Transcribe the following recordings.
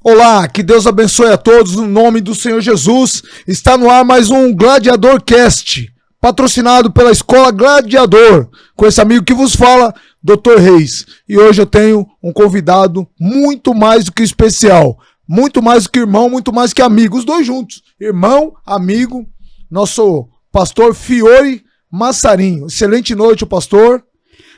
Olá, que Deus abençoe a todos no nome do Senhor Jesus. Está no ar mais um Gladiador Cast, patrocinado pela Escola Gladiador, com esse amigo que vos fala, Dr. Reis. E hoje eu tenho um convidado muito mais do que especial, muito mais do que irmão, muito mais que amigo, os dois juntos, irmão, amigo, nosso pastor Fiore Massarinho. Excelente noite, pastor.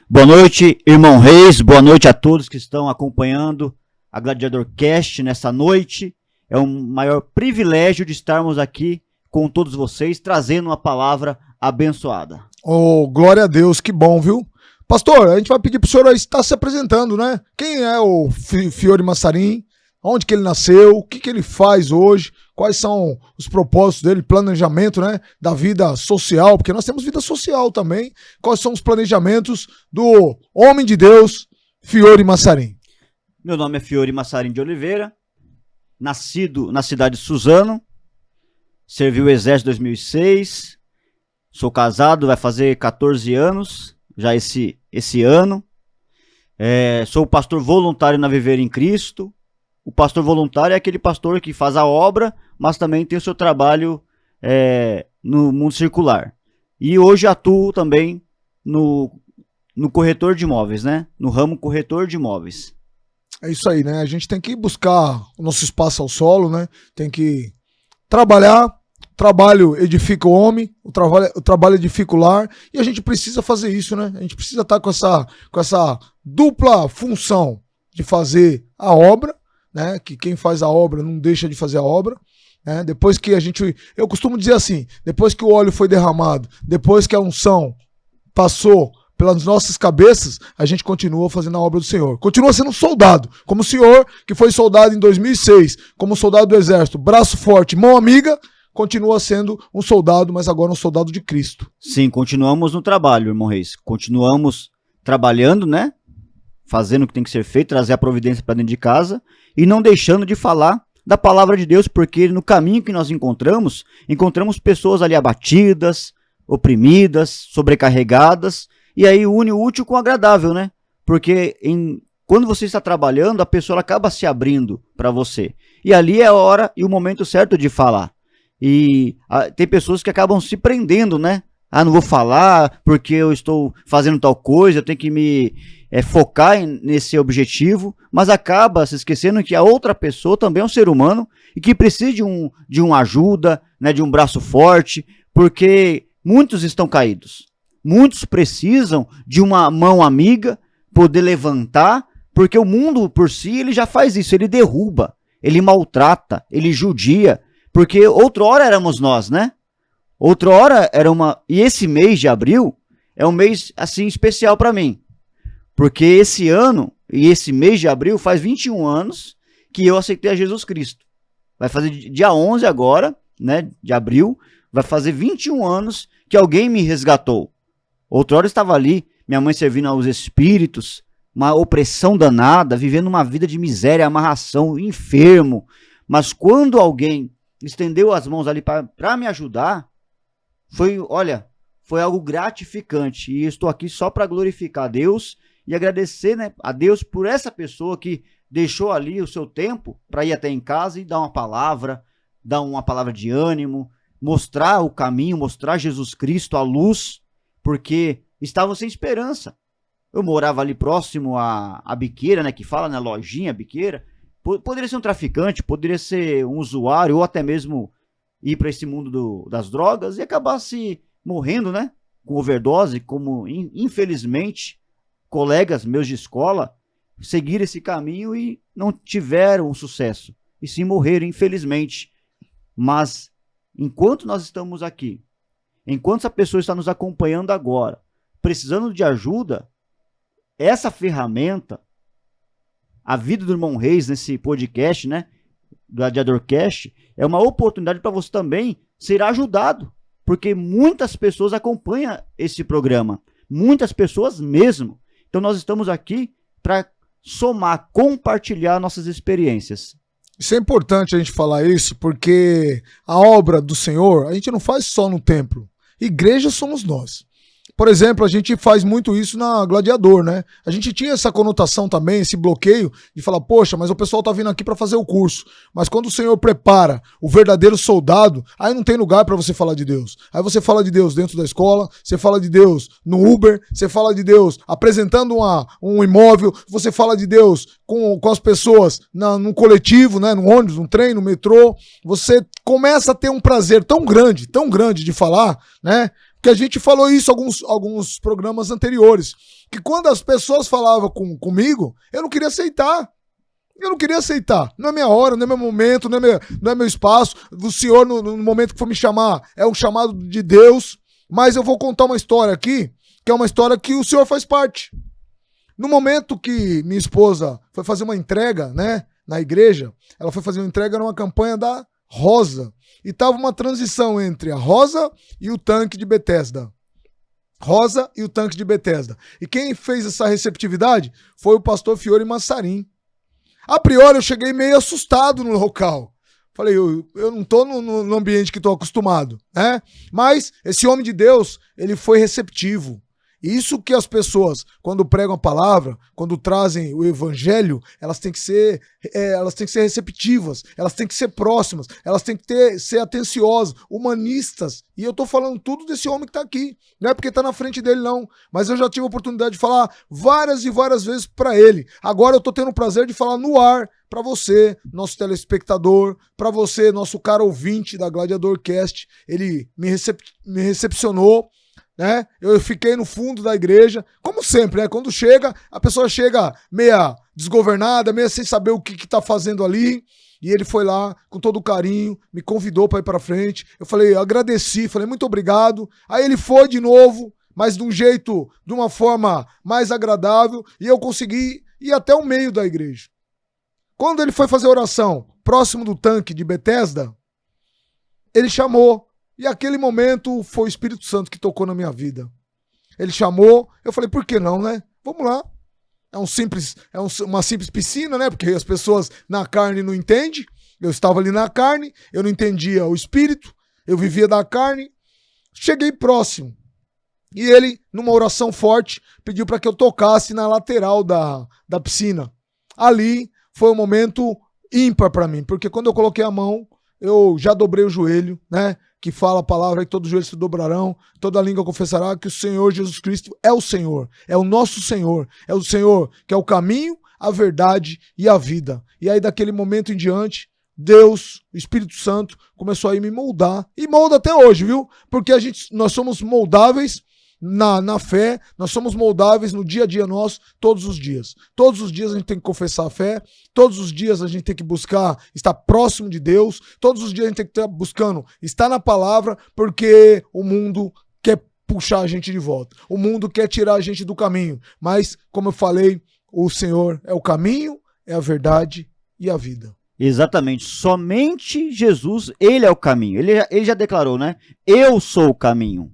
Boa noite, irmão Reis, boa noite a todos que estão acompanhando a Gladiador Cast nessa noite. É um maior privilégio de estarmos aqui com todos vocês, trazendo uma palavra abençoada. Oh, glória a Deus, que bom, viu? Pastor, a gente vai pedir pro senhor aí estar se apresentando, né? Quem é o Fiore Massarinho? Onde que ele nasceu? O que que ele faz hoje? Quais são os propósitos dele? Planejamento, né? Da vida social, porque nós temos vida social também. Quais são os planejamentos do homem de Deus, Fiore Massarinho? Meu nome é Fiore Massarinho de Oliveira, nascido na cidade de Suzano, servi o exército em 2006, sou casado, vai fazer 14 anos, já esse ano. Sou pastor voluntário na Viver em Cristo. O pastor voluntário é aquele pastor que faz a obra, mas também tem o seu trabalho no mundo circular. E hoje atuo também no corretor de imóveis, né? No ramo corretor de imóveis. É isso aí, né? A gente tem que buscar o nosso espaço ao solo, né? Tem que trabalhar. O trabalho edifica o homem, o trabalho edifica o lar, e a gente precisa fazer isso, né? A gente precisa estar com essa dupla função de fazer a obra, né? Que quem faz a obra não deixa de fazer a obra, né? Depois que eu costumo dizer assim, depois que o óleo foi derramado, depois que a unção passou pelas nossas cabeças, a gente continua fazendo a obra do Senhor. Continua sendo um soldado, como o senhor que foi soldado em 2006, como soldado do exército, braço forte, mão amiga, continua sendo um soldado, mas agora um soldado de Cristo. Sim, continuamos no trabalho, irmão Reis. Continuamos trabalhando, né? Fazendo o que tem que ser feito, trazer a providência para dentro de casa e não deixando de falar da palavra de Deus, porque no caminho que nós encontramos pessoas ali abatidas, oprimidas, sobrecarregadas, e aí une o útil com o agradável, né? Porque quando você está trabalhando, a pessoa acaba se abrindo para você. E ali é a hora e o momento certo de falar. E tem pessoas que acabam se prendendo, né? Não vou falar porque eu estou fazendo tal coisa, eu tenho que me focar nesse objetivo, mas acaba se esquecendo que a outra pessoa também é um ser humano e que precisa de uma ajuda, né? De um braço forte, porque muitos estão caídos. Muitos precisam de uma mão amiga, poder levantar, porque o mundo por si ele já faz isso, ele derruba, ele maltrata, ele judia, porque outrora éramos nós, né? Outrora e esse mês de abril é um mês assim especial para mim, porque esse ano e esse mês de abril faz 21 anos que eu aceitei a Jesus Cristo. Vai fazer dia 11 agora, né, de abril, vai fazer 21 anos que alguém me resgatou. Outrora eu estava ali, minha mãe servindo aos espíritos, uma opressão danada, vivendo uma vida de miséria, amarração, enfermo. Mas quando alguém estendeu as mãos ali para me ajudar, foi algo gratificante. E eu estou aqui só para glorificar a Deus e agradecer, né, a Deus por essa pessoa que deixou ali o seu tempo para ir até em casa e dar uma palavra de ânimo, mostrar o caminho, mostrar Jesus Cristo, a luz, porque estavam sem esperança. Eu morava ali próximo à biqueira, né, que fala, né, lojinha, biqueira. Poderia ser um traficante, poderia ser um usuário, ou até mesmo ir para esse mundo das drogas e acabar se morrendo, né, com overdose, como infelizmente colegas meus de escola seguiram esse caminho e não tiveram sucesso, e sim morreram, infelizmente. Mas enquanto nós estamos aqui, enquanto essa pessoa está nos acompanhando agora, precisando de ajuda, essa ferramenta, a vida do irmão Reis nesse podcast, né, do Gladiador Cast, é uma oportunidade para você também ser ajudado, porque muitas pessoas acompanham esse programa, muitas pessoas mesmo. Então nós estamos aqui para somar, compartilhar nossas experiências. Isso é importante a gente falar isso, porque a obra do Senhor a gente não faz só no templo. Igreja somos nós. Por exemplo, a gente faz muito isso na Gladiador, né? A gente tinha essa conotação também, esse bloqueio de falar, poxa, mas o pessoal tá vindo aqui para fazer o curso. Mas quando o Senhor prepara o verdadeiro soldado, aí não tem lugar para você falar de Deus. Aí você fala de Deus dentro da escola, você fala de Deus no Uber, você fala de Deus apresentando um imóvel, você fala de Deus com as pessoas no coletivo, né? No ônibus, no trem, no metrô. Você começa a ter um prazer tão grande de falar, né? Que a gente falou isso em alguns programas anteriores, que quando as pessoas falavam comigo, eu não queria aceitar. Eu não queria aceitar. Não é minha hora, não é meu momento, não é meu espaço. O Senhor, no momento que for me chamar, é um chamado de Deus. Mas eu vou contar uma história aqui, que é uma história que o Senhor faz parte. No momento que minha esposa foi fazer uma entrega, né, na igreja, ela foi fazer uma entrega numa campanha da Rosa. E tava uma transição entre a Rosa e o tanque de Bethesda. Rosa e o tanque de Bethesda. E quem fez essa receptividade foi o pastor Fiore Massarim. A priori eu cheguei meio assustado no local. Falei, eu não tô no ambiente que tô acostumado, né? Mas esse homem de Deus, ele foi receptivo. Isso que as pessoas, quando pregam a palavra, quando trazem o evangelho, elas têm que ser receptivas, elas têm que ser próximas, elas têm que ser atenciosas, humanistas. E eu tô falando tudo desse homem que tá aqui. Não é porque tá na frente dele, não. Mas eu já tive a oportunidade de falar várias e várias vezes para ele. Agora eu tô tendo o prazer de falar no ar para você, nosso telespectador, para você, nosso cara ouvinte da Gladiador Cast. Ele me recepcionou, né? Eu fiquei no fundo da igreja, como sempre, né? Quando chega, a pessoa chega meia desgovernada, meia sem saber o que tá fazendo ali, e ele foi lá com todo o carinho, me convidou para ir para frente. Eu falei, agradeci, falei muito obrigado. Aí ele foi de novo, mas de uma forma mais agradável, e eu consegui ir até o meio da igreja. Quando ele foi fazer oração próximo do tanque de Bethesda, ele chamou. E aquele momento foi o Espírito Santo que tocou na minha vida. Ele chamou, eu falei, por que não, né? Vamos lá. Uma simples piscina, né? Porque as pessoas na carne não entendem. Eu estava ali na carne, eu não entendia o Espírito, eu vivia da carne. Cheguei próximo. E ele, numa oração forte, pediu para que eu tocasse na lateral da piscina. Ali foi um momento ímpar para mim, porque quando eu coloquei a mão, eu já dobrei o joelho, né? Que fala a palavra que todos os joelhos se dobrarão, toda língua confessará que o Senhor Jesus Cristo é o Senhor, é o nosso Senhor, é o Senhor que é o caminho, a verdade e a vida. E aí daquele momento em diante, Deus, o Espírito Santo, começou a me moldar, e molda até hoje, viu? Porque nós somos moldáveis na fé, nós somos moldáveis no dia a dia nosso, todos os dias. Todos os dias a gente tem que confessar a fé, todos os dias a gente tem que buscar estar próximo de Deus, todos os dias a gente tem que estar buscando estar na palavra, porque o mundo quer puxar a gente de volta. O mundo quer tirar a gente do caminho. Mas, como eu falei, o Senhor é o caminho, é a verdade e a vida. Exatamente, somente Jesus, ele é o caminho. Ele já declarou, né? Eu sou o caminho.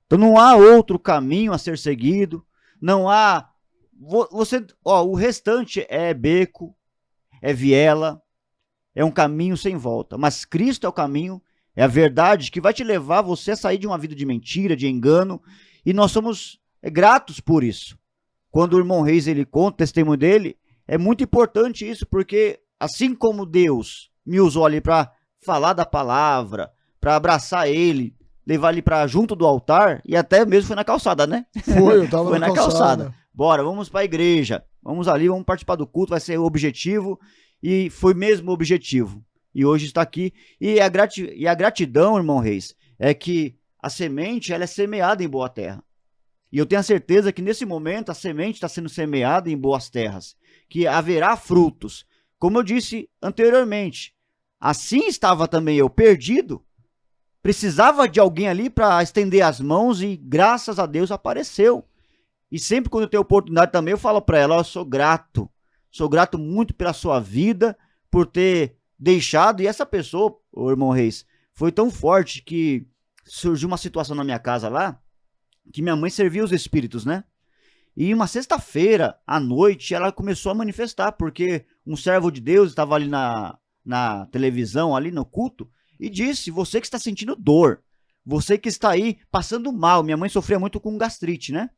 Então não há outro caminho a ser seguido, não há... o restante é beco, é viela, é um caminho sem volta. Mas Cristo é o caminho, é a verdade que vai te levar você a sair de uma vida de mentira, de engano, e nós somos gratos por isso. Quando o irmão Reis ele conta o testemunho dele, é muito importante isso, porque assim como Deus me usou ali para falar da palavra, para abraçar ele, levar ele para junto do altar, e até mesmo foi na calçada, né? Foi, eu tava foi na calçada. Bora, vamos para a igreja, vamos ali, vamos participar do culto, vai ser o objetivo, e foi mesmo o objetivo. E hoje está aqui, e a gratidão, irmão Reis, é que a semente ela é semeada em boa terra. E eu tenho a certeza que nesse momento a semente está sendo semeada em boas terras, que haverá frutos. Como eu disse anteriormente, assim estava também eu perdido, precisava de alguém ali para estender as mãos e graças a Deus apareceu. E sempre quando eu tenho oportunidade também eu falo para ela, eu sou grato muito pela sua vida, por ter deixado. E essa pessoa, o irmão Reis, foi tão forte que surgiu uma situação na minha casa lá, que minha mãe servia os espíritos, né? E uma sexta-feira à noite ela começou a manifestar, porque um servo de Deus estava ali na televisão, ali no culto, e disse, você que está sentindo dor, Você que está aí passando mal, minha mãe sofria muito com gastrite, né?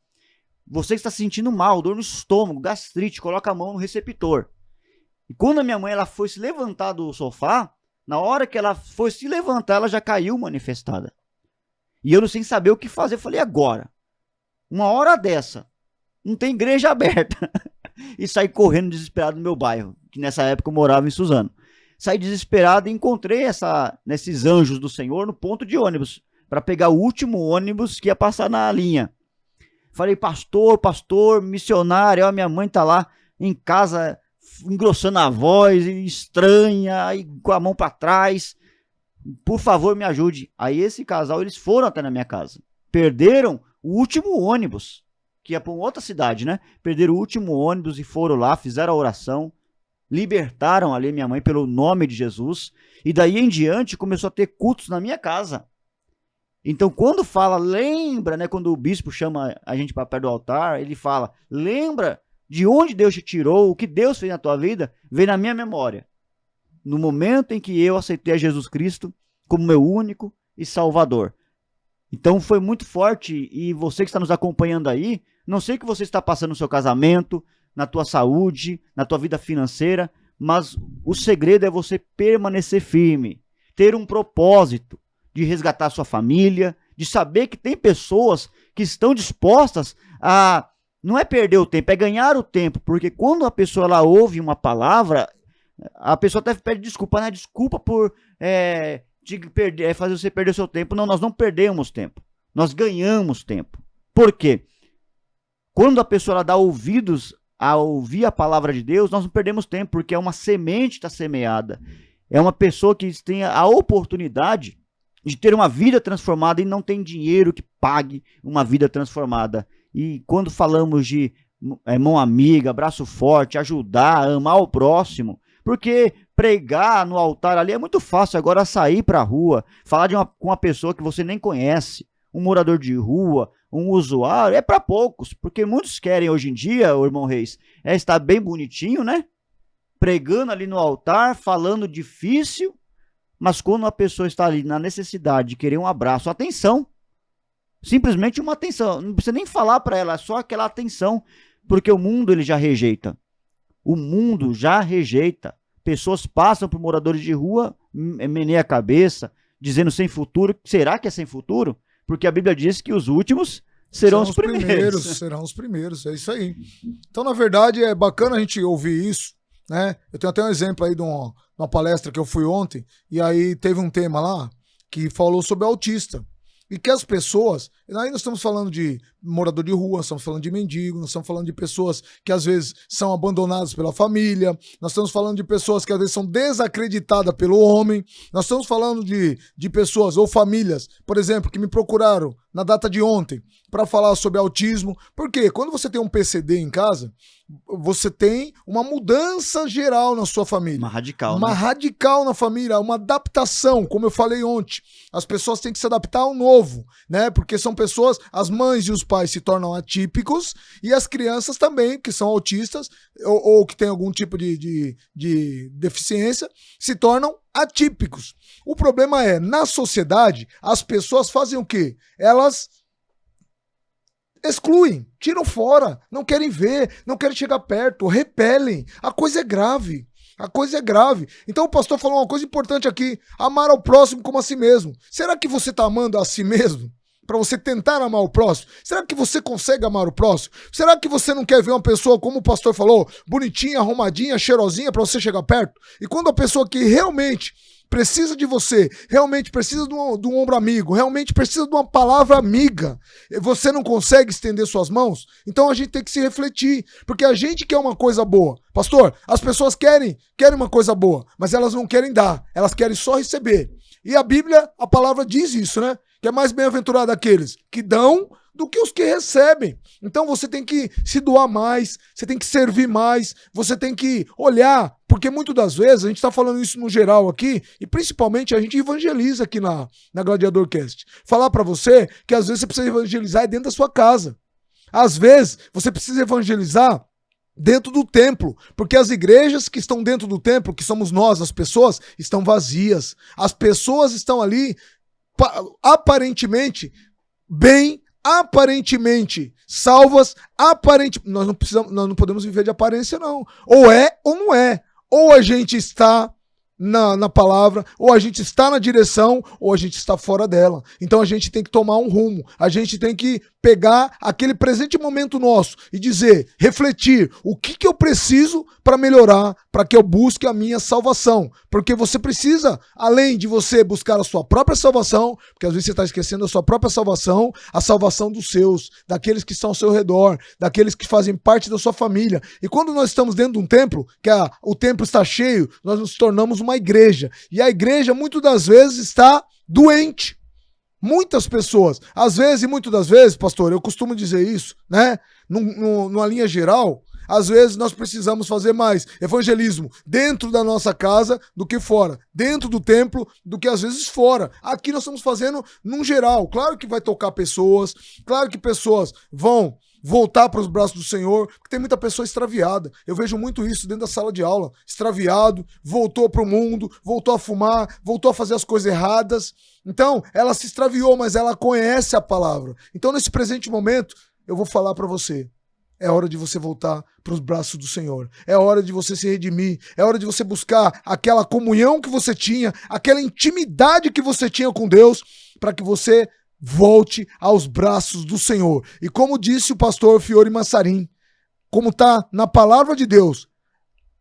Você que está se sentindo mal, dor no estômago, gastrite, coloca a mão no receptor. E quando a minha mãe ela foi se levantar do sofá, na hora que ela foi se levantar, ela já caiu manifestada. E eu não sem saber o que fazer, eu falei, agora? Uma hora dessa, não tem igreja aberta. E saí correndo desesperado no meu bairro, que nessa época eu morava em Suzano. Saí desesperado e encontrei nesses anjos do Senhor no ponto de ônibus, para pegar o último ônibus que ia passar na linha. Falei, pastor, missionário, a minha mãe tá lá em casa, engrossando a voz, estranha, aí com a mão para trás. Por favor, me ajude. Aí esse casal, eles foram até na minha casa. Perderam o último ônibus, que ia para outra cidade, né? Perderam o último ônibus e foram lá, fizeram a oração, libertaram ali minha mãe pelo nome de Jesus. E daí em diante começou a ter cultos na minha casa. Então, quando fala, lembra, né? Quando o bispo chama a gente para perto do altar, ele fala, lembra de onde Deus te tirou, o que Deus fez na tua vida, vem na minha memória. No momento em que eu aceitei a Jesus Cristo como meu único e salvador. Então, foi muito forte, e você que está nos acompanhando aí, não sei o que você está passando no seu casamento, na tua saúde, na tua vida financeira, mas o segredo é você permanecer firme, ter um propósito, de resgatar sua família, de saber que tem pessoas que estão dispostas a, não é perder o tempo, é ganhar o tempo, porque quando a pessoa ela ouve uma palavra, a pessoa até pede desculpa, né? Desculpa por fazer você perder o seu tempo. Não, nós não perdemos tempo, nós ganhamos tempo. Por quê? Quando a pessoa ela dá ouvidos a ouvir a palavra de Deus, nós não perdemos tempo, porque é uma semente que está semeada, é uma pessoa que tem a oportunidade de ter uma vida transformada e não tem dinheiro que pague uma vida transformada. E quando falamos de mão amiga, abraço forte, ajudar, amar o próximo, porque pregar no altar ali é muito fácil. Agora sair para a rua, falar com uma pessoa que você nem conhece, um morador de rua, um usuário, é para poucos, porque muitos querem hoje em dia, o irmão Reis, estar bem bonitinho, né? Pregando ali no altar, falando difícil, mas quando a pessoa está ali na necessidade de querer um abraço, atenção, simplesmente uma atenção, não precisa nem falar para ela, é só aquela atenção, porque o mundo ele já rejeita. O mundo já rejeita. Pessoas passam por moradores de rua, meneia a cabeça, dizendo sem futuro. Será que é sem futuro? Porque a Bíblia diz que os últimos serão os primeiros. Serão os primeiros, é isso aí. Então, na verdade, é bacana a gente ouvir isso, né? Eu tenho até um exemplo aí de uma palestra que eu fui ontem, e aí teve um tema lá que falou sobre autista. E que as pessoas, aí nós estamos falando de morador de rua, nós estamos falando de mendigo, nós estamos falando de pessoas que às vezes são abandonadas pela família, nós estamos falando de pessoas que às vezes são desacreditadas pelo homem, nós estamos falando de pessoas ou famílias, por exemplo, que me procuraram na data de ontem para falar sobre autismo, porque quando você tem um PCD em casa, você tem uma mudança geral na sua família. Uma radical, Uma né? radical na família, uma adaptação, como eu falei ontem. As pessoas têm que se adaptar ao novo, né? Porque são pessoas, as mães e os pais se tornam atípicos e as crianças também, que são autistas ou que têm algum tipo de deficiência, se tornam atípicos. O problema é, na sociedade, as pessoas fazem o quê? Elas excluem, tiram fora, não querem ver, não querem chegar perto, repelem. A coisa é grave. A coisa é grave. Então o pastor falou uma coisa importante aqui: amar ao próximo como a si mesmo. Será que você está amando a si mesmo? Para você tentar amar o próximo? Será que você consegue amar o próximo? Será que você não quer ver uma pessoa, como o pastor falou, bonitinha, arrumadinha, cheirosinha para você chegar perto? E quando a pessoa que realmente precisa de você, realmente precisa de um ombro amigo, realmente precisa de uma palavra amiga, você não consegue estender suas mãos? Então a gente tem que se refletir, porque a gente quer uma coisa boa. Pastor, as pessoas querem uma coisa boa, mas elas não querem dar, elas querem só receber. E a Bíblia, a palavra diz isso, né? Que é mais bem-aventurado aqueles que dão do que os que recebem. Então você tem que se doar mais, você tem que servir mais, você tem que olhar, porque muitas das vezes a gente está falando isso no geral aqui, e principalmente a gente evangeliza aqui na Gladiador Cast. Falar para você que às vezes você precisa evangelizar dentro da sua casa. Às vezes você precisa evangelizar dentro do templo, porque as igrejas que estão dentro do templo, que somos nós, as pessoas, estão vazias. As pessoas estão ali aparentemente bem, aparentemente salvas, nós não podemos viver de aparência, não. Ou é ou não é. Ou a gente está na palavra, ou a gente está na direção, ou a gente está fora dela. Então a gente tem que tomar um rumo, a gente tem que pegar aquele presente momento nosso e dizer, refletir, o que eu preciso para melhorar, para que eu busque a minha salvação. Porque você precisa, além de você buscar a sua própria salvação, porque às vezes você está esquecendo a sua própria salvação, a salvação dos seus, daqueles que estão ao seu redor, daqueles que fazem parte da sua família. E quando nós estamos dentro de um templo, que o templo está cheio, nós nos tornamos uma igreja. E a igreja, muitas das vezes, está doente. Muitas pessoas, às vezes e muitas das vezes, pastor, eu costumo dizer isso, né? Numa linha geral, às vezes nós precisamos fazer mais evangelismo dentro da nossa casa do que fora, dentro do templo do que às vezes fora. Aqui nós estamos fazendo num geral. Claro que vai tocar pessoas, claro que pessoas vão voltar para os braços do Senhor, porque tem muita pessoa extraviada. Eu vejo muito isso dentro da sala de aula. Extraviado, voltou para o mundo, voltou a fumar, voltou a fazer as coisas erradas. Então, ela se extraviou, mas ela conhece a palavra. Então, nesse presente momento, eu vou falar para você. É hora de você voltar para os braços do Senhor. É hora de você se redimir. É hora de você buscar aquela comunhão que você tinha, aquela intimidade que você tinha com Deus, para que você volte aos braços do Senhor. E como disse o pastor Fiore Massarim, como está na palavra de Deus,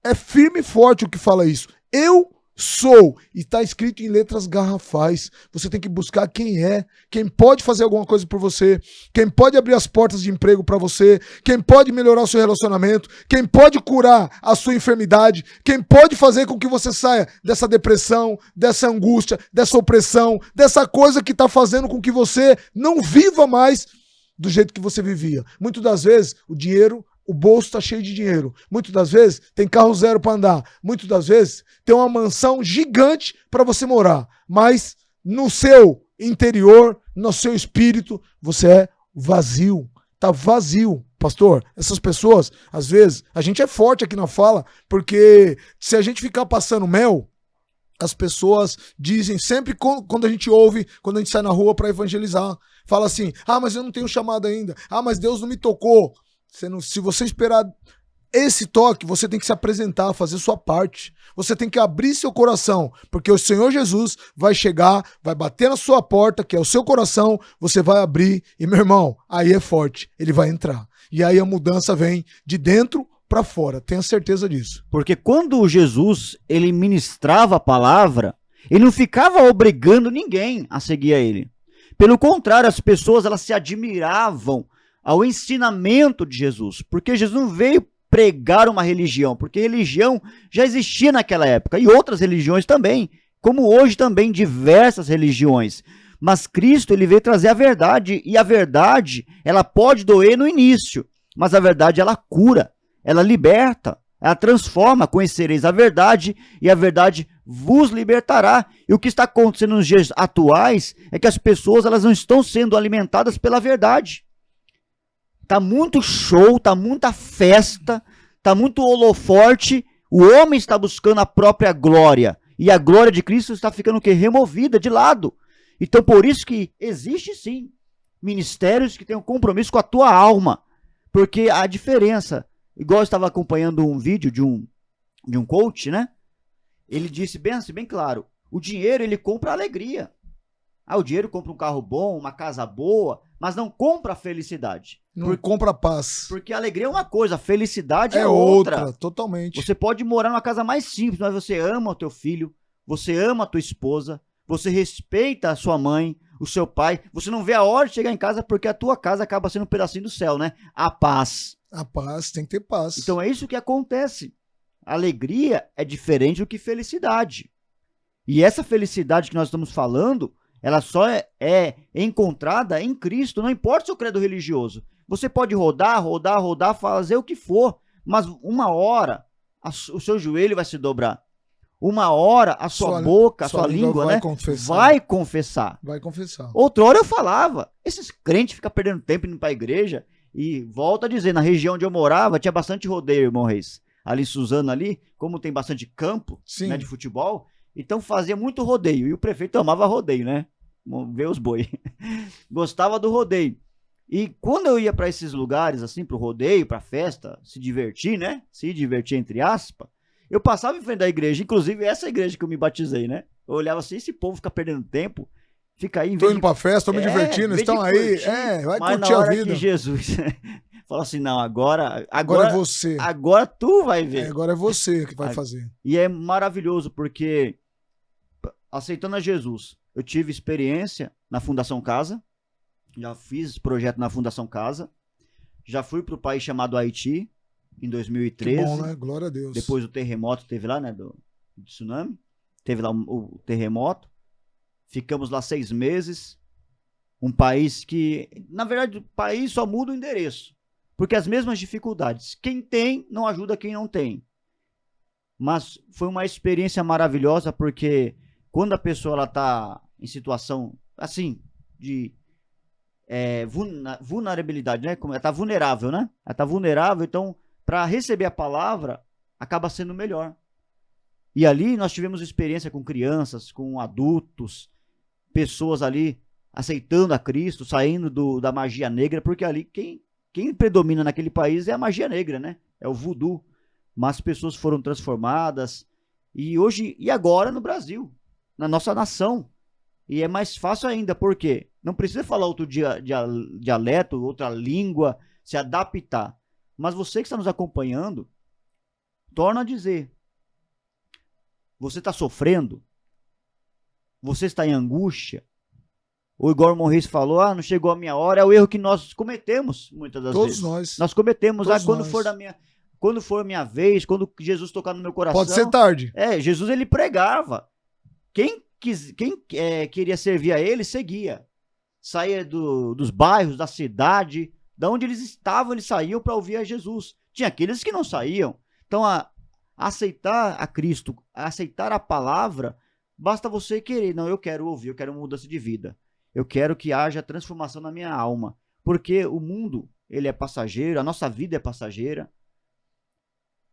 é firme e forte o que fala isso. Eu sou, e está escrito em letras garrafais. Você tem que buscar quem pode fazer alguma coisa por você, quem pode abrir as portas de emprego para você, quem pode melhorar o seu relacionamento, quem pode curar a sua enfermidade, quem pode fazer com que você saia dessa depressão, dessa angústia, dessa opressão, dessa coisa que está fazendo com que você não viva mais do jeito que você vivia. Muitas das vezes o bolso está cheio de dinheiro. Muitas das vezes tem carro zero para andar. Muitas das vezes tem uma mansão gigante para você morar. Mas no seu interior, no seu espírito, você é vazio. Está vazio. Pastor, essas pessoas, às vezes, a gente é forte aqui na fala, porque se a gente ficar passando mel, as pessoas dizem, sempre quando a gente ouve, quando a gente sai na rua para evangelizar, fala assim, mas eu não tenho chamado ainda. Mas Deus não me tocou. Se você esperar esse toque, você tem que se apresentar, fazer sua parte. Você tem que abrir seu coração, porque o Senhor Jesus vai chegar, vai bater na sua porta, que é o seu coração, você vai abrir e, meu irmão, aí é forte, ele vai entrar. E aí a mudança vem de dentro para fora, tenha certeza disso. Porque quando Jesus ele ministrava a palavra, ele não ficava obrigando ninguém a seguir a ele. Pelo contrário, as pessoas elas se admiravam ao ensinamento de Jesus, porque Jesus não veio pregar uma religião, porque religião já existia naquela época, e outras religiões também, como hoje também diversas religiões, mas Cristo ele veio trazer a verdade, e a verdade ela pode doer no início, mas a verdade ela cura, ela liberta, ela transforma, conhecereis a verdade, e a verdade vos libertará. E o que está acontecendo nos dias atuais é que as pessoas elas não estão sendo alimentadas pela verdade. Tá muito show, tá muita festa, tá muito holoforte. O homem está buscando a própria glória. E a glória de Cristo está ficando o quê? Removida de lado. Então por isso que existe sim ministérios que têm um compromisso com a tua alma. Porque a diferença, igual eu estava acompanhando um vídeo de um coach, né? Ele disse bem assim, bem claro, o dinheiro ele compra alegria. O dinheiro compra um carro bom, uma casa boa, mas não compra a felicidade. Não compra paz. Porque a alegria é uma coisa, a felicidade é outra. Totalmente. Você pode morar numa casa mais simples, mas você ama o teu filho, você ama a tua esposa, você respeita a sua mãe, o seu pai. Você não vê a hora de chegar em casa porque a tua casa acaba sendo um pedacinho do céu, né? A paz. A paz, tem que ter paz. Então é isso que acontece. Alegria é diferente do que felicidade. E essa felicidade que nós estamos falando, ela só é encontrada em Cristo, não importa o seu credo religioso. Você pode rodar, fazer o que for, mas uma hora o seu joelho vai se dobrar. Uma hora a sua boca, a sua língua, né, vai confessar. Vai confessar. Outra hora eu falava, esses crentes ficam perdendo tempo indo para a igreja, e volto a dizer, na região onde eu morava tinha bastante rodeio, irmão Reis. Ali em Suzano, ali, como tem bastante campo, né, de futebol, então fazia muito rodeio, e o prefeito amava rodeio, né? ver os boi. Gostava do rodeio. E quando eu ia para esses lugares, assim, pro rodeio, pra festa, se divertir, né? Se divertir, entre aspas, eu passava em frente da igreja, inclusive essa igreja que eu me batizei, né? Eu olhava assim, esse povo fica perdendo tempo, fica aí em Tô vez indo pra festa, tô me divertindo, estão aí. Vai mas curtir na a hora vida. que Jesus fala assim, não, Agora é você. agora tu vai ver. Agora é você que vai fazer. E é maravilhoso, porque aceitando a Jesus, eu tive experiência na Fundação Casa, já fiz projeto na Fundação Casa, já fui para o país chamado Haiti, em 2013. Que bom, né? Glória a Deus. Depois do terremoto, teve lá, né, do tsunami, teve lá o terremoto, ficamos lá 6 meses, um país que, na verdade, o país só muda o endereço, porque as mesmas dificuldades, quem tem não ajuda quem não tem. Mas foi uma experiência maravilhosa, porque quando a pessoa ela tá em situação, assim, de vulnerabilidade, né? Ela tá vulnerável, né? Ela tá vulnerável, então, para receber a palavra, acaba sendo melhor. E ali nós tivemos experiência com crianças, com adultos, pessoas ali aceitando a Cristo, saindo da magia negra, porque ali quem predomina naquele país é a magia negra, né? É o voodoo. Mas pessoas foram transformadas, e hoje, e agora no Brasil, na nossa nação. E é mais fácil ainda, porque não precisa falar outro dialeto, outra língua, se adaptar. Mas você que está nos acompanhando, torna a dizer, você está sofrendo? Você está em angústia? O Igor Morris falou, não chegou a minha hora, é o erro que nós cometemos, muitas das vezes. Todos Nós cometemos, Todos quando for a minha vez, quando Jesus tocar no meu coração... Pode ser tarde. Jesus ele pregava. Quem queria servir a ele, seguia. Saía dos bairros, da cidade, da onde eles estavam, eles saíam para ouvir a Jesus. Tinha aqueles que não saíam. Então, aceitar a Cristo, aceitar a palavra, basta você querer. Não, eu quero ouvir, eu quero mudança de vida. Eu quero que haja transformação na minha alma. Porque o mundo, ele é passageiro, a nossa vida é passageira.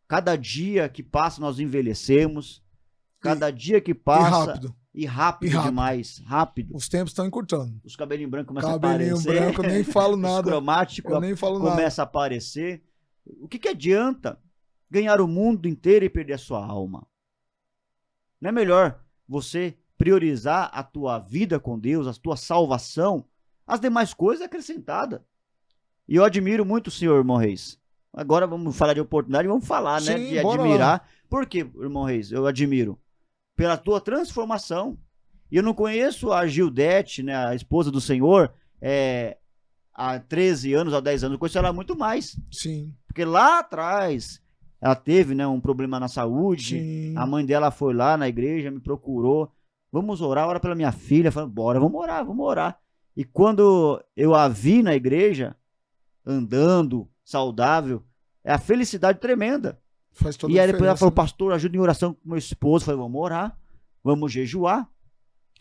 Cada dia que passa, nós envelhecemos. Cada dia que passa... E rápido demais, rápido. Os tempos estão encurtando. Os cabelinhos brancos começam a aparecer. Cabelinho branco, eu nem falo nada. Os cromáticos começam a aparecer. O que adianta ganhar o mundo inteiro e perder a sua alma? Não é melhor você priorizar a tua vida com Deus, a tua salvação, as demais coisas acrescentadas? E eu admiro muito o senhor, irmão Reis. Agora vamos falar de oportunidade, vamos falar, né? De admirar. Lá. Por que, irmão Reis, eu admiro? Pela tua transformação. E eu não conheço a Gildete, né, a esposa do Senhor, há 13 anos, há 10 anos. Eu conheço ela muito mais. Sim. Porque lá atrás, ela teve, né, um problema na saúde. Sim. A mãe dela foi lá na igreja, me procurou. Vamos orar, ora pela minha filha. Falei, bora, vamos orar. E quando eu a vi na igreja, andando, saudável, é a felicidade tremenda. Faz toda e aí depois ela falou, pastor, ajuda em oração com meu esposo. Eu falei, vamos orar, vamos jejuar,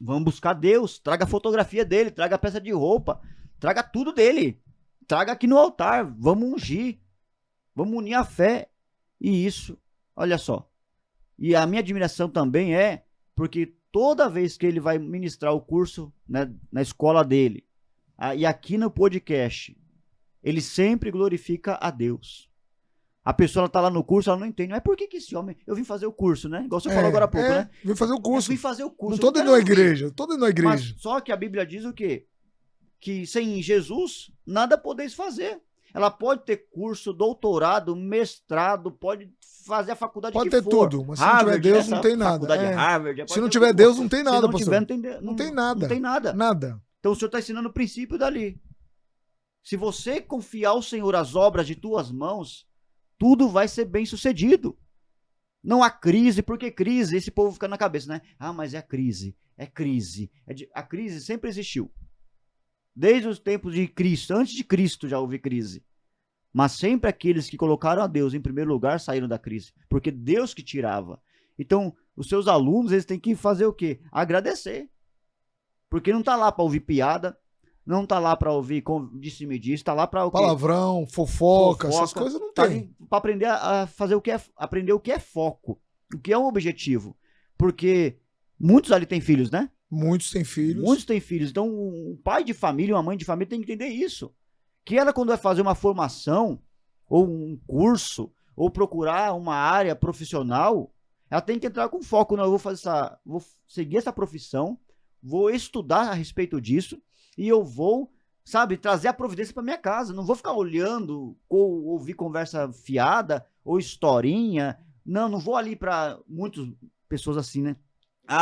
vamos buscar Deus, traga a fotografia dele, traga a peça de roupa, traga tudo dele, traga aqui no altar, vamos ungir, vamos unir a fé. E isso, olha só, e a minha admiração também é, porque toda vez que ele vai ministrar o curso, né, na escola dele, e aqui no podcast, ele sempre glorifica a Deus. A pessoa está lá no curso, ela não entende. Mas por que esse homem... Eu vim fazer o curso, né? Igual você falou agora há pouco, né? Vim fazer o curso. Eu vim fazer o curso. Não tô dentro da igreja. Mas só que a Bíblia diz o quê? Que sem Jesus, nada podeis fazer. Ela pode ter curso, doutorado, mestrado, pode fazer a faculdade que for. Pode ter tudo, mas se não tiver Deus, não tem nada. Harvard, se não tiver Deus, não tem nada, pastor. Não tem nada. Não tem nada. Nada. Então o Senhor está ensinando o princípio dali. Se você confiar ao Senhor as obras de tuas mãos, tudo vai ser bem sucedido. Não há crise, porque crise, esse povo fica na cabeça, né? Mas é a crise, é crise. A crise sempre existiu. Desde os tempos de Cristo, antes de Cristo já houve crise. Mas sempre aqueles que colocaram a Deus em primeiro lugar saíram da crise, porque Deus que tirava. Então, os seus alunos, eles têm que fazer o quê? Agradecer. Porque não está lá para ouvir piada, não tá lá pra ouvir disse-me-disse, está lá pra o quê? Palavrão, fofoca, essas coisas não tem. Pra aprender a fazer aprender o que é foco, o que é um objetivo. Porque muitos ali têm filhos, né? Muitos têm filhos. Muitos têm filhos. Então, um pai de família, uma mãe de família tem que entender isso. Que ela, quando vai fazer uma formação, ou um curso, ou procurar uma área profissional, ela tem que entrar com foco. Não, eu vou seguir essa profissão, vou estudar a respeito disso, e eu vou, sabe, trazer a providência para minha casa. Não vou ficar olhando, ou ouvir conversa fiada, ou historinha. Não vou ali para muitas pessoas assim, né?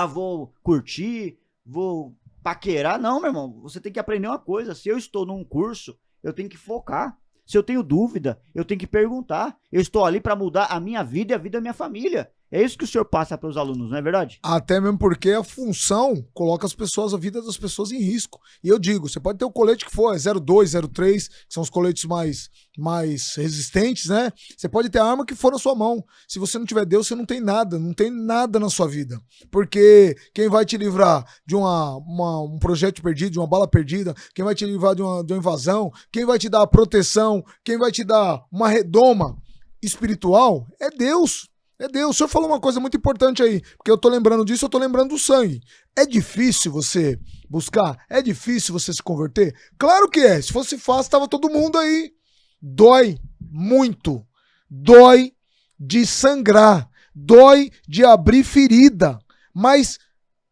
Vou curtir, vou paquerar. Não, meu irmão, você tem que aprender uma coisa. Se eu estou num curso, eu tenho que focar. Se eu tenho dúvida, eu tenho que perguntar. Eu estou ali para mudar a minha vida e a vida da minha família. É isso que o senhor passa para os alunos, não é verdade? Até mesmo porque a função coloca a vida das pessoas em risco. E eu digo, você pode ter o colete que for, 02, 03, que são os coletes mais resistentes, né? Você pode ter a arma que for na sua mão. Se você não tiver Deus, você não tem nada na sua vida. Porque quem vai te livrar de um projétil perdido, de uma bala perdida, quem vai te livrar de uma invasão, quem vai te dar a proteção, quem vai te dar uma redoma espiritual, é Deus. É Deus. O senhor falou uma coisa muito importante aí, porque eu tô lembrando disso, eu tô lembrando do sangue. É difícil você buscar? É difícil você se converter? Claro que é. Se fosse fácil, tava todo mundo aí. Dói muito. Dói de sangrar. Dói de abrir ferida. Mas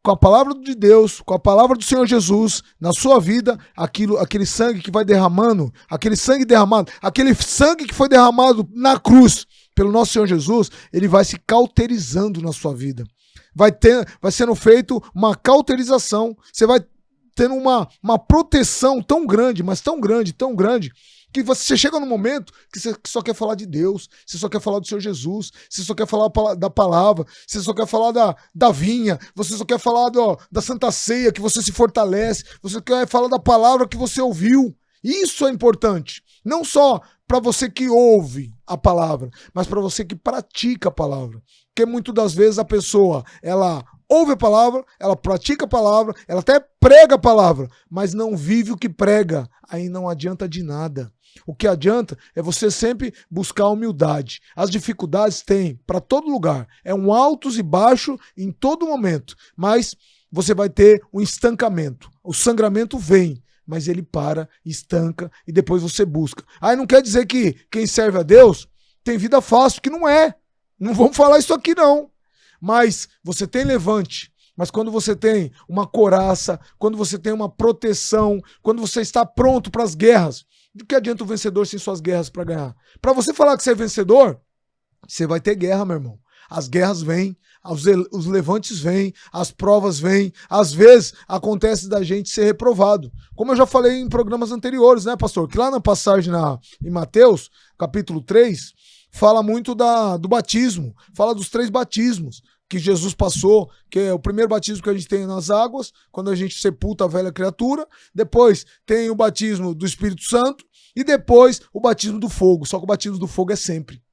com a palavra de Deus, com a palavra do Senhor Jesus na sua vida, aquele sangue que vai derramando, aquele sangue que foi derramado na cruz pelo nosso Senhor Jesus, ele vai se cauterizando na sua vida. Vai sendo feito uma cauterização, você vai tendo uma proteção tão grande, mas tão grande, que você chega num momento que você só quer falar de Deus, você só quer falar do Senhor Jesus, você só quer falar da palavra, você só quer falar da vinha, você só quer falar da Santa Ceia, que você se fortalece, você quer falar da palavra que você ouviu. Isso é importante. Não só para você que ouve a palavra, mas para você que pratica a palavra. Porque muitas das vezes a pessoa, ela ouve a palavra, ela pratica a palavra, ela até prega a palavra, mas não vive o que prega. Aí não adianta de nada. O que adianta é você sempre buscar humildade. As dificuldades tem para todo lugar. É um altos e baixos em todo momento. Mas você vai ter um estancamento. O sangramento vem, mas ele para, estanca e depois você busca. Aí não quer dizer que quem serve a Deus tem vida fácil, que não é. Não vamos falar isso aqui não. Mas você tem levante. Mas quando você tem uma couraça, quando você tem uma proteção, quando você está pronto para as guerras, de que adianta o vencedor sem suas guerras para ganhar? Para você falar que você é vencedor, você vai ter guerra, meu irmão. As guerras vêm, os levantes vêm, as provas vêm. Às vezes acontece da gente ser reprovado. Como eu já falei em programas anteriores, né, pastor? Que lá na passagem em Mateus, capítulo 3, fala muito do batismo. Fala dos 3 batismos que Jesus passou, que é o primeiro batismo que a gente tem nas águas, quando a gente sepulta a velha criatura. Depois tem o batismo do Espírito Santo e depois o batismo do fogo. Só que o batismo do fogo é sempre.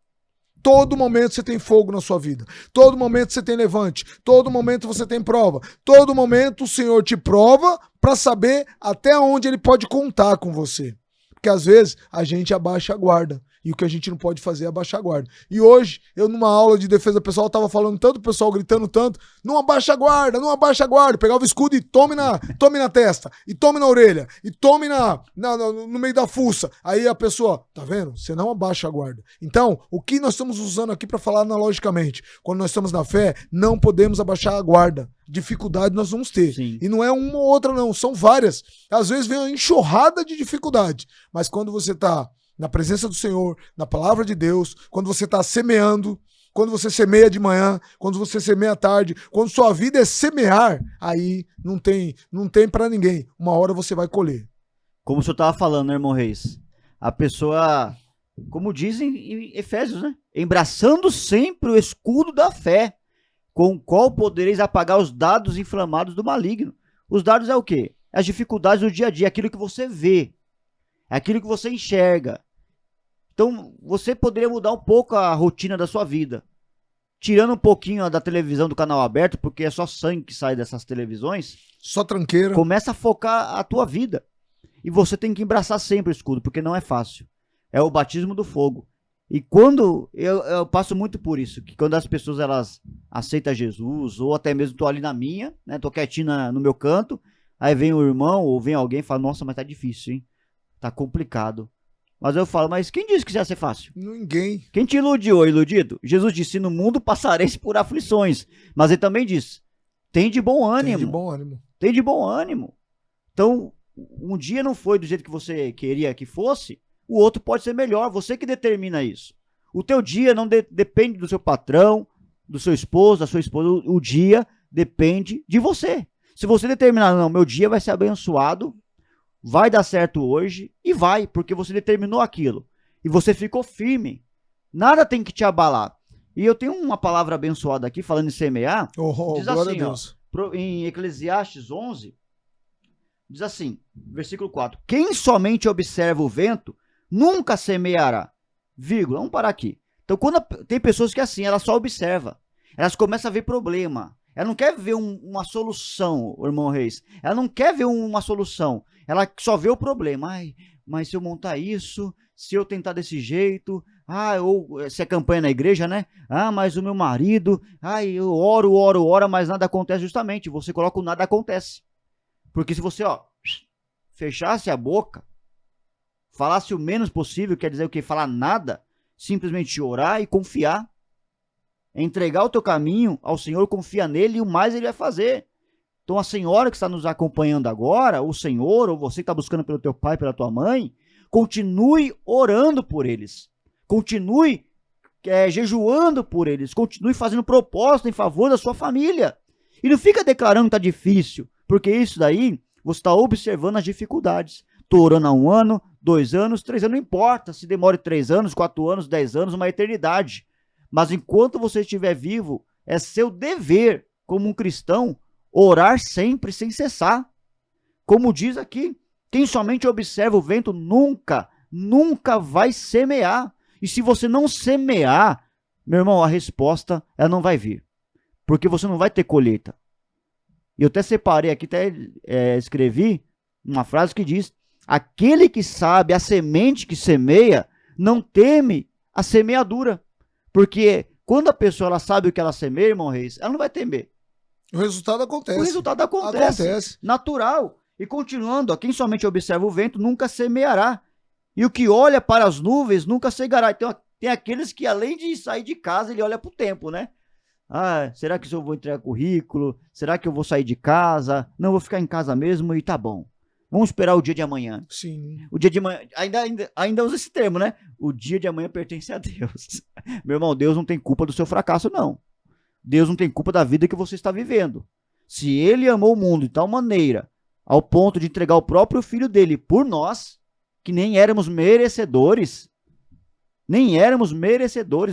Todo momento você tem fogo na sua vida. Todo momento você tem levante. Todo momento você tem prova. Todo momento o Senhor te prova para saber até onde Ele pode contar com você. Porque às vezes a gente abaixa a guarda. E o que a gente não pode fazer é abaixar a guarda. E hoje, eu numa aula de defesa pessoal, tava falando tanto, o pessoal gritando tanto, não abaixa a guarda, não abaixa a guarda. Pegava o escudo e tome na testa, e tome na orelha, e tome no meio da fuça. Aí a pessoa, tá vendo? Você não abaixa a guarda. Então, o que nós estamos usando aqui para falar analogicamente? Quando nós estamos na fé, não podemos abaixar a guarda. Dificuldade nós vamos ter. Sim. E não é uma ou outra não, são várias. Às vezes vem uma enxurrada de dificuldade. Mas quando você tá na presença do Senhor, na palavra de Deus, quando você está semeando, quando você semeia de manhã, quando você semeia à tarde, quando sua vida é semear, aí não tem para ninguém. Uma hora você vai colher. Como o senhor estava falando, né, irmão Reis? A pessoa, como dizem em Efésios, né? Embraçando sempre o escudo da fé, com o qual podereis apagar os dardos inflamados do maligno. Os dardos é o quê? As dificuldades do dia a dia, aquilo que você vê, aquilo que você enxerga. Então, você poderia mudar um pouco a rotina da sua vida. Tirando um pouquinho da televisão do canal aberto, porque é só sangue que sai dessas televisões. Só tranqueira. Começa a focar a tua vida. E você tem que embraçar sempre o escudo, porque não é fácil. É o batismo do fogo. E quando eu passo muito por isso, que quando as pessoas elas aceitam Jesus, ou até mesmo tô ali na minha, né, tô quietinho no meu canto, aí vem o irmão ou vem alguém e fala, nossa, mas tá difícil, hein? Tá complicado. Mas eu falo, mas quem disse que isso ia ser fácil? Ninguém. Quem te iludiu, iludido? Jesus disse, no mundo passareis por aflições. Mas ele também disse, tem de bom ânimo. Tem de bom ânimo. Tem de bom ânimo. Então, um dia não foi do jeito que você queria que fosse, o outro pode ser melhor, você que determina isso. O teu dia não depende do seu patrão, do seu esposo, da sua esposa, o dia depende de você. Se você determinar, não, meu dia vai ser abençoado, vai dar certo hoje, e vai, porque você determinou aquilo. E você ficou firme. Nada tem que te abalar. E eu tenho uma palavra abençoada aqui, falando em semear, diz glória assim, a Deus. em Eclesiastes 11, diz assim, versículo 4, quem somente observa o vento, nunca semeará, vírgula, vamos parar aqui. Então, quando tem pessoas que assim, ela só observa, elas começam a ver problema, ela não quer ver uma solução, o irmão Reis, ela não quer ver uma solução, ela só vê o problema. Ai, mas se eu montar isso, se eu tentar desse jeito, ou se é campanha na igreja, né? Mas o meu marido, eu oro, mas nada acontece. Justamente, você coloca o nada acontece. Porque se você, fechasse a boca, falasse o menos possível, quer dizer o quê? Falar nada, simplesmente orar e confiar. Entregar o teu caminho ao Senhor, confia nele e o mais ele vai fazer. Então a senhora que está nos acompanhando agora, o Senhor, ou você que está buscando pelo teu pai, pela tua mãe, continue orando por eles. Continue jejuando por eles. Continue fazendo propósito em favor da sua família. E não fica declarando que está difícil, porque isso daí você está observando as dificuldades. Estou orando há 1 ano, 2 anos, 3 anos, não importa se demore 3 anos, 4 anos, 10 anos, uma eternidade. Mas enquanto você estiver vivo, é seu dever, como um cristão, orar sempre, sem cessar. Como diz aqui, quem somente observa o vento nunca vai semear. E se você não semear, meu irmão, a resposta ela não vai vir. Porque você não vai ter colheita. Eu até separei aqui, escrevi uma frase que diz, aquele que sabe a semente que semeia, não teme a semeadura. Porque quando a pessoa ela sabe o que ela semeia, irmão Reis, ela não vai temer. O resultado acontece. O resultado acontece. Natural. E continuando, quem somente observa o vento nunca semeará. E o que olha para as nuvens nunca cegará. Então tem aqueles que além de sair de casa, ele olha para o tempo, né? Será que eu vou entregar currículo? Será que eu vou sair de casa? Não, vou ficar em casa mesmo e tá bom. Vamos esperar o dia de amanhã. Sim. O dia de amanhã, ainda usa esse termo, né? O dia de amanhã pertence a Deus. Meu irmão, Deus não tem culpa do seu fracasso, não. Deus não tem culpa da vida que você está vivendo. Se ele amou o mundo de tal maneira, ao ponto de entregar o próprio filho dele por nós, que nem éramos merecedores,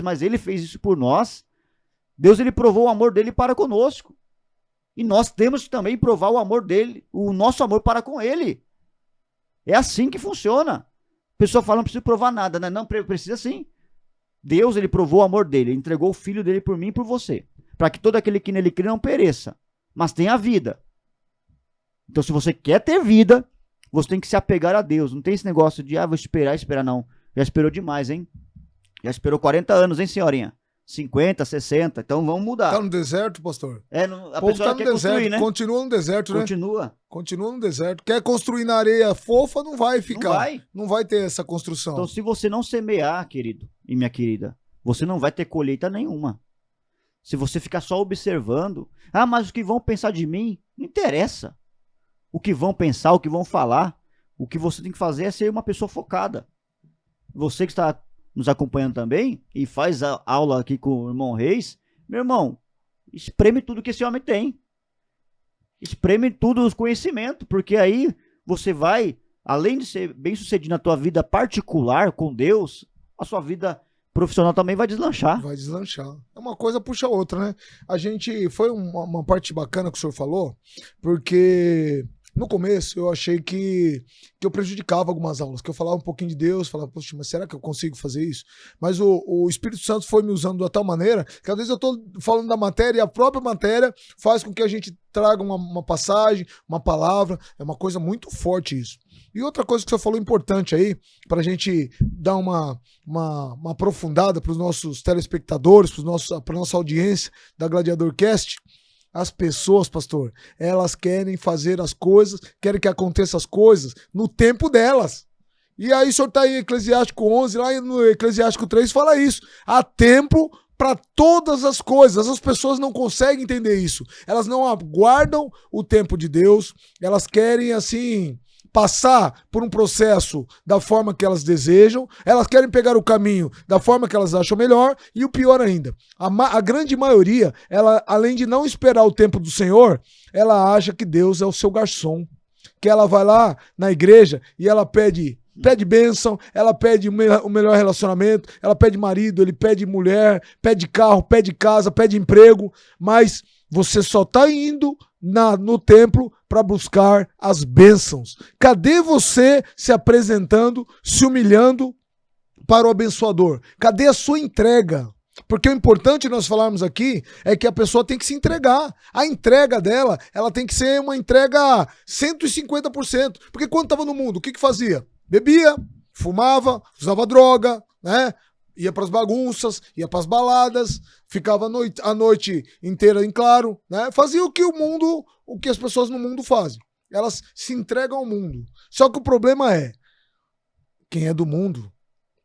mas ele fez isso por nós, Deus ele provou o amor dele para conosco. E nós temos que também provar o amor dele, o nosso amor para com ele. É assim que funciona. A pessoa fala, não precisa provar nada, né? Não, precisa sim. Deus, ele provou o amor dele, ele entregou o filho dele por mim e por você. Para que todo aquele que nele crê não pereça, mas tenha vida. Então, se você quer ter vida, você tem que se apegar a Deus. Não tem esse negócio de, vou esperar, não. Já esperou demais, hein? Já esperou 40 anos, hein, senhorinha? 50, 60, então vamos mudar. Tá no deserto, pastor? A pessoa quer construir, né? Continua no deserto, né? Continua no deserto. Quer construir na areia fofa, não vai ficar. Não vai ter essa construção. Então, se você não semear, querido e minha querida, você não vai ter colheita nenhuma. Se você ficar só observando, mas o que vão pensar de mim, não interessa. O que vão pensar, o que vão falar, o que você tem que fazer é ser uma pessoa focada. Você que está nos acompanhando também e faz a aula aqui com o irmão Reis, meu irmão, espreme tudo que esse homem tem. Espreme tudo os conhecimentos, porque aí você vai, além de ser bem sucedido na tua vida particular com Deus, a sua vida profissional também vai deslanchar. Vai deslanchar. Uma coisa puxa a outra, né? Foi uma parte bacana que o senhor falou, porque no começo eu achei que eu prejudicava algumas aulas, que eu falava um pouquinho de Deus, falava, poxa, mas será que eu consigo fazer isso? Mas o Espírito Santo foi me usando de tal maneira que às vezes eu tô falando da matéria e a própria matéria faz com que a gente traga uma passagem, uma palavra, é uma coisa muito forte isso. E outra coisa que você falou importante aí, para a gente dar uma aprofundada para os nossos telespectadores, para nossa audiência da Gladiador Cast, as pessoas, pastor, elas querem fazer as coisas, querem que aconteçam as coisas no tempo delas. E aí o senhor está em Eclesiástico 11, lá no Eclesiástico 3 fala isso. Há tempo para todas as coisas. As pessoas não conseguem entender isso. Elas não aguardam o tempo de Deus, elas querem assim passar por um processo da forma que elas desejam, elas querem pegar o caminho da forma que elas acham melhor, e o pior ainda, a grande maioria, ela, além de não esperar o tempo do Senhor, ela acha que Deus é o seu garçom, que ela vai lá na igreja e ela pede bênção, ela pede o melhor relacionamento, ela pede marido, ele pede mulher, pede carro, pede casa, pede emprego, mas você só está indo no templo para buscar as bênçãos. Cadê você se apresentando, se humilhando para o abençoador? Cadê a sua entrega? Porque o importante nós falarmos aqui é que a pessoa tem que se entregar. A entrega dela, ela tem que ser uma entrega 150%. Porque quando estava no mundo, o que fazia? Bebia, fumava, usava droga, né? Ia para as bagunças, ia para as baladas, ficava a noite inteira em claro, né? Fazia o que as pessoas no mundo fazem. Elas se entregam ao mundo. Só que o problema é, quem é do mundo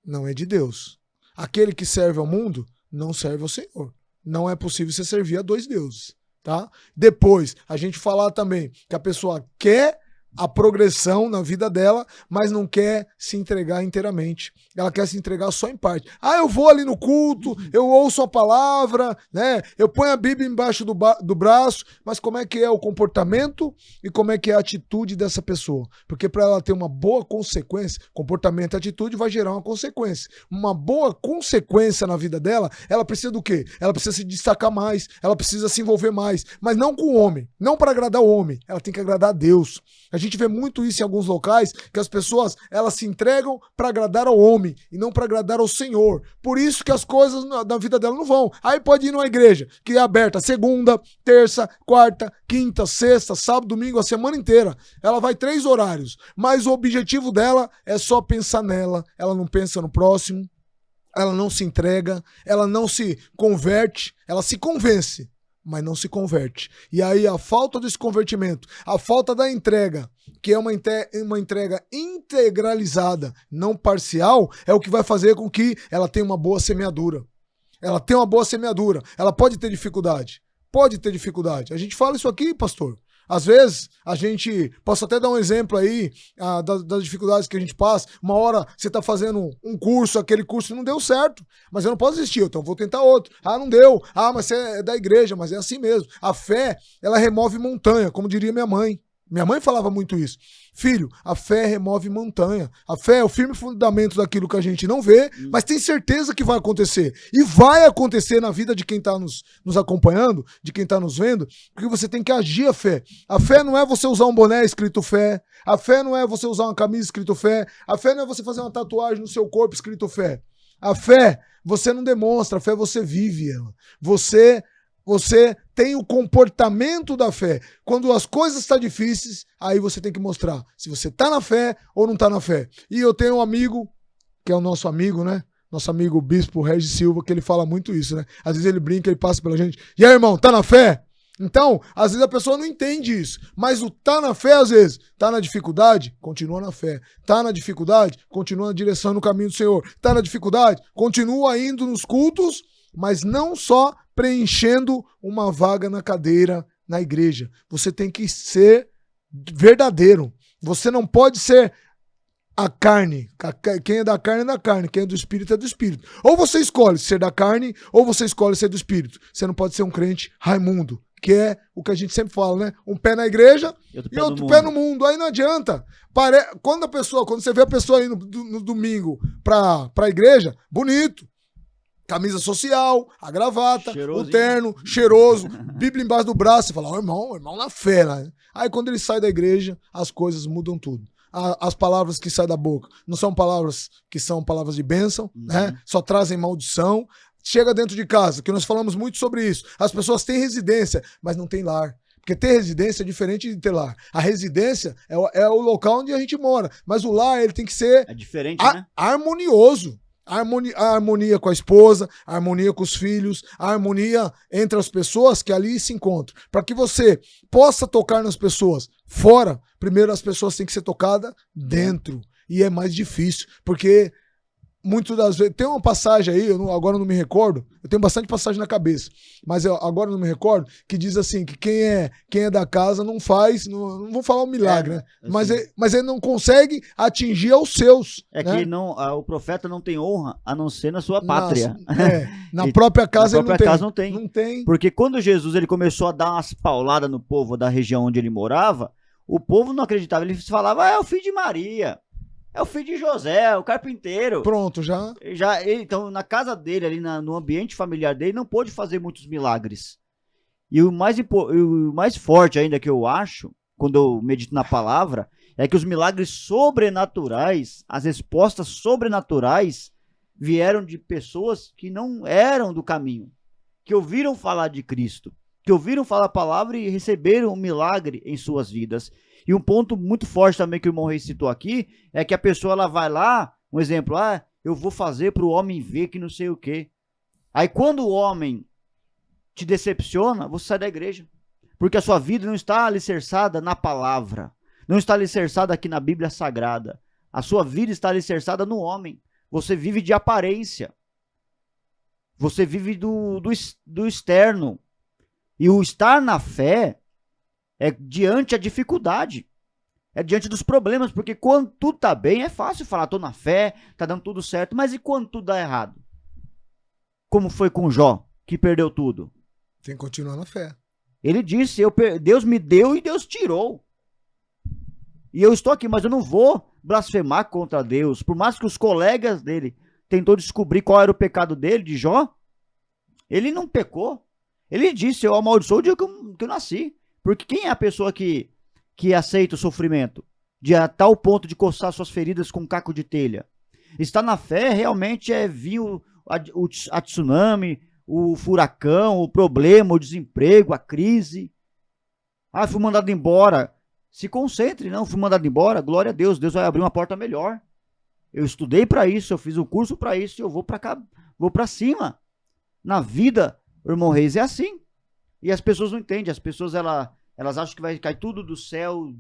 não é de Deus. Aquele que serve ao mundo não serve ao Senhor. Não é possível você servir a dois deuses, tá? Depois, a gente falar também que a pessoa quer a progressão na vida dela, mas não quer se entregar inteiramente. Ela quer se entregar só em parte. Ah, eu vou ali no culto, eu ouço a palavra, né? Eu ponho a Bíblia embaixo do braço, mas como é que é o comportamento e como é que é a atitude dessa pessoa? Porque para ela ter uma boa consequência, comportamento e atitude vai gerar uma consequência. Uma boa consequência na vida dela, ela precisa do quê? Ela precisa se destacar mais, ela precisa se envolver mais, mas não com o homem, não para agradar o homem, ela tem que agradar a Deus. A gente vê muito isso em alguns locais, que as pessoas elas se entregam para agradar ao homem e não para agradar ao Senhor. Por isso que as coisas na vida dela não vão. Aí pode ir numa igreja que é aberta segunda, terça, quarta, quinta, sexta, sábado, domingo, a semana inteira. Ela vai 3 horários, mas o objetivo dela é só pensar nela. Ela não pensa no próximo, ela não se entrega, ela não se converte, ela se convence, mas não se converte. E aí a falta desse convertimento, a falta da entrega, que é uma entrega integralizada, não parcial, é o que vai fazer com que ela tenha uma boa semeadura. Ela tem uma boa semeadura. Ela pode ter dificuldade. Pode ter dificuldade. A gente fala isso aqui, pastor. Às vezes, a gente... Posso até dar um exemplo aí das dificuldades que a gente passa. Uma hora você está fazendo um curso, aquele curso não deu certo, mas eu não posso desistir, então vou tentar outro. Ah, não deu. Ah, mas você é da igreja, mas é assim mesmo. A fé, ela remove montanha, como diria minha mãe. Minha mãe falava muito isso. Filho, a fé remove montanha. A fé é o firme fundamento daquilo que a gente não vê, mas tem certeza que vai acontecer. E vai acontecer na vida de quem está nos acompanhando, de quem está nos vendo, porque você tem que agir a fé. A fé não é você usar um boné escrito fé. A fé não é você usar uma camisa escrito fé. A fé não é você fazer uma tatuagem no seu corpo escrito fé. A fé, você não demonstra. A fé, você vive ela. Você tem o comportamento da fé. Quando as coisas estão difíceis, aí você tem que mostrar se você está na fé ou não está na fé. E eu tenho um amigo, que é o nosso amigo, né? Nosso amigo Bispo Regis Silva, que ele fala muito isso, né? Às vezes ele brinca, ele passa pela gente. E aí, irmão, tá na fé? Então, às vezes a pessoa não entende isso. Mas o tá na fé, às vezes, tá na dificuldade, continua na fé. Tá na dificuldade, continua na direção no caminho do Senhor. Tá na dificuldade, continua indo nos cultos, mas não só preenchendo uma vaga na cadeira na igreja. Você tem que ser verdadeiro. Você não pode ser a carne. Quem é da carne é da carne. Quem é do espírito é do espírito. Ou você escolhe ser da carne, ou você escolhe ser do espírito. Você não pode ser um crente Raimundo, que é o que a gente sempre fala, né? Um pé na igreja e outro pé no mundo. Aí não adianta. Quando você vê a pessoa indo no domingo pra igreja, bonito. Camisa social, a gravata, o terno, cheiroso, Bíblia embaixo do braço. Você fala, irmão na fé, né? Aí quando ele sai da igreja, as coisas mudam tudo. As palavras que saem da boca não são palavras que são palavras de bênção, né? Só trazem maldição. Chega dentro de casa, que nós falamos muito sobre isso. As pessoas têm residência, mas não têm lar. Porque ter residência é diferente de ter lar. A residência é o local onde a gente mora. Mas o lar, ele tem que ser É diferente, né? harmonioso. A harmonia com a esposa, a harmonia com os filhos, a harmonia entre as pessoas que ali se encontram. Para que você possa tocar nas pessoas fora, primeiro as pessoas têm que ser tocadas dentro. E é mais difícil, porque muitas das vezes. Tem uma passagem aí, agora eu não me recordo, eu tenho bastante passagem na cabeça, mas agora eu não me recordo, que diz assim: que quem é da casa não faz, não vou falar um milagre, né? Assim, Mas ele não consegue atingir aos seus. é né? que o profeta não tem honra a não ser na sua pátria. Na própria casa na própria casa não tem. Não tem. Porque quando Jesus ele começou a dar umas pauladas no povo da região onde ele morava, o povo não acreditava. Ele falava: é o filho de Maria, é o filho de José, o carpinteiro. Pronto, já. Então, na casa dele, ali no ambiente familiar dele, não pôde fazer muitos milagres. E o mais forte ainda que eu acho, quando eu medito na palavra, é que os milagres sobrenaturais, as respostas sobrenaturais, vieram de pessoas que não eram do caminho, que ouviram falar de Cristo, que ouviram falar a palavra e receberam um milagre em suas vidas. E um ponto muito forte também que o irmão Reis citou aqui, é que a pessoa ela vai lá, um exemplo, eu vou fazer para o homem ver que não sei o quê. Aí quando o homem te decepciona, você sai da igreja. Porque a sua vida não está alicerçada na palavra, não está alicerçada aqui na Bíblia Sagrada. A sua vida está alicerçada no homem. Você vive de aparência. Você vive do externo. E o estar na fé é diante a dificuldade, é diante dos problemas, porque quando tudo tá bem, é fácil falar, tô na fé, tá dando tudo certo, mas e quando tudo dá errado? Como foi com Jó, que perdeu tudo? Tem que continuar na fé. Ele disse, Deus me deu e Deus tirou. E eu estou aqui, mas eu não vou blasfemar contra Deus, por mais que os colegas dele tentou descobrir qual era o pecado dele, de Jó, ele não pecou. Ele disse, eu amaldiçoo o dia que eu nasci. Porque quem é a pessoa que aceita o sofrimento? De a tal ponto de coçar suas feridas com um caco de telha? Estar na fé realmente é vir a tsunami, o furacão, o problema, o desemprego, a crise. Fui mandado embora. Se concentre, não, fui mandado embora, glória a Deus, Deus vai abrir uma porta melhor. Eu estudei para isso, eu fiz um curso para isso, eu vou para cá, vou para cima. Na vida, irmão Reis, é assim. E as pessoas não entendem, as pessoas elas acham que vai cair tudo do céu,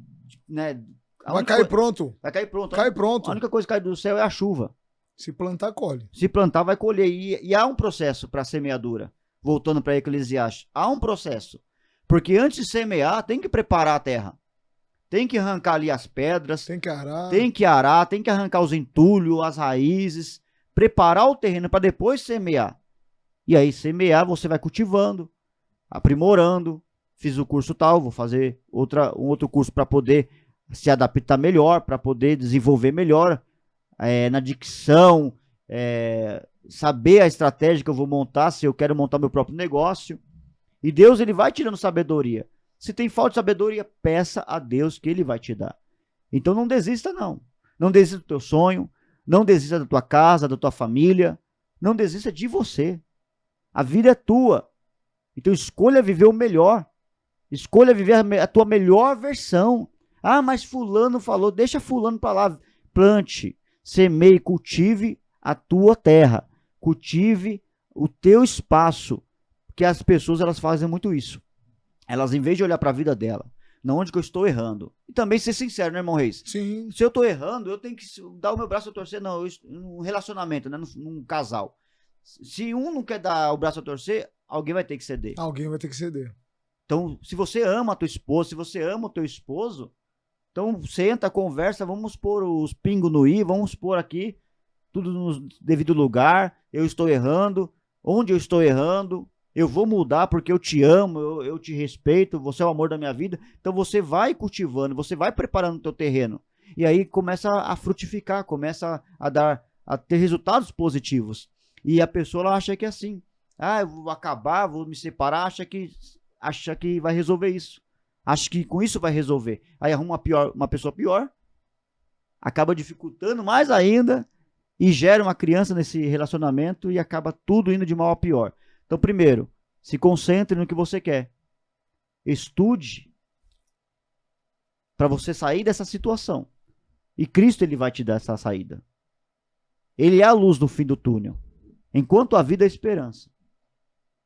né? Vai cair pronto. Vai cair pronto. Cai pronto. A única coisa que cai do céu é a chuva. Se plantar, colhe. Se plantar, vai colher. E há um processo para a semeadura. Voltando para Eclesiastes, há um processo. Porque antes de semear, tem que preparar a terra. Tem que arrancar ali as pedras. Tem que arar. Tem que arrancar os entulhos, as raízes. Preparar o terreno para depois semear. E aí, semear, você vai cultivando, aprimorando. Fiz o curso tal, vou fazer um outro curso para poder se adaptar melhor, para poder desenvolver melhor na dicção, saber a estratégia que eu vou montar, se eu quero montar meu próprio negócio. E Deus, ele vai tirando sabedoria. Se tem falta de sabedoria, peça a Deus que ele vai te dar. Então não desista, não. Não desista do teu sonho, não desista da tua casa, da tua família, não desista de você. A vida é tua. Então escolha viver o melhor. Escolha viver a tua melhor versão. Mas fulano falou, deixa fulano para lá. Plante, semeie, cultive a tua terra. Cultive o teu espaço. Porque as pessoas, elas fazem muito isso. Elas, em vez de olhar para a vida dela, não onde que eu estou errando. E também ser sincero, né, irmão Reis? Sim. Se eu estou errando, eu tenho que dar o meu braço a torcer. Não, num relacionamento, né, num casal. Se um não quer dar o braço a torcer, alguém vai ter que ceder. Alguém vai ter que ceder. Então, se você ama a tua esposa, se você ama o teu esposo, então senta, conversa, vamos pôr os pingos no i, vamos pôr aqui tudo no devido lugar. Eu estou errando, onde eu estou errando, eu vou mudar porque eu te amo, eu te respeito, você é o amor da minha vida. Então você vai cultivando, você vai preparando o teu terreno. E aí começa a frutificar, começa a ter resultados positivos. E a pessoa ela acha que é assim, eu vou acabar, vou me separar, acha que vai resolver isso. Acha que com isso vai resolver. Aí arruma uma pessoa pior, acaba dificultando mais ainda e gera uma criança nesse relacionamento e acaba tudo indo de mal a pior. Então, primeiro, se concentre no que você quer. estude para você sair dessa situação. E Cristo, ele vai te dar essa saída. Ele é a luz no fim do túnel. Enquanto a vida é esperança.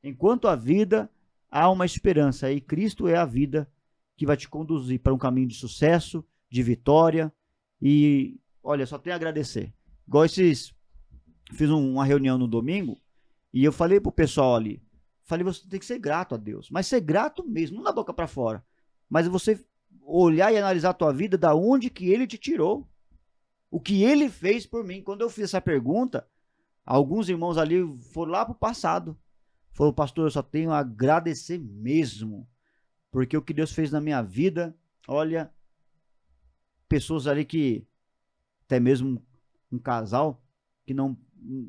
Enquanto a vida há uma esperança. E Cristo é a vida que vai te conduzir para um caminho de sucesso, de vitória. E, olha, só tenho a agradecer. Igual esses... Fiz uma reunião no domingo e eu falei pro pessoal ali, falei, você tem que ser grato a Deus. Mas ser grato mesmo, não da boca para fora. Mas você olhar e analisar a tua vida, da onde que ele te tirou. O que ele fez por mim. Quando eu fiz essa pergunta, alguns irmãos ali foram lá pro passado. Falou, pastor, eu só tenho a agradecer mesmo. Porque o que Deus fez na minha vida, olha, pessoas ali que, até mesmo um casal, que não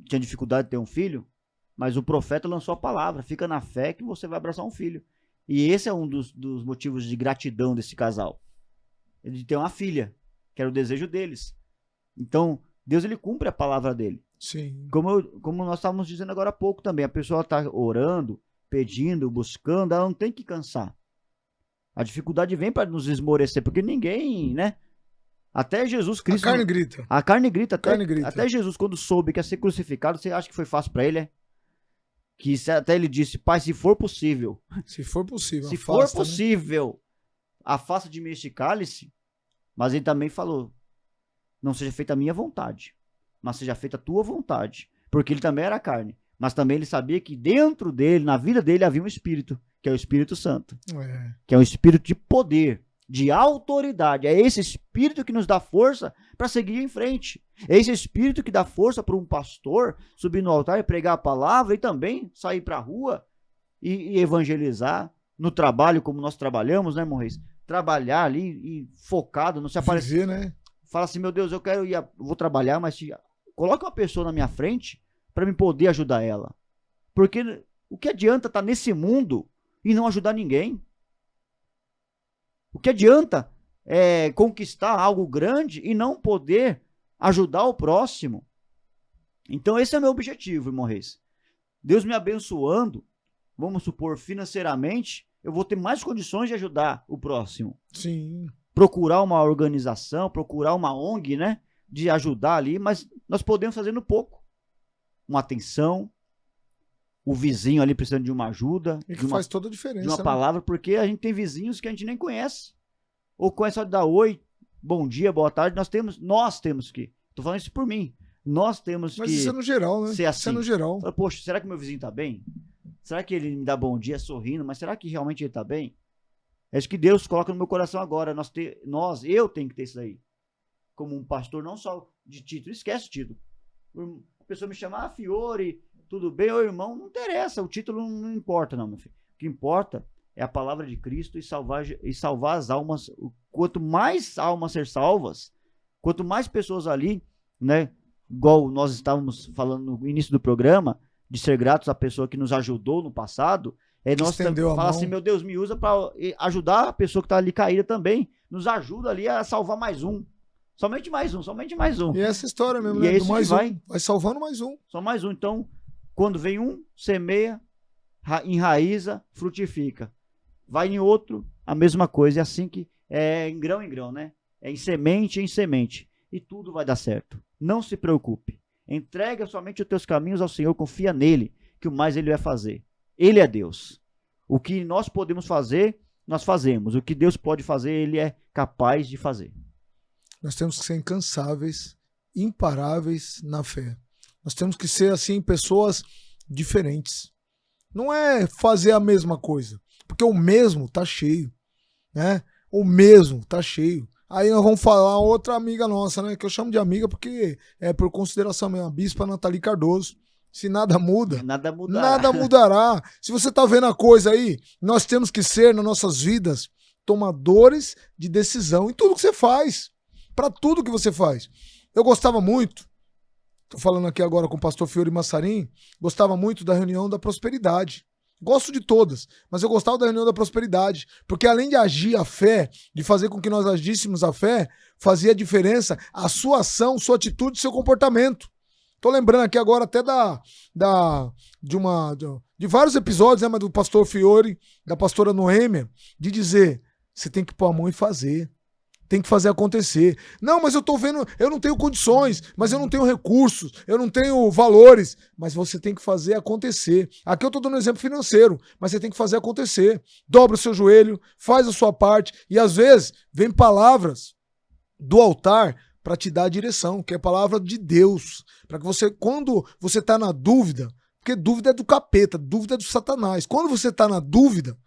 tinha dificuldade de ter um filho, mas o profeta lançou a palavra, fica na fé que você vai abraçar um filho. E esse é um dos motivos de gratidão desse casal. Ele tem uma filha, que era o desejo deles. Então, Deus, ele cumpre a palavra dele. Sim. Como nós estávamos dizendo agora há pouco também, a pessoa está orando, pedindo, buscando, ela não tem que cansar. A dificuldade vem para nos esmorecer, porque ninguém, né? Até Jesus Cristo... A carne grita. A carne grita. Até Jesus, quando soube que ia ser crucificado, você acha que foi fácil para ele, é? Que até ele disse, Pai, se for possível. Se for possível. Se afasta, for possível, né? Afasta de mim este cálice. Mas ele também falou, não seja feita a minha vontade, mas seja feita a tua vontade. Porque ele também era carne. Mas também ele sabia que dentro dele, na vida dele, havia um espírito, que é o Espírito Santo. Que é um espírito de poder, de autoridade. É esse espírito que nos dá força para seguir em frente. É esse espírito que dá força para um pastor subir no altar e pregar a palavra e também sair para a rua e evangelizar no trabalho, como nós trabalhamos, né, irmão Reis? Trabalhar ali e focado, não se aparecer, né? Fala assim, meu Deus, eu vou trabalhar, mas coloca uma pessoa na minha frente para me poder ajudar ela. Porque o que adianta estar nesse mundo e não ajudar ninguém? O que adianta conquistar algo grande e não poder ajudar o próximo? Então esse é o meu objetivo, irmão Reis. Deus me abençoando, vamos supor, financeiramente, eu vou ter mais condições de ajudar o próximo. Sim. Procurar uma organização, procurar uma ONG, né? De ajudar ali, mas nós podemos fazer no pouco. Uma atenção, o vizinho ali precisando de uma ajuda. E que faz toda a diferença. De uma palavra, porque a gente tem vizinhos que a gente nem conhece. Ou conhece só de dar oi, bom dia, boa tarde. Nós temos que, tô falando isso por mim, nós temos mas que... Mas isso é no geral, né? Ser assim. Isso é no geral. Poxa, será que meu vizinho tá bem? Será que ele me dá bom dia sorrindo? Mas será que realmente ele tá bem? É isso que Deus coloca no meu coração agora. Eu tenho que ter isso aí. Como um pastor, não só de título. Esquece o título. A pessoa me chama, Fiore, tudo bem? Ô irmão, não interessa. O título não importa, não, meu filho. O que importa é a palavra de Cristo e salvar as almas. Quanto mais almas ser salvas, quanto mais pessoas ali, né? Igual nós estávamos falando no início do programa, de ser gratos à pessoa que nos ajudou no passado. Nós fala assim, meu Deus, me usa para ajudar a pessoa que está ali caída também. Nos ajuda ali a salvar mais um. Somente mais um. E essa história mesmo, e né? É do mais vai salvando mais um. Só mais um. Então, quando vem um, semeia, enraiza, frutifica. Vai em outro, a mesma coisa. É assim que é em grão, né? É em semente. E tudo vai dar certo. Não se preocupe. Entrega somente os teus caminhos ao Senhor, confia nele, que o mais ele vai fazer. Ele é Deus. O que nós podemos fazer, nós fazemos. O que Deus pode fazer, ele é capaz de fazer. Nós temos que ser incansáveis, imparáveis na fé. Nós temos que ser, assim, pessoas diferentes. Não é fazer a mesma coisa, porque o mesmo tá cheio, né? O mesmo tá cheio. Aí nós vamos falar outra amiga nossa, né? Que eu chamo de amiga porque é por consideração mesmo, a bispa Nathalie Cardoso. Se nada muda, nada mudará. Se você tá vendo a coisa aí, nós temos que ser, nas nossas vidas, tomadores de decisão em tudo que você faz. Para tudo que você faz. Eu gostava muito, tô falando aqui agora com o pastor Fiore Massarim, gostava muito da reunião da prosperidade. Gosto de todas, mas eu gostava da reunião da prosperidade, porque além de agir a fé, de fazer com que nós agíssemos a fé, fazia diferença a sua ação, sua atitude, seu comportamento. Tô lembrando aqui agora até de de vários episódios, né, mas do pastor Fiore, da pastora Noêmia, de dizer, você tem que pôr a mão e fazer. Tem que fazer acontecer. Não, mas eu tô vendo, eu não tenho condições, mas eu não tenho recursos, eu não tenho valores. Mas você tem que fazer acontecer. Aqui eu tô dando um exemplo financeiro, mas você tem que fazer acontecer. Dobra o seu joelho, faz a sua parte. E às vezes vem palavras do altar para te dar a direção, que é a palavra de Deus. Para que você, quando você tá na dúvida, porque dúvida é do capeta, dúvida é do Satanás. Quando você tá na dúvida,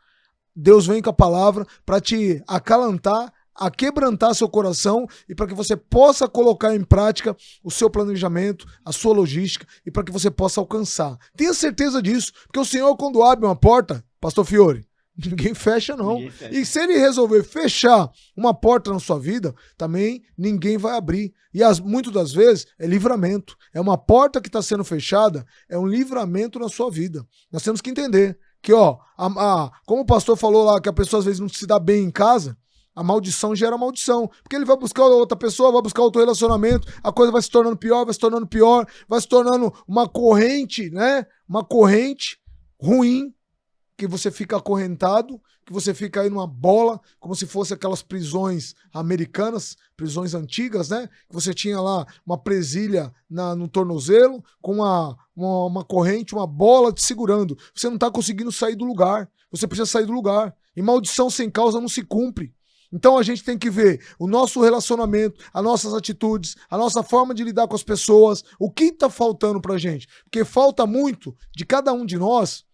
Deus vem com a palavra para te acalantar, a quebrantar seu coração e para que você possa colocar em prática o seu planejamento, a sua logística e para que você possa alcançar. Tenha certeza disso, porque o Senhor, quando abre uma porta, pastor Fiore, ninguém fecha não. Ninguém fecha. E se ele resolver fechar uma porta na sua vida, também ninguém vai abrir. E muitas das vezes é livramento. É uma porta que está sendo fechada, é um livramento na sua vida. Nós temos que entender que, ó, como o pastor falou lá, que a pessoa às vezes não se dá bem em casa, a maldição gera maldição. Porque ele vai buscar outra pessoa, vai buscar outro relacionamento, a coisa vai se tornando pior, vai se tornando pior, vai se tornando uma corrente, né? Uma corrente ruim, que você fica acorrentado, que você fica aí numa bola, como se fosse aquelas prisões americanas, prisões antigas, né? Que você tinha lá uma presilha no tornozelo, com uma corrente, uma bola te segurando. Você não está conseguindo sair do lugar. Você precisa sair do lugar. E maldição sem causa não se cumpre. Então a gente tem que ver o nosso relacionamento, as nossas atitudes, a nossa forma de lidar com as pessoas, o que está faltando pra gente. Porque falta muito de cada um de nós,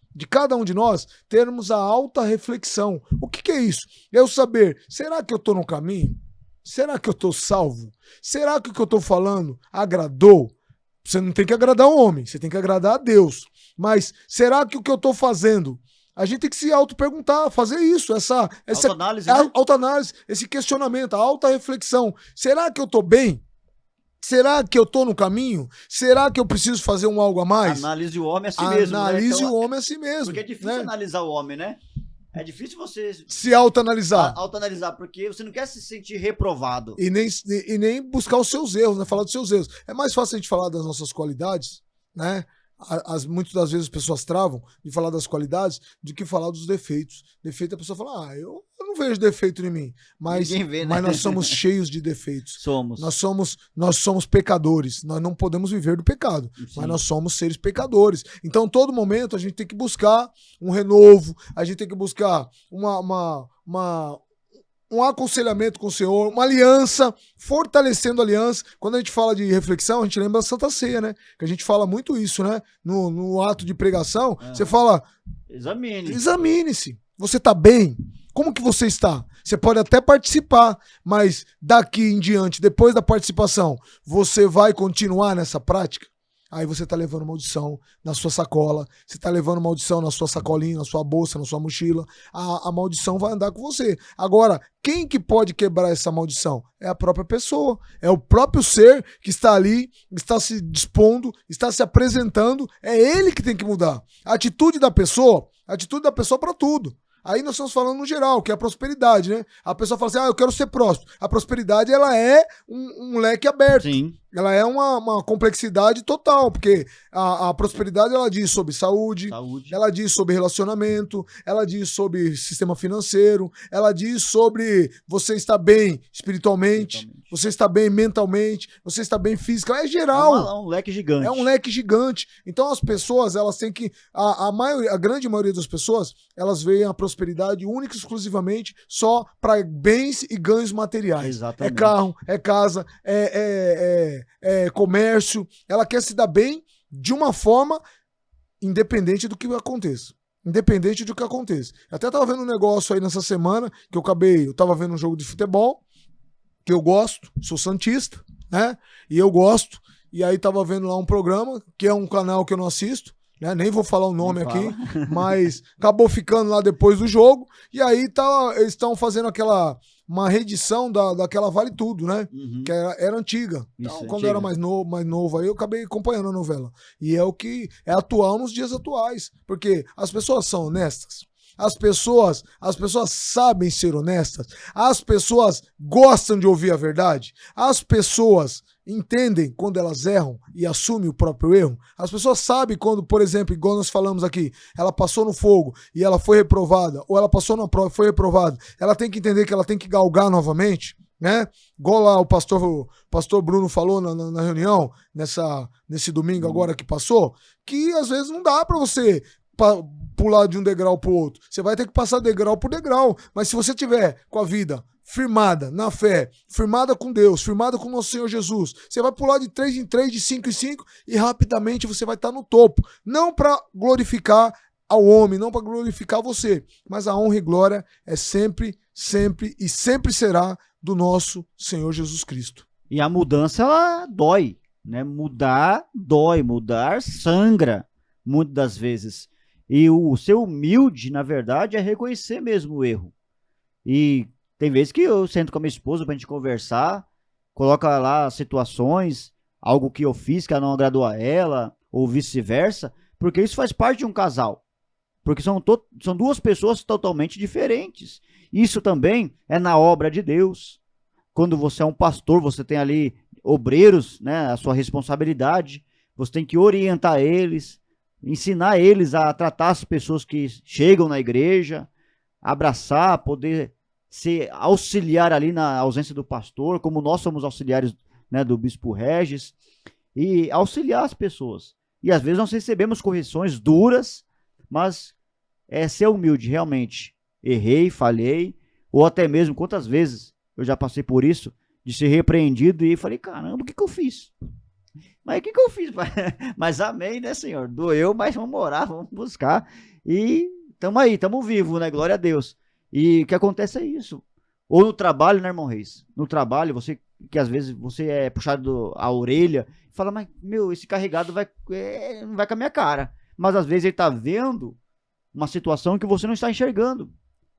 termos a alta reflexão. O que é isso? Eu saber, será que eu estou no caminho? Será que eu estou salvo? Será que o que eu estou falando agradou? Você não tem que agradar o homem, você tem que agradar a Deus. Mas será que o que eu estou fazendo... A gente tem que se auto-perguntar, fazer isso, essa autoanálise, né? Autoanálise, esse questionamento, a auto-reflexão. Será que eu tô bem? Será que eu tô no caminho? Será que eu preciso fazer algo a mais? Analise o homem a si mesmo. Analise né? Então, o homem a si mesmo. Porque é difícil analisar o homem, né? É difícil você se autoanalisar. Autoanalisar, porque você não quer se sentir reprovado. E nem buscar os seus erros, né? Falar dos seus erros. É mais fácil a gente falar das nossas qualidades, né? Muitas das vezes as pessoas travam de falar das qualidades do que falar dos defeitos. Defeito, a pessoa fala, eu não vejo defeito em mim. Mas, vê, né? mas nós somos cheios de defeitos. Somos. Nós somos pecadores. Nós não podemos viver do pecado. Sim. Mas nós somos seres pecadores. Então, todo momento, a gente tem que buscar um renovo, a gente tem que buscar um aconselhamento com o Senhor, uma aliança, fortalecendo a aliança. Quando a gente fala de reflexão, a gente lembra da Santa Ceia, né? Que a gente fala muito isso, né? No ato de pregação, você fala... Examine-se. Você tá bem? Como que você está? Você pode até participar, mas daqui em diante, depois da participação, você vai continuar nessa prática? Aí você tá levando maldição na sua sacola, você tá levando maldição na sua sacolinha, na sua bolsa, na sua mochila. A maldição vai andar com você. Agora, quem que pode quebrar essa maldição? É a própria pessoa. É o próprio ser que está ali, está se dispondo, está se apresentando. É ele que tem que mudar. A atitude da pessoa para tudo. Aí nós estamos falando no geral, que é a prosperidade, né? A pessoa fala assim, eu quero ser próspero. A prosperidade, ela é um leque aberto. Sim. Ela é uma complexidade total, porque a prosperidade, ela diz sobre saúde, ela diz sobre relacionamento, ela diz sobre sistema financeiro, ela diz sobre você estar bem espiritualmente, você está bem mentalmente, você está bem fisicamente, é geral. É um leque gigante. É um leque gigante. Então as pessoas, elas têm que, a grande maioria das pessoas, elas veem a prosperidade única e exclusivamente só para bens e ganhos materiais. Exatamente. É carro, é casa, é comércio. Ela quer se dar bem de uma forma independente do que aconteça. Independente do que aconteça. Eu até tava vendo um negócio aí nessa semana, que eu tava vendo um jogo de futebol, que eu gosto, sou santista, né? E eu gosto. E aí tava vendo lá um programa, que é um canal que eu não assisto, né? Nem vou falar o nome aqui, mas acabou ficando lá depois do jogo. E aí eles estão fazendo uma reedição daquela Vale Tudo, né? Uhum. Que era antiga. Então, Isso, quando eu era mais novo aí, eu acabei acompanhando a novela. E é o que é atual nos dias atuais. Porque as pessoas são honestas. As pessoas sabem ser honestas. As pessoas gostam de ouvir a verdade. As pessoas entendem quando elas erram e assumem o próprio erro? As pessoas sabem quando, por exemplo, igual nós falamos aqui, ela passou no fogo e ela foi reprovada, ou ela passou na prova e foi reprovada, ela tem que entender que ela tem que galgar novamente, né? Igual lá o pastor Bruno falou na reunião, nesse domingo agora que passou, que às vezes não dá pra você pular de um degrau pro outro. Você vai ter que passar degrau por degrau. Mas se você tiver com a vida firmada na fé, firmada com Deus, firmada com o nosso Senhor Jesus, você vai pular de 3 em 3, de 5 em 5 e rapidamente você vai estar no topo. Não para glorificar ao homem, não para glorificar você, mas a honra e glória é sempre, sempre e sempre será do nosso Senhor Jesus Cristo. E a mudança, ela dói, né? Mudar dói, mudar sangra, muitas das vezes. E o ser humilde, na verdade, é reconhecer mesmo o erro. E tem vezes que eu sento com a minha esposa pra gente conversar, coloca lá situações, algo que eu fiz que não agradou a ela, ou vice-versa, porque isso faz parte de um casal. Porque são duas pessoas totalmente diferentes. Isso também é na obra de Deus. Quando você é um pastor, você tem ali obreiros, né, a sua responsabilidade, você tem que orientar eles, ensinar eles a tratar as pessoas que chegam na igreja, abraçar, poder ser auxiliar ali na ausência do pastor, como nós somos auxiliares, né, do Bispo Regis, e auxiliar as pessoas. E às vezes nós recebemos correções duras, mas é ser humilde, realmente. Errei, falhei, ou até mesmo quantas vezes eu já passei por isso, de ser repreendido e falei, caramba, o que eu fiz? Mas o que eu fiz? Mas amém, né, Senhor? Doeu, mas vamos orar, vamos buscar. E estamos aí, estamos vivos, né? Glória a Deus. E o que acontece é isso. Ou no trabalho, né, irmão Reis? No trabalho, você que às vezes você é puxado a orelha e fala, mas, meu, esse carregado não vai com a minha cara. Mas às vezes ele está vendo uma situação que você não está enxergando.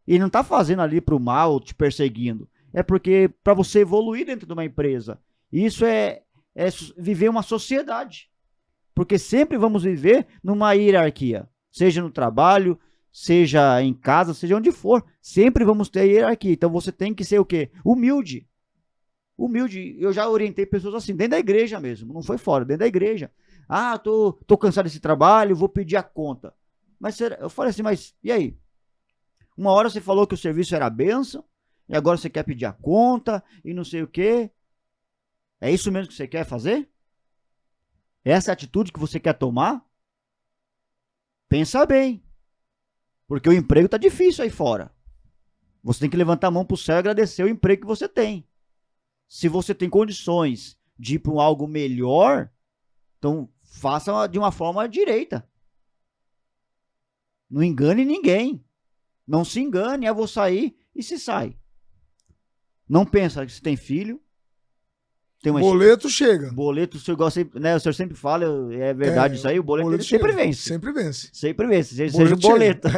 Ele não está fazendo ali para o mal, te perseguindo. É porque para você evoluir dentro de uma empresa. Isso é viver uma sociedade. Porque sempre vamos viver numa hierarquia. Seja no trabalho, seja em casa, seja onde for. Sempre vamos ter hierarquia. Então você tem que ser o quê? Humilde. Humilde. Eu já orientei pessoas assim, dentro da igreja mesmo. Não foi fora, dentro da igreja. Ah, tô cansado desse trabalho, vou pedir a conta. Mas eu falei assim, mas e aí? Uma hora você falou que o serviço era bênção, e agora você quer pedir a conta, e não sei o quê. É isso mesmo que você quer fazer? Essa é a atitude que você quer tomar? Pensa bem. Porque o emprego está difícil aí fora. Você tem que levantar a mão para o céu e agradecer o emprego que você tem. Se você tem condições de ir para algo melhor, então faça de uma forma direita. Não engane ninguém. Não se engane, eu vou sair e se sai. Não pensa que você tem filho. Boleto chega. Boleto, né, o senhor sempre fala, é verdade isso aí, o boleto sempre vence. Sempre vence. Sempre vence, seja um boleto.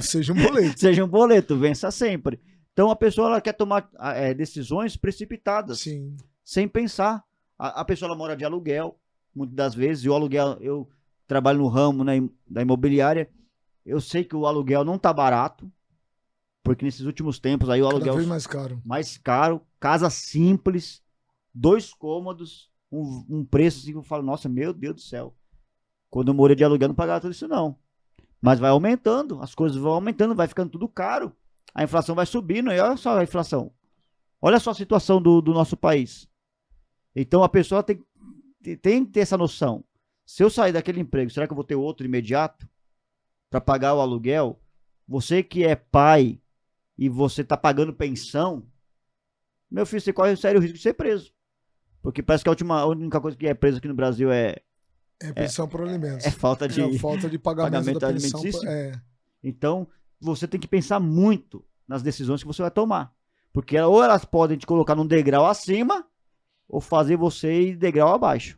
Seja um boleto. Seja um boleto, vença sempre. Então a pessoa ela quer tomar decisões precipitadas, sim, sem pensar. A pessoa ela mora de aluguel, muitas das vezes, e o aluguel, eu trabalho no ramo, né, da imobiliária, eu sei que o aluguel não tá barato, porque nesses últimos tempos aí o aluguel... Cada vez mais caro. Mais caro, casa simples, 2 cômodos, um preço assim que eu falo, nossa, meu Deus do céu. Quando eu morei de aluguel não pagava tudo isso não. Mas vai aumentando, as coisas vão aumentando, vai ficando tudo caro. A inflação vai subindo, e olha só a inflação. Olha só a situação do nosso país. Então a pessoa tem que ter essa noção. Se eu sair daquele emprego, será que eu vou ter outro imediato para pagar o aluguel? Você que é pai e você está pagando pensão, meu filho, você corre o sério risco de ser preso. Porque parece que a única coisa que é preso aqui no Brasil é pensão por alimentos. É falta de pagamento da pensão. Então, você tem que pensar muito nas decisões que você vai tomar. Porque ou elas podem te colocar num degrau acima, ou fazer você ir degrau abaixo.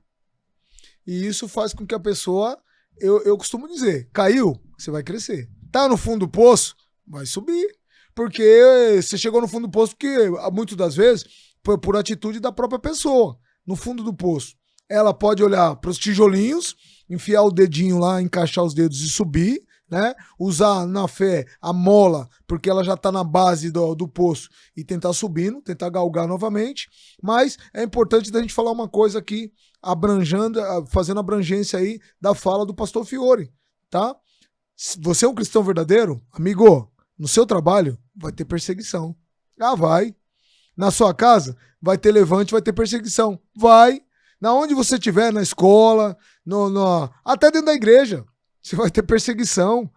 E isso faz com que a pessoa, eu costumo dizer, caiu, você vai crescer. Tá no fundo do poço, vai subir. Porque você chegou no fundo do poço porque, muitas das vezes, por atitude da própria pessoa, no fundo do poço. Ela pode olhar para os tijolinhos, enfiar o dedinho lá, encaixar os dedos e subir, né? Usar na fé a mola, porque ela já está na base do poço, e tentar subindo, tentar galgar novamente. Mas é importante da gente falar uma coisa aqui, fazendo abrangência aí da fala do pastor Fiore, tá? Se você é um cristão verdadeiro, amigo, no seu trabalho vai ter perseguição. Ah, vai. Na sua casa vai ter levante, vai ter perseguição. Vai. Na onde você estiver, na escola, até dentro da igreja, você vai ter perseguição.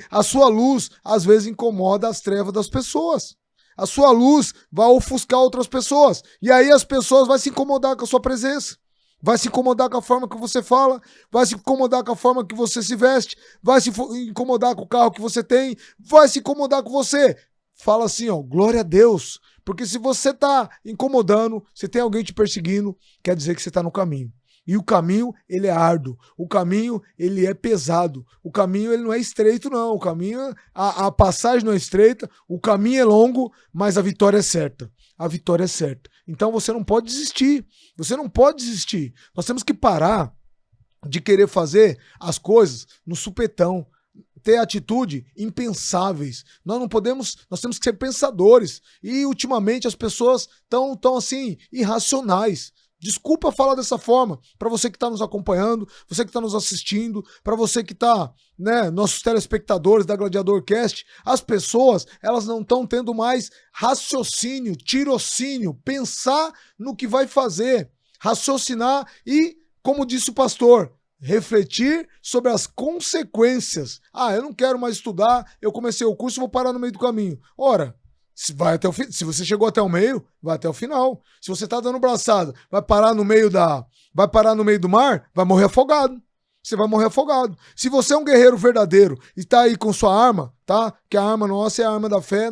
A sua luz às vezes incomoda as trevas das pessoas. A sua luz vai ofuscar outras pessoas. E aí as pessoas vão se incomodar com a sua presença. Vai se incomodar com a forma que você fala, vai se incomodar com a forma que você se veste, vai se incomodar com o carro que você tem, vai se incomodar com você. Fala assim, ó, glória a Deus. Porque se você tá incomodando, se tem alguém te perseguindo, quer dizer que você tá no caminho. E o caminho, ele é árduo. O caminho, ele é pesado. O caminho, ele não é estreito, não. O caminho, a passagem não é estreita, o caminho é longo, mas a vitória é certa. A vitória é certa. Então você não pode desistir. Você não pode desistir. Nós temos que parar de querer fazer as coisas no supetão. Ter atitude impensáveis. Nós não podemos, nós temos que ser pensadores. E ultimamente as pessoas estão assim, irracionais. Desculpa falar dessa forma, para você que está nos acompanhando, você que está nos assistindo, para você que está, né, nossos telespectadores da Gladiador Cast, as pessoas, elas não estão tendo mais raciocínio, tirocínio, pensar no que vai fazer, raciocinar e, como disse o pastor, refletir sobre as consequências. Ah, eu não quero mais estudar, eu comecei o curso e vou parar no meio do caminho. Ora, se você chegou até o meio, vai até o final. Se você tá dando braçada, vai parar no meio do mar, vai morrer afogado. Você vai morrer afogado. Se você é um guerreiro verdadeiro e tá aí com sua arma, tá? Que a arma nossa é a arma da fé,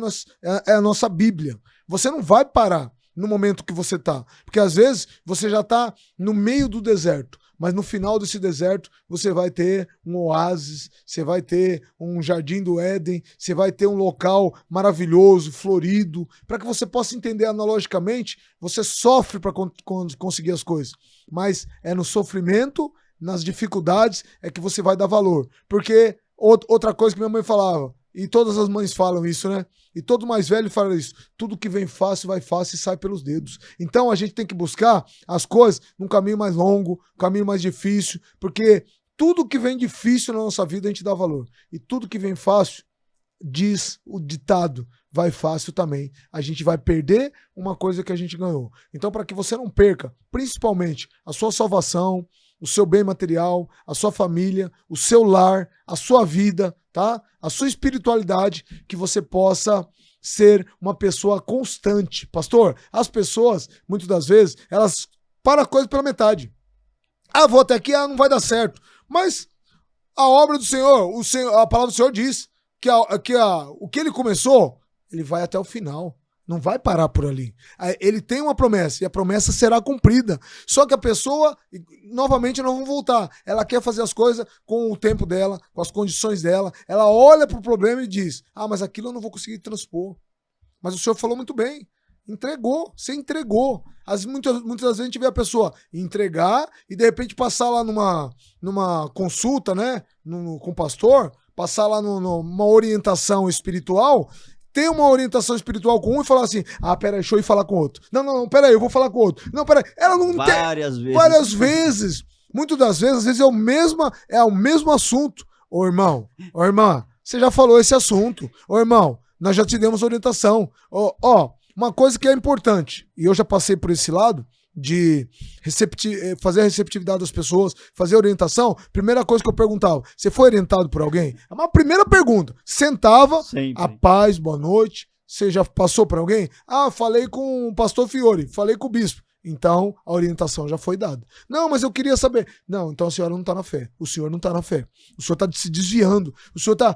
é a nossa Bíblia. Você não vai parar no momento que você tá. Porque às vezes você já tá no meio do deserto. Mas no final desse deserto, você vai ter um oásis, você vai ter um jardim do Éden, você vai ter um local maravilhoso, florido. Para que você possa entender analogicamente, você sofre para conseguir as coisas. Mas é no sofrimento, nas dificuldades, é que você vai dar valor. Porque outra coisa que minha mãe falava, e todas as mães falam isso, né? E todo mais velho fala isso. Tudo que vem fácil, vai fácil e sai pelos dedos. Então a gente tem que buscar as coisas num caminho mais longo, caminho mais difícil, porque tudo que vem difícil na nossa vida a gente dá valor. E tudo que vem fácil, diz o ditado, vai fácil também. A gente vai perder uma coisa que a gente ganhou. Então, para que você não perca, principalmente a sua salvação, o seu bem material, a sua família, o seu lar, a sua vida, tá? A sua espiritualidade, que você possa ser uma pessoa constante. Pastor, as pessoas, muitas das vezes, elas param a coisa pela metade. Ah, vou até aqui, não vai dar certo. Mas a obra do Senhor, a palavra do Senhor diz que o que ele começou, ele vai até o final. Não vai parar por ali. Ele tem uma promessa e a promessa será cumprida. Só que a pessoa, novamente, não vão voltar. Ela quer fazer as coisas com o tempo dela, com as condições dela. Ela olha para o problema e diz, mas aquilo eu não vou conseguir transpor. Mas o senhor falou muito bem. Entregou, você entregou. Muitas das vezes a gente vê a pessoa entregar e de repente passar lá numa consulta, né, com o pastor, passar lá numa orientação espiritual. Tem uma orientação espiritual com um e falar assim, peraí, deixa eu ir falar com outro. Não, peraí, eu vou falar com outro. Não, peraí, ela não tem... Várias vezes. Muitas das vezes, às vezes é o mesmo assunto. Ô irmão, ô irmã, você já falou esse assunto. Ô irmão, nós já te demos orientação. Uma coisa que é importante, e eu já passei por esse lado, de fazer a receptividade das pessoas, fazer a orientação, primeira coisa que eu perguntava, você foi orientado por alguém? A primeira pergunta, sentava, sempre. A paz, boa noite, você já passou por alguém? Falei com o pastor Fiore, falei com o bispo. Então, a orientação já foi dada. Não, mas eu queria saber. Não, então a senhora não está na fé. O senhor não está na fé. O senhor está se desviando. O senhor tá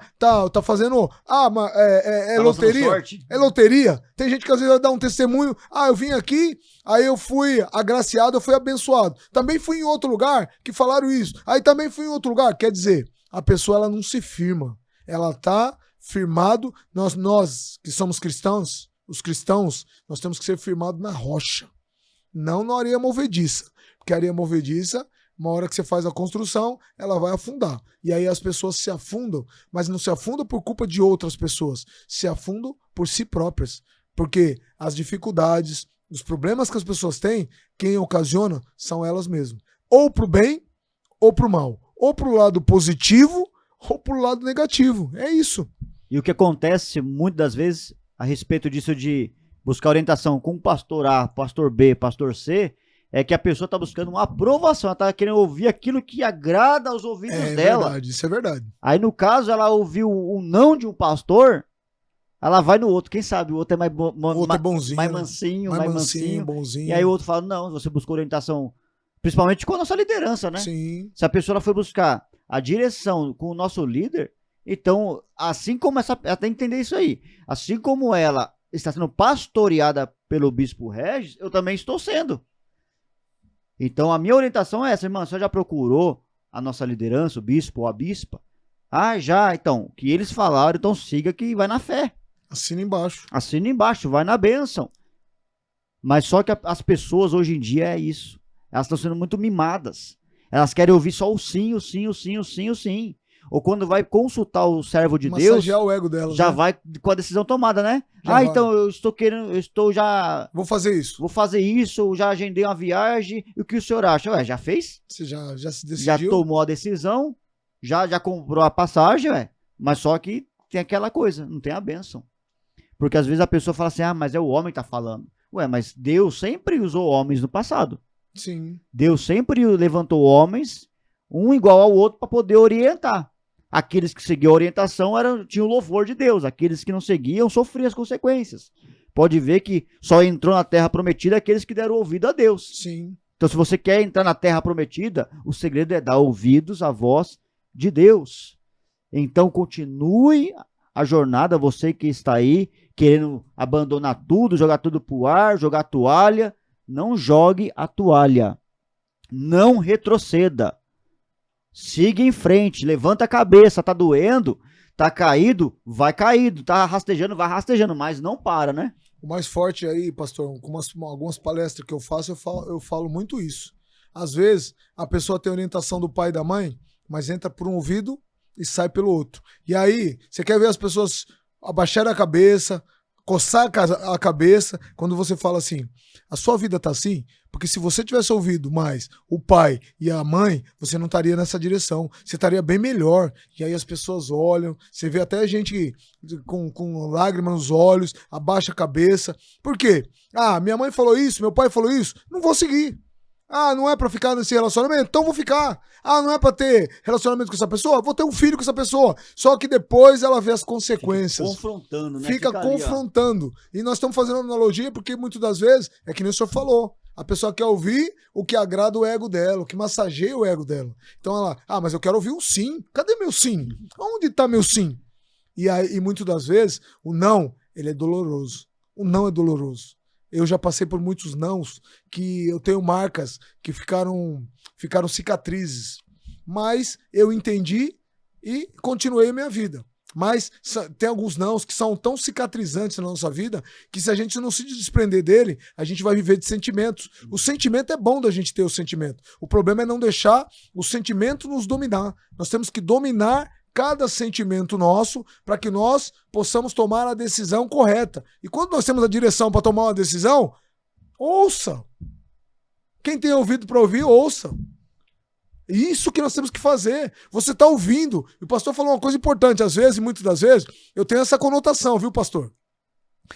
fazendo... mas é loteria? É loteria? Tem gente que às vezes vai dar um testemunho. Eu vim aqui, aí eu fui agraciado, eu fui abençoado. Também fui em outro lugar que falaram isso. Aí também fui em outro lugar. Quer dizer, a pessoa ela não se firma. Ela está firmado. Nós que somos cristãos, os cristãos, nós temos que ser firmados na rocha. Não na areia movediça, porque a areia movediça Uma hora que você faz a construção, ela vai afundar. E aí as pessoas se afundam, mas não se afundam por culpa de outras pessoas, se afundam por si próprias. Porque as dificuldades, os problemas que as pessoas têm, quem ocasiona são elas mesmas. Ou pro bem, ou pro mal. Ou pro lado positivo, ou pro lado negativo. É isso. E o que acontece muitas das vezes a respeito disso de buscar orientação com o pastor A, pastor B, pastor C, é que a pessoa está buscando uma aprovação, ela está querendo ouvir aquilo que agrada aos ouvidos dela. É verdade, isso é verdade. Aí, no caso, ela ouviu o não de um pastor, ela vai no outro. Quem sabe o outro é mais, outro é bonzinho, mais mansinho, mais mansinho. Bonzinho. E aí o outro fala, não, você buscou orientação, principalmente com a nossa liderança, né? Sim. Se a pessoa foi buscar a direção com o nosso líder, então, assim como ela tem que entender isso aí, assim como ela está sendo pastoreada pelo bispo Regis, eu também estou sendo. Então, a minha orientação é essa, irmã, você já procurou a nossa liderança, o bispo ou a bispa? Ah, já, então, o que eles falaram, então siga que vai na fé. Assina embaixo. Assina embaixo, vai na bênção. Mas só que as pessoas hoje em dia é isso. Elas estão sendo muito mimadas. Elas querem ouvir só o sim, o sim, o sim, o sim, o sim. Ou quando vai consultar o servo de Deus, o ego dela, já né? vai com a decisão tomada, né? Já vai. Então eu estou já... Vou fazer isso. Vou fazer isso, já agendei uma viagem, e o que o senhor acha? Ué, já fez? Você já se decidiu? Já tomou a decisão, já comprou a passagem, ué. Mas só que tem aquela coisa, não tem a bênção. Porque às vezes a pessoa fala assim, mas é o homem que tá falando. Ué, mas Deus sempre usou homens no passado. Sim. Deus sempre levantou homens, um igual ao outro, para poder orientar. Aqueles que seguiam a orientação tinham o louvor de Deus. Aqueles que não seguiam sofriam as consequências. Pode ver que só entrou na terra prometida aqueles que deram ouvido a Deus. Sim. Então, se você quer entrar na terra prometida, o segredo é dar ouvidos à voz de Deus. Então, continue a jornada, você que está aí, querendo abandonar tudo, jogar tudo pro ar, jogar a toalha. Não jogue a toalha. Não retroceda. Siga em frente, levanta a cabeça, tá doendo, tá caído, vai caído, tá rastejando, vai rastejando, mas não para, né? O mais forte aí, pastor, com algumas palestras que eu faço, eu falo muito isso. Às vezes, a pessoa tem orientação do pai e da mãe, mas entra por um ouvido e sai pelo outro. E aí, você quer ver as pessoas abaixarem a cabeça, coçar a cabeça, quando você fala assim, a sua vida tá assim, porque se você tivesse ouvido mais o pai e a mãe, você não estaria nessa direção, você estaria bem melhor. E aí as pessoas olham, você vê até gente com lágrimas nos olhos, abaixa a cabeça. Por quê? Minha mãe falou isso, meu pai falou isso, não vou seguir. Não é pra ficar nesse relacionamento? Então vou ficar. Não é pra ter relacionamento com essa pessoa? Vou ter um filho com essa pessoa. Só que depois ela vê as consequências. Fica confrontando, né? Fica confrontando. Ali, e nós estamos fazendo analogia porque muitas das vezes, é que nem o senhor falou, a pessoa quer ouvir o que agrada o ego dela, o que massageia o ego dela. Então ela, mas eu quero ouvir um sim. Cadê meu sim? Onde tá meu sim? E muitas das vezes, o não, ele é doloroso. O não é doloroso. Eu já passei por muitos nãos que eu tenho marcas que ficaram cicatrizes. Mas eu entendi e continuei a minha vida. Mas tem alguns nãos que são tão cicatrizantes na nossa vida que se a gente não se desprender dele, a gente vai viver de sentimentos. O sentimento é bom da gente ter o sentimento. O problema é não deixar o sentimento nos dominar. Nós temos que dominar cada sentimento nosso para que nós possamos tomar a decisão correta. E quando nós temos a direção para tomar uma decisão, ouça. Quem tem ouvido para ouvir, ouça. Isso que nós temos que fazer. Você está ouvindo. E o pastor falou uma coisa importante. Às vezes, muitas das vezes, eu tenho essa conotação, viu, pastor?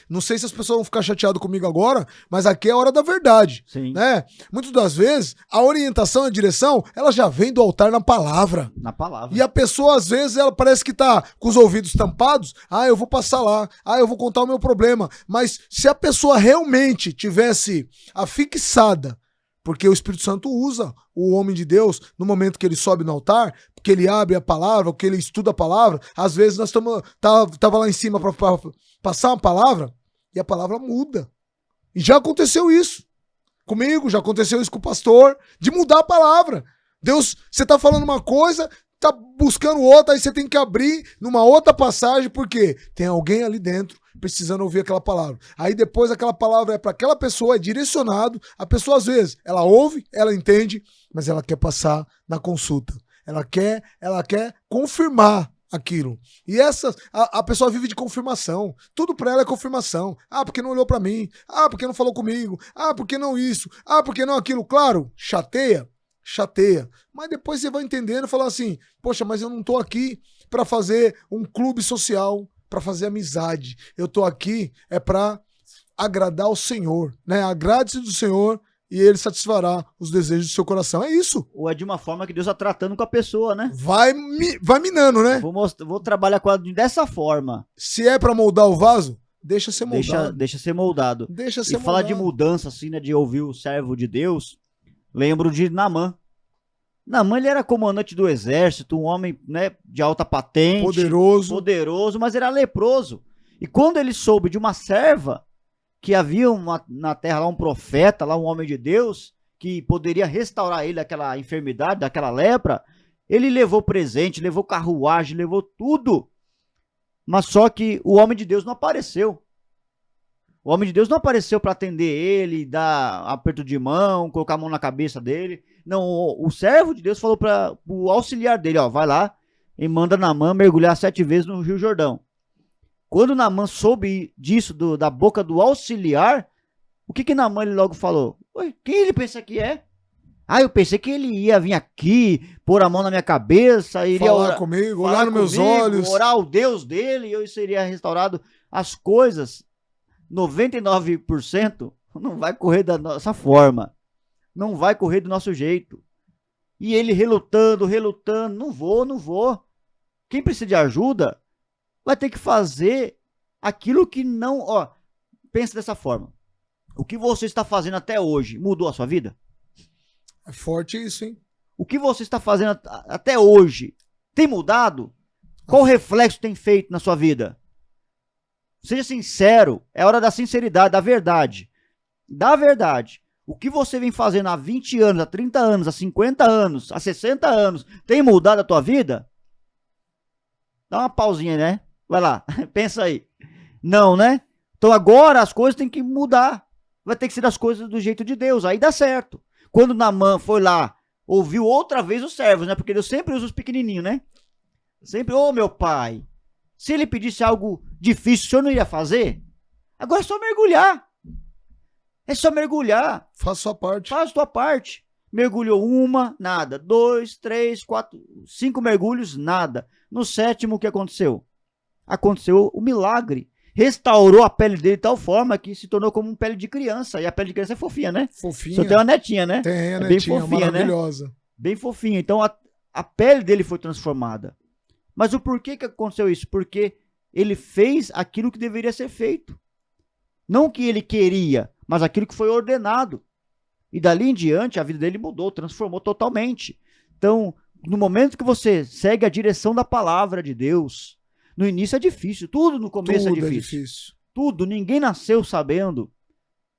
Não sei se as pessoas vão ficar chateadas comigo agora, mas aqui é a hora da verdade. Sim. Né? Muitas das vezes, a orientação e a direção, ela já vem do altar na palavra. Na palavra. E a pessoa, às vezes, ela parece que tá com os ouvidos tampados. Eu vou passar lá. Eu vou contar o meu problema. Mas se a pessoa realmente tivesse afixada, porque o Espírito Santo usa o homem de Deus no momento que ele sobe no altar, que ele abre a palavra, que ele estuda a palavra. Às vezes nós tava lá em cima para passar uma palavra e a palavra muda. E já aconteceu isso comigo, já aconteceu isso com o pastor, de mudar a palavra. Deus, você tá falando uma coisa, tá buscando outra, aí você tem que abrir numa outra passagem, porque tem alguém ali dentro precisando ouvir aquela palavra. Aí depois aquela palavra é para aquela pessoa, é direcionado. A pessoa às vezes, ela ouve, ela entende, mas ela quer passar na consulta. Ela quer confirmar aquilo. E a pessoa vive de confirmação. Tudo pra ela é confirmação. Ah, porque não olhou pra mim. Ah, porque não falou comigo. Ah, porque não isso. Ah, porque não aquilo. Claro, chateia. Mas depois você vai entendendo e falar assim, poxa, mas eu não tô aqui pra fazer um clube social, pra fazer amizade. Eu tô aqui pra agradar o Senhor, né? Agrade-se do Senhor e ele satisfará os desejos do seu coração. É isso. Ou é de uma forma que Deus tá tratando com a pessoa, né? Vai minando, né? Vou trabalhar com ela dessa forma. Se é pra moldar o vaso, deixa ser moldado. Deixa ser moldado. Deixa ser E moldado. falar de mudança, assim, né? De ouvir o servo de Deus. Lembro de Naamã. Naamã, ele era comandante do exército, um homem, né, de alta patente. Poderoso, mas era leproso. E quando ele soube de uma serva, que havia na terra lá um profeta, lá um homem de Deus, que poderia restaurar ele daquela enfermidade, daquela lepra, ele levou presente, levou carruagem, levou tudo. Mas só que o homem de Deus não apareceu. O homem de Deus não apareceu para atender ele, dar aperto de mão, colocar a mão na cabeça dele. Não, o servo de Deus falou para o auxiliar dele, ó, vai lá e manda Naamã mergulhar 7 vezes no Rio Jordão. Quando Naamã soube disso da boca do auxiliar, o que Naamã ele logo falou? Oi, quem ele pensa que é? Ah, eu pensei que ele ia vir aqui, pôr a mão na minha cabeça, iria falar comigo, olhar nos meus olhos, orar ao Deus dele, e eu seria restaurado. As coisas, 99% não vai correr da nossa forma. Não vai correr do nosso jeito. E ele relutando, não vou. Quem precisa de ajuda vai ter que fazer aquilo que não... Ó, pensa dessa forma. O que você está fazendo até hoje mudou a sua vida? É forte isso, hein? O que você está fazendo até hoje tem mudado? Qual reflexo tem feito na sua vida? Seja sincero, é hora da sinceridade, da verdade. Da verdade. O que você vem fazendo há 20 anos, há 30 anos, há 50 anos, há 60 anos, tem mudado a tua vida? Dá uma pausinha, né? Vai lá, pensa aí. Não, né? Então agora as coisas têm que mudar. Vai ter que ser as coisas do jeito de Deus, aí dá certo. Quando Naamã foi lá, ouviu outra vez os servos, né? Porque Deus sempre usa os pequenininhos, né? Sempre, meu pai, se ele pedisse algo difícil, o senhor não iria fazer? Agora é só mergulhar. É só mergulhar. Faz sua parte. Faz a tua parte. Mergulhou 1, nada. 2, 3, 4, 5 mergulhos, nada. No 7º, o que aconteceu? Aconteceu o milagre. Restaurou a pele dele de tal forma que se tornou como uma pele de criança. E a pele de criança é fofinha, né? Fofinha. Só tem uma netinha, né? Tem a netinha, bem fofinha, maravilhosa. Né? Bem fofinha. Então a pele dele foi transformada. Mas o porquê que aconteceu isso? Porque ele fez aquilo que deveria ser feito. Não o que ele queria, mas aquilo que foi ordenado. E dali em diante a vida dele mudou, transformou totalmente. Então, no momento que você segue a direção da palavra de Deus, no início é difícil, tudo no começo é difícil. Tudo, ninguém nasceu sabendo.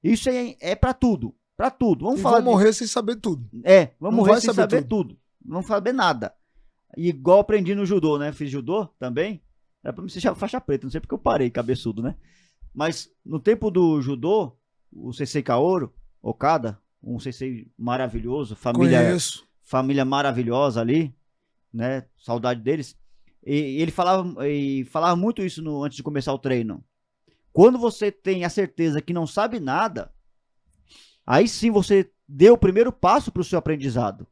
Isso é para tudo, para tudo. Vamos falar morrer sem saber tudo. Vamos morrer sem saber tudo. Não saber nada. Igual aprendi no judô, né? Fiz judô também. Era pra me ser faixa preta, não sei porque eu parei, cabeçudo, né? Mas no tempo do judô, o Sensei Kaoru Okada, um sensei maravilhoso, família maravilhosa ali, né? Saudade deles. E ele falava muito isso antes de começar o treino. Quando você tem a certeza que não sabe nada, aí sim você deu o primeiro passo para o seu aprendizado.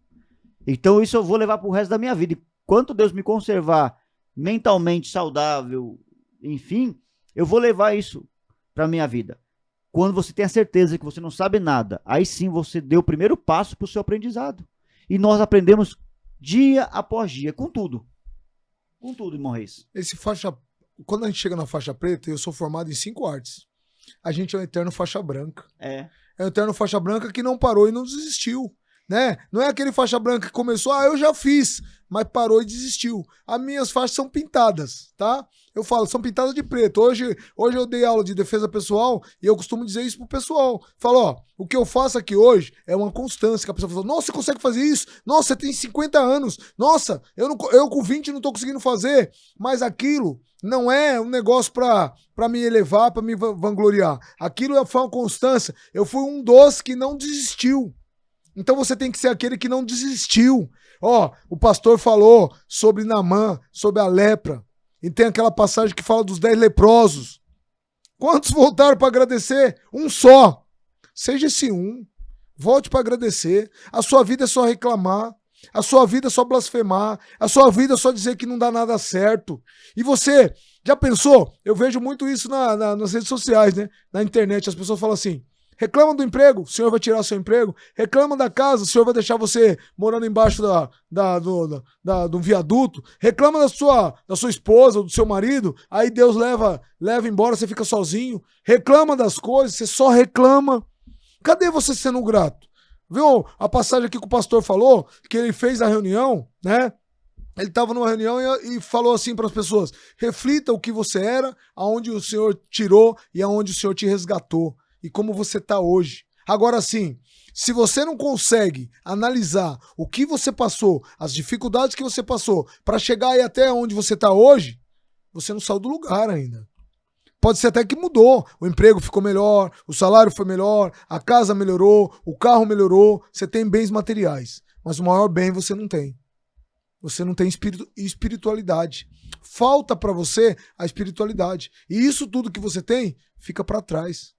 Então isso eu vou levar para o resto da minha vida. E quanto Deus me conservar mentalmente saudável, enfim, eu vou levar isso para a minha vida. Quando você tem a certeza que você não sabe nada, aí sim você deu o primeiro passo para o seu aprendizado. E nós aprendemos dia após dia, com tudo. Com tudo, irmão Reis. Quando a gente chega na faixa preta, eu sou formado em 5 artes. A gente é um eterno faixa branca. É um eterno faixa branca que não parou e não desistiu. né? Não é aquele faixa branca que começou, eu já fiz, mas parou e desistiu. As minhas faixas são pintadas, tá? Eu falo, são pintadas de preto. Hoje eu dei aula de defesa pessoal e eu costumo dizer isso pro pessoal. Falo, ó, o que eu faço aqui hoje é uma constância. Que a pessoa fala, nossa, você consegue fazer isso? Nossa, você tem 50 anos. Nossa, eu com 20 não tô conseguindo fazer. Mas aquilo não é um negócio pra me elevar, pra me vangloriar. Aquilo foi uma constância. Eu fui um dos que não desistiu. Então você tem que ser aquele que não desistiu. Ó, o pastor falou sobre Naamã, sobre a lepra. E tem aquela passagem que fala dos 10 leprosos. Quantos voltaram para agradecer? Um só. Seja esse um. Volte para agradecer. A sua vida é só reclamar. A sua vida é só blasfemar. A sua vida é só dizer que não dá nada certo. E você, já pensou? Eu vejo muito isso nas redes sociais, né? Na internet. As pessoas falam assim, reclama do emprego, o senhor vai tirar seu emprego. Reclama da casa, o senhor vai deixar você morando embaixo do viaduto. Reclama da sua esposa ou do seu marido, aí Deus leva embora, você fica sozinho. Reclama das coisas, você só reclama. Cadê você sendo grato? Viu a passagem aqui que o pastor falou, que ele fez a reunião, né? Ele estava numa reunião e falou assim para as pessoas, reflita o que você era, aonde o Senhor tirou e aonde o Senhor te resgatou. E como você está hoje. Agora sim, se você não consegue analisar o que você passou, as dificuldades que você passou, para chegar aí até onde você está hoje, você não saiu do lugar ainda. Pode ser até que mudou, o emprego ficou melhor, o salário foi melhor, a casa melhorou, o carro melhorou, você tem bens materiais, mas o maior bem você não tem. Você não tem espiritualidade. Falta para você a espiritualidade. E isso tudo que você tem fica para trás.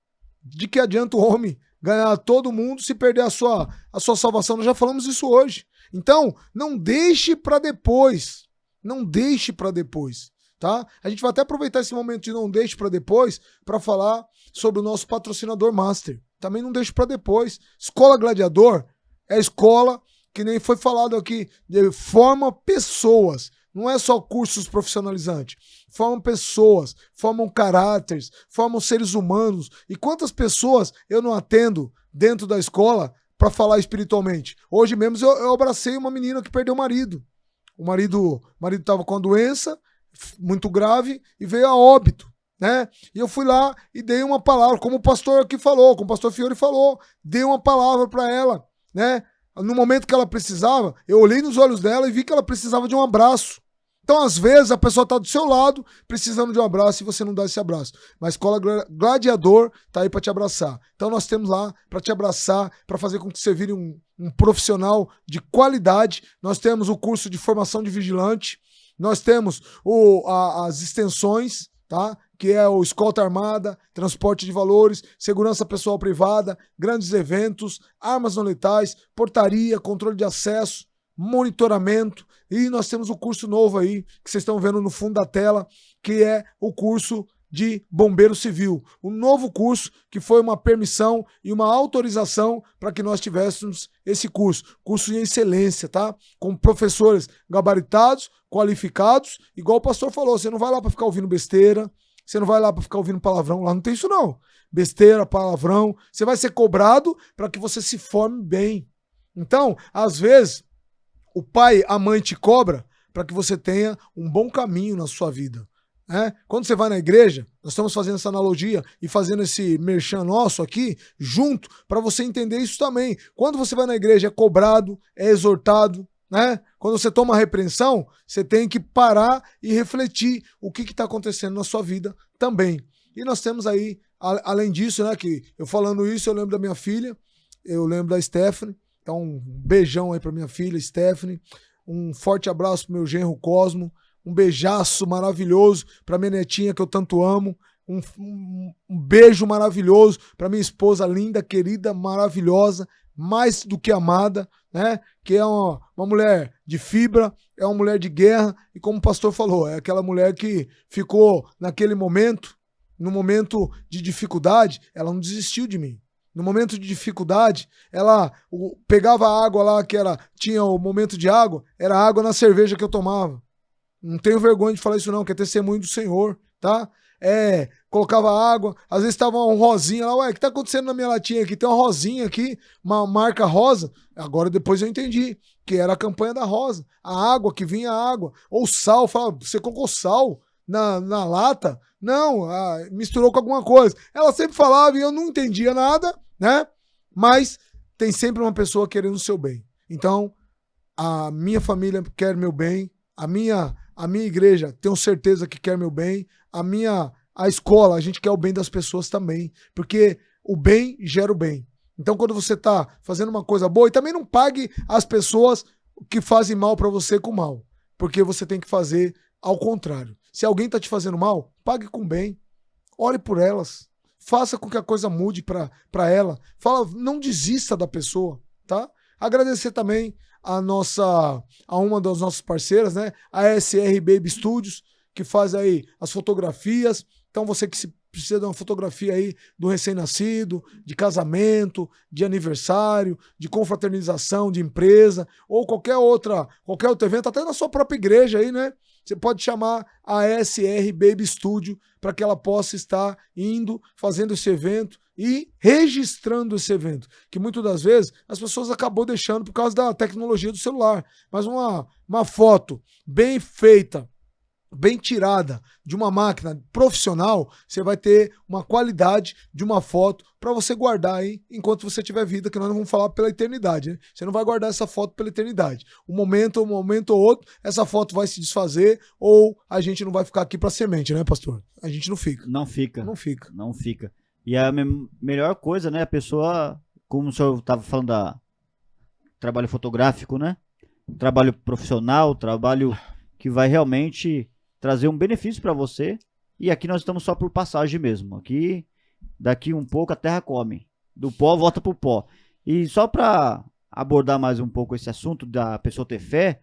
De que adianta o homem ganhar todo mundo se perder a sua salvação? Nós já falamos isso hoje. Então, não deixe para depois. Não deixe para depois, tá? A gente vai até aproveitar esse momento de não deixe para depois para falar sobre o nosso patrocinador master. Também não deixe para depois. Escola Gladiador é a escola que nem foi falado aqui, forma pessoas. Não é só cursos profissionalizantes. Formam pessoas, formam caráteres, formam seres humanos. E quantas pessoas eu não atendo dentro da escola para falar espiritualmente? Hoje mesmo eu abracei uma menina que perdeu o marido. O marido estava com uma doença muito grave e veio a óbito, né? E eu fui lá e dei uma palavra, como o pastor aqui falou, como o pastor Fiore falou, dei uma palavra para ela, né? No momento que ela precisava, eu olhei nos olhos dela e vi que ela precisava de um abraço. Então, às vezes, a pessoa está do seu lado, precisando de um abraço, e você não dá esse abraço. Mas a Escola Gladiador está aí para te abraçar. Então, nós temos lá para te abraçar, para fazer com que você vire um profissional de qualidade. Nós temos o curso de formação de vigilante, nós temos as extensões, tá? Que é o escolta armada, transporte de valores, segurança pessoal privada, grandes eventos, armas não letais, portaria, controle de acesso, monitoramento, e nós temos o curso novo aí, que vocês estão vendo no fundo da tela, que é o curso de bombeiro civil. Um novo curso que foi uma permissão e uma autorização para que nós tivéssemos esse curso. Curso de excelência, tá? Com professores gabaritados, qualificados, igual o pastor falou, você não vai lá para ficar ouvindo besteira, você não vai lá para ficar ouvindo palavrão, lá não tem isso não. Besteira, palavrão, você vai ser cobrado para que você se forme bem. Então, às vezes, o pai, a mãe te cobra para que você tenha um bom caminho na sua vida. Quando você vai na igreja, nós estamos fazendo essa analogia e fazendo esse merchan nosso aqui, junto, para você entender isso também. Quando você vai na igreja, é cobrado, é exortado, né? Quando você toma repreensão, você tem que parar e refletir o que está acontecendo na sua vida também. E nós temos aí, além disso, né, que eu falando isso, eu lembro da minha filha, eu lembro da Stephanie. Então, um beijão aí pra minha filha, Stephanie. Um forte abraço pro meu genro Cosmo. Um beijaço maravilhoso pra minha netinha que eu tanto amo. Um beijo maravilhoso pra minha esposa linda, querida, maravilhosa, mais do que amada, né? Que é uma mulher de fibra, é uma mulher de guerra. E como o pastor falou, é aquela mulher que ficou naquele momento, no momento de dificuldade, ela não desistiu de mim. No momento de dificuldade, ela pegava a água lá, tinha o momento de água, era água na cerveja que eu tomava. Não tenho vergonha de falar isso não, que é testemunho do Senhor, tá? colocava água, às vezes tava um rosinha lá, ué, o que tá acontecendo na minha latinha aqui? Tem uma rosinha aqui, uma marca rosa. Agora depois eu entendi que era a campanha da rosa, a água, que vinha água, ou sal, fala, você colocou sal na lata? Não, misturou com alguma coisa. Ela sempre falava e eu não entendia nada, né? Mas tem sempre uma pessoa querendo o seu bem. Então, a minha família quer meu bem, a minha igreja, tenho certeza que quer meu bem, a escola, a gente quer o bem das pessoas também, porque o bem gera o bem. Então, quando você tá fazendo uma coisa boa, e também não pague as pessoas que fazem mal para você com mal, porque você tem que fazer ao contrário. Se alguém tá te fazendo mal, pague com bem, ore por elas, faça com que a coisa mude para ela, não desista da pessoa, tá? Agradecer também a uma das nossas parceiras, né? A SR Baby Studios, que faz aí as fotografias. Então você que precisa de uma fotografia aí do recém-nascido, de casamento, de aniversário, de confraternização, de empresa, ou qualquer outro evento, até na sua própria igreja aí, né? Você pode chamar a SR Baby Studio para que ela possa estar indo, fazendo esse evento e registrando esse evento, que muitas das vezes as pessoas acabam deixando por causa da tecnologia do celular. Mas uma foto bem feita, bem tirada de uma máquina profissional, você vai ter uma qualidade de uma foto para você guardar aí enquanto você tiver vida, que nós não vamos falar pela eternidade, né? Você não vai guardar essa foto pela eternidade. Um momento ou outro, essa foto vai se desfazer ou a gente não vai ficar aqui para semente, né, pastor? A gente não fica. Não fica. Não fica. Não fica. E a melhor coisa, né, a pessoa, como o senhor estava falando da trabalho fotográfico, né? Trabalho profissional, trabalho que vai realmente trazer um benefício para você. E aqui nós estamos só por passagem mesmo. Aqui, daqui um pouco a terra come. Do pó volta pro pó. E só para abordar mais um pouco esse assunto da pessoa ter fé,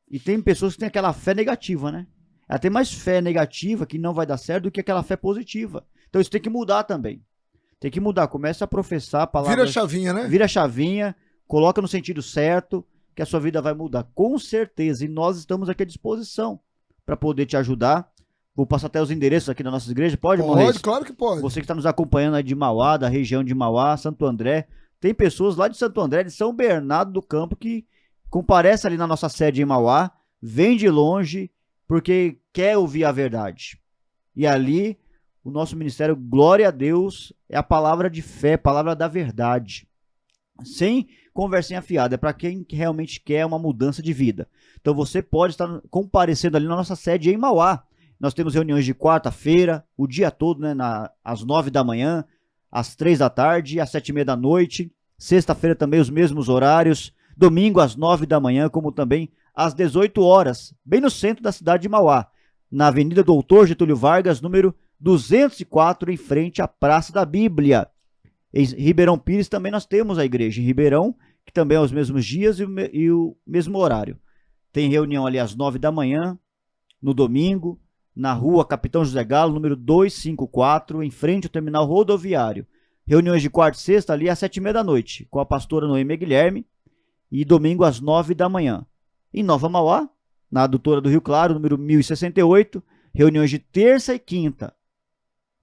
e tem pessoas que têm aquela fé negativa, né? Ela tem mais fé negativa que não vai dar certo do que aquela fé positiva. Então isso tem que mudar também. Tem que mudar. Começa a professar palavras. Vira a chavinha, né? Vira a chavinha, coloca no sentido certo, que a sua vida vai mudar. Com certeza. E nós estamos aqui à disposição para poder te ajudar. Vou passar até os endereços aqui da nossa igreja. Pode, Pode, claro que pode. Você que está nos acompanhando aí de Mauá, da região de Mauá, Santo André. Tem pessoas lá de Santo André, de São Bernardo do Campo, que comparecem ali na nossa sede em Mauá, vem de longe, porque quer ouvir a verdade. E ali, o nosso ministério, glória a Deus, é a palavra de fé, palavra da verdade. Sem conversinha fiada, é para quem realmente quer uma mudança de vida. Então você pode estar comparecendo ali na nossa sede em Mauá. Nós temos reuniões de quarta-feira, o dia todo, né, às 9 da manhã, às 3 da tarde, às 7h30 da noite. Sexta-feira também os mesmos horários. Domingo às 9 da manhã, como também às 18 horas, bem no centro da cidade de Mauá, na Avenida Doutor Getúlio Vargas, número 204, em frente à Praça da Bíblia. Em Ribeirão Pires também nós temos a igreja em Ribeirão, que também é os mesmos dias e o mesmo horário. Tem reunião ali às 9 da manhã, no domingo, na rua Capitão José Galo, número 254, em frente ao terminal rodoviário. Reuniões de quarta e sexta ali às 7h30 da noite, com a pastora Noêmia Guilherme, e domingo às 9 da manhã. Em Nova Mauá, na Adutora do Rio Claro, número 1068, reuniões de terça e quinta.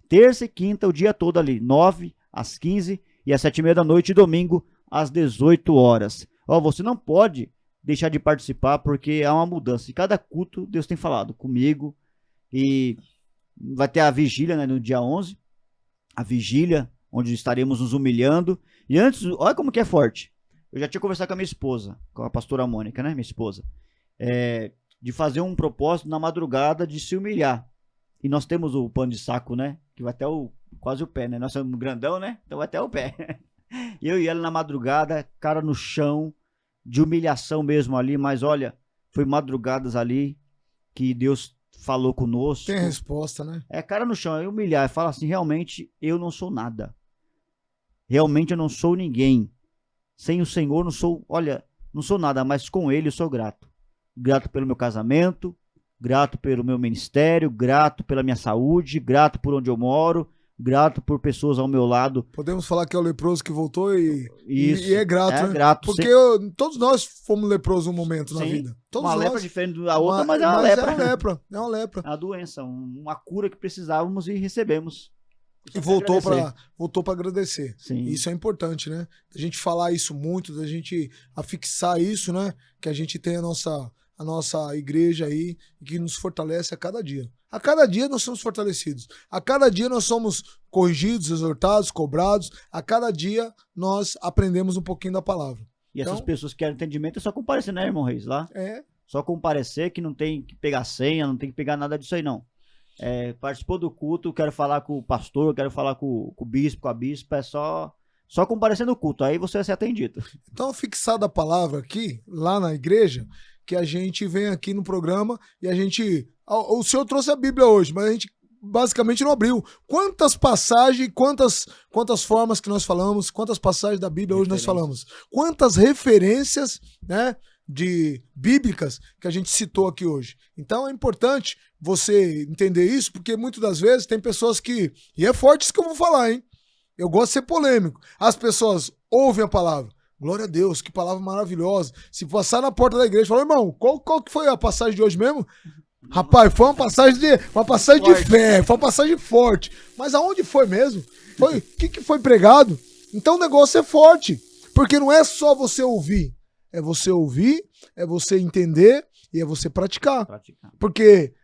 Terça e quinta, o dia todo ali, 9 às 15 e às 7h30 da noite, e domingo às 18 horas. Você não pode deixar de participar, porque há uma mudança. Em cada culto, Deus tem falado comigo, e vai ter a vigília, né, no dia 11, a vigília, onde estaremos nos humilhando. E antes, olha como que é forte. Eu já tinha conversado com a minha esposa, com a pastora Mônica, né, minha esposa, de fazer um propósito na madrugada de se humilhar. E nós temos o pano de saco, né, que vai até quase o pé, né, nós somos grandão, né, então vai até o pé. Eu e ela na madrugada, cara no chão, de humilhação mesmo ali, mas olha, foi madrugadas ali que Deus falou conosco. Tem resposta, né? Cara no chão, é humilhar, fala assim, realmente eu não sou nada. Realmente eu não sou ninguém. Sem o Senhor não sou nada, mas com Ele eu sou grato. Grato pelo meu casamento, grato pelo meu ministério, grato pela minha saúde, grato por onde eu moro, grato por pessoas ao meu lado. Podemos falar que é o leproso que voltou Isso. e é grato, É né? grato. Porque todos nós fomos leprosos um momento na Sim. vida. Todos Uma nós. lepra diferente da outra, mas é uma É lepra. uma lepra. É uma lepra. É uma doença, uma cura que precisávamos e recebemos. E voltou para agradecer. Sim. Isso é importante, né? A gente falar isso muito, da gente afixar isso, né? Que a gente tem a nossa igreja aí, que nos fortalece a cada dia. A cada dia nós somos fortalecidos. A cada dia nós somos corrigidos, exortados, cobrados. A cada dia nós aprendemos um pouquinho da palavra. E essas pessoas que querem entendimento é só comparecer, né, irmão Reis? Lá? É. Só comparecer, que não tem que pegar senha, não tem que pegar nada disso aí, não. Participou do culto, quero falar com o pastor, quero falar com o bispo, com a bispa, é só comparecer no culto, aí você vai ser atendido. Então, fixada a palavra aqui, lá na igreja, que a gente vem aqui no programa e a gente... O senhor trouxe a Bíblia hoje, mas a gente basicamente não abriu. Quantas passagens, quantas formas que nós falamos, quantas passagens da Bíblia hoje nós falamos? Quantas referências, né, bíblicas que a gente citou aqui hoje? Então é importante você entender isso, porque muitas das vezes tem pessoas que... E é forte isso que eu vou falar, hein? Eu gosto de ser polêmico. As pessoas ouvem a palavra. Glória a Deus, que palavra maravilhosa. Se passar na porta da igreja e falar, irmão, qual que foi a passagem de hoje mesmo? Rapaz, foi uma passagem de fé, foi uma passagem forte. Mas aonde foi mesmo? O que foi pregado? Então o negócio é forte. Porque não é só você ouvir. É você ouvir, é você entender e é você praticar. Porque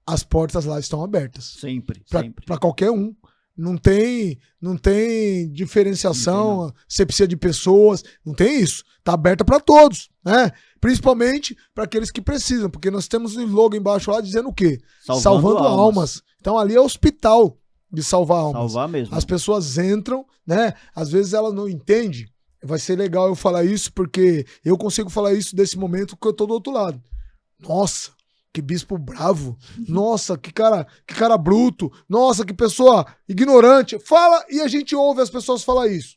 as portas lá estão abertas. Sempre. Para qualquer um. Não tem diferenciação, não. Você precisa de pessoas, não tem isso. Tá aberta para todos, né? Principalmente para aqueles que precisam, porque nós temos um logo embaixo lá dizendo o quê? Salvando almas. Então ali é hospital de salvar almas. Salvar mesmo. As pessoas entram, né? Às vezes elas não entendem. Vai ser legal eu falar isso, porque eu consigo falar isso desse momento que eu tô do outro lado. Nossa, que bispo bravo. Nossa, que cara bruto. Nossa, que pessoa ignorante. Fala e a gente ouve as pessoas falar isso.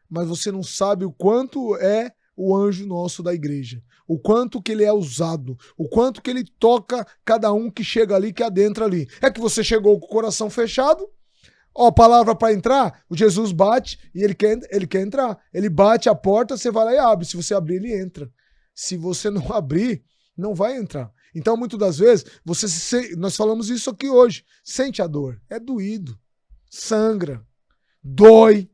Mas você não sabe o quanto é o anjo nosso da igreja. O quanto que ele é usado. O quanto que ele toca cada um que chega ali, que adentra ali. É que você chegou com o coração fechado. Ó, palavra para entrar, o Jesus bate e ele quer entrar. Ele bate a porta, você vai lá e abre. Se você abrir, ele entra. Se você não abrir, não vai entrar. Então, muitas das vezes, nós falamos isso aqui hoje, sente a dor, é doído, sangra, dói,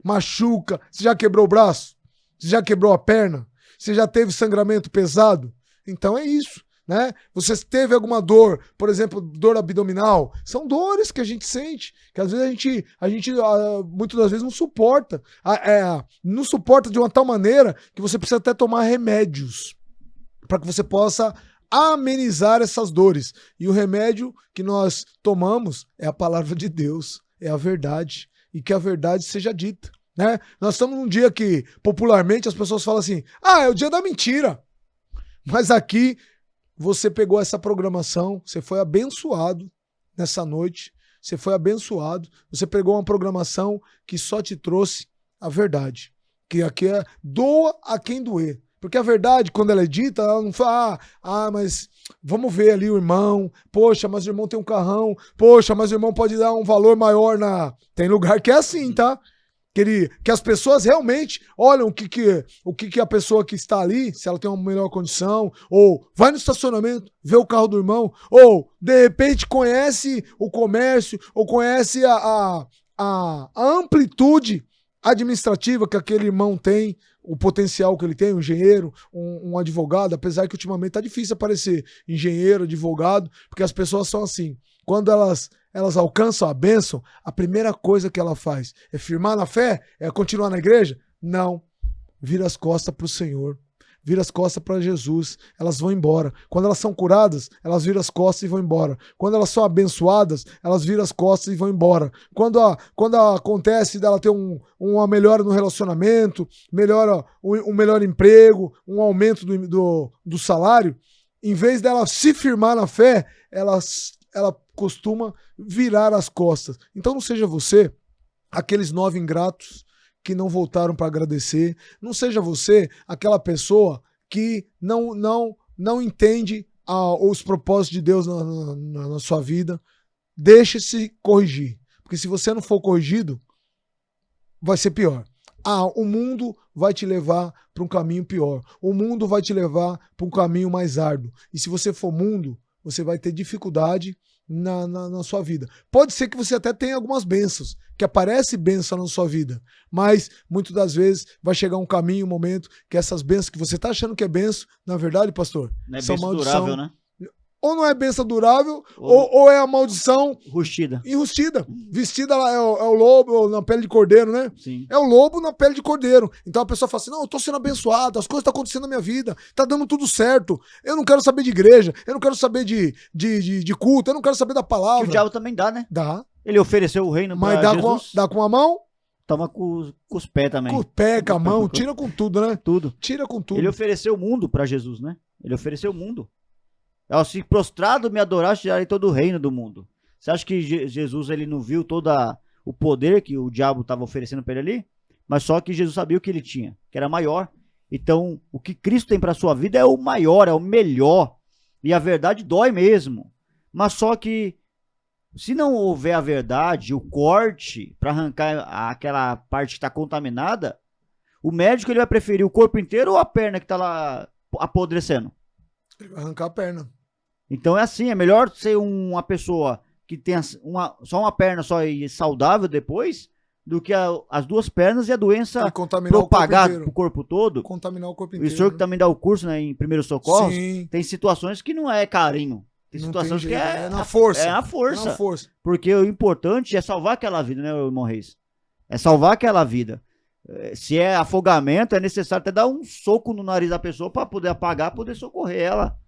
machuca. Você já quebrou o braço? Você já quebrou a perna? Você já teve sangramento pesado? Então é isso, né? Você teve alguma dor, por exemplo, dor abdominal? São dores que a gente sente, que às vezes a gente muitas das vezes não suporta. Não suporta de uma tal maneira que você precisa até tomar remédios para que você possa amenizar essas dores. E o remédio que nós tomamos é a palavra de Deus, é a verdade. E que a verdade seja dita, né? Nós estamos num dia que, popularmente, as pessoas falam assim, é o dia da mentira. Mas aqui, você pegou essa programação, você foi abençoado nessa noite, você foi abençoado, você pegou uma programação que só te trouxe a verdade. Que aqui doa a quem doer. Porque a verdade, quando ela é dita, ela não fala, mas vamos ver ali o irmão, poxa, mas o irmão tem um carrão, poxa, mas o irmão pode dar um valor maior Tem lugar que é assim, tá? Que as pessoas realmente olham o que a pessoa que está ali, se ela tem uma melhor condição, ou vai no estacionamento, vê o carro do irmão, ou de repente conhece o comércio, ou conhece a amplitude administrativa que aquele irmão tem, o potencial que ele tem, um engenheiro, um advogado, apesar que ultimamente tá difícil aparecer engenheiro, advogado, porque as pessoas são assim, quando elas alcançam a bênção, a primeira coisa que ela faz é firmar na fé? É continuar na igreja? Não, vira as costas pro Senhor, vira as costas para Jesus, elas vão embora. Quando elas são curadas, elas viram as costas e vão embora. Quando elas são abençoadas, elas viram as costas e vão embora. Quando acontece dela ter uma melhora no relacionamento, um melhor emprego, um aumento do salário, em vez dela se firmar na fé, ela costuma virar as costas. Então não seja você aqueles 9 ingratos que não voltaram para agradecer. Não seja você aquela pessoa que não entende os propósitos de Deus na sua vida. Deixe-se corrigir. Porque se você não for corrigido, vai ser pior. O mundo vai te levar para um caminho pior. O mundo vai te levar para um caminho mais árduo. E se você for mundo, você vai ter dificuldade na sua vida. Pode ser que você até tenha algumas bênçãos, que aparece bênção na sua vida, mas muitas das vezes vai chegar um caminho, um momento, que essas bênçãos que você está achando que é bênção, na verdade, pastor, Não é são bênção maldição. durável, né? Ou não é bênção durável, ou é a maldição Rustida. enrustida. Vestida lá é o lobo na pele de cordeiro, né? Sim. É o lobo na pele de cordeiro. Então a pessoa fala assim, não, eu tô sendo abençoado, as coisas estão acontecendo na minha vida, tá dando tudo certo. Eu não quero saber de igreja, eu não quero saber de culto, eu não quero saber da palavra. Que o diabo também dá, né? Dá. Ele ofereceu o reino Mas pra dá Jesus. dá com a mão, Toma com os pés também. com o pé, com a mão, tira com tudo, né? Tudo. Tira com tudo. Ele ofereceu o mundo pra Jesus, né? Ele ofereceu o mundo. Se prostrado me adoraste, tirarei todo o reino do mundo. Você acha que Jesus ele não viu todo o poder que o diabo estava oferecendo para ele ali? Mas só que Jesus sabia o que ele tinha, que era maior. Então, o que Cristo tem para sua vida é o maior, é o melhor. E a verdade dói mesmo. Mas só que, se não houver a verdade, o corte para arrancar aquela parte que está contaminada, o médico ele vai preferir o corpo inteiro ou a perna que está lá apodrecendo? Ele vai arrancar a perna. Então é assim, é melhor ser uma pessoa que tenha só uma perna só e saudável depois, do que as duas pernas e a doença propagar pro corpo todo. Contaminar o corpo E inteiro. o senhor que também dá o curso, né, em primeiros socorros, Sim. tem situações que não é carinho. Tem situações que é na força. É na força. É na força. Porque o importante é salvar aquela vida, né, irmão Reis? É salvar aquela vida. Se é afogamento, é necessário até dar um soco no nariz da pessoa para poder apagar, poder socorrer ela.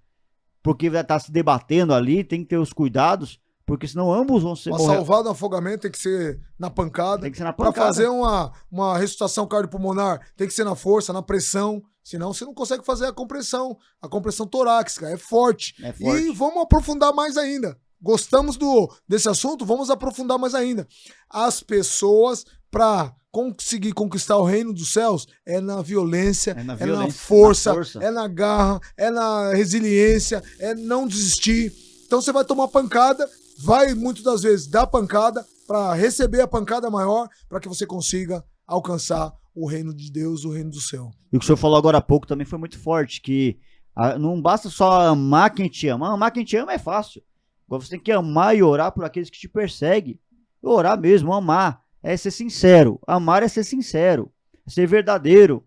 Porque vai estar se debatendo ali, tem que ter os cuidados, porque senão ambos vão ser Pra morrer. salvar do afogamento tem que ser na pancada. Tem que ser na Pra pancada. fazer uma ressuscitação cardiopulmonar tem que ser na força, na pressão. Senão você não consegue fazer a compressão. A compressão torácica é forte. É forte. E vamos aprofundar mais ainda. Gostamos desse assunto? Vamos aprofundar mais ainda. As pessoas, para conseguir conquistar o reino dos céus, é na violência, é na força, é na garra, é na resiliência, é não desistir. Então você vai tomar pancada, vai muitas das vezes dar pancada para receber a pancada maior, para que você consiga alcançar o reino de Deus, o reino do céu. E o que o senhor falou agora há pouco também foi muito forte, que não basta só amar quem te ama. Amar quem te ama é fácil. Agora você tem que amar e orar por aqueles que te perseguem. Orar mesmo, amar. É ser sincero. Amar é ser sincero. É ser verdadeiro.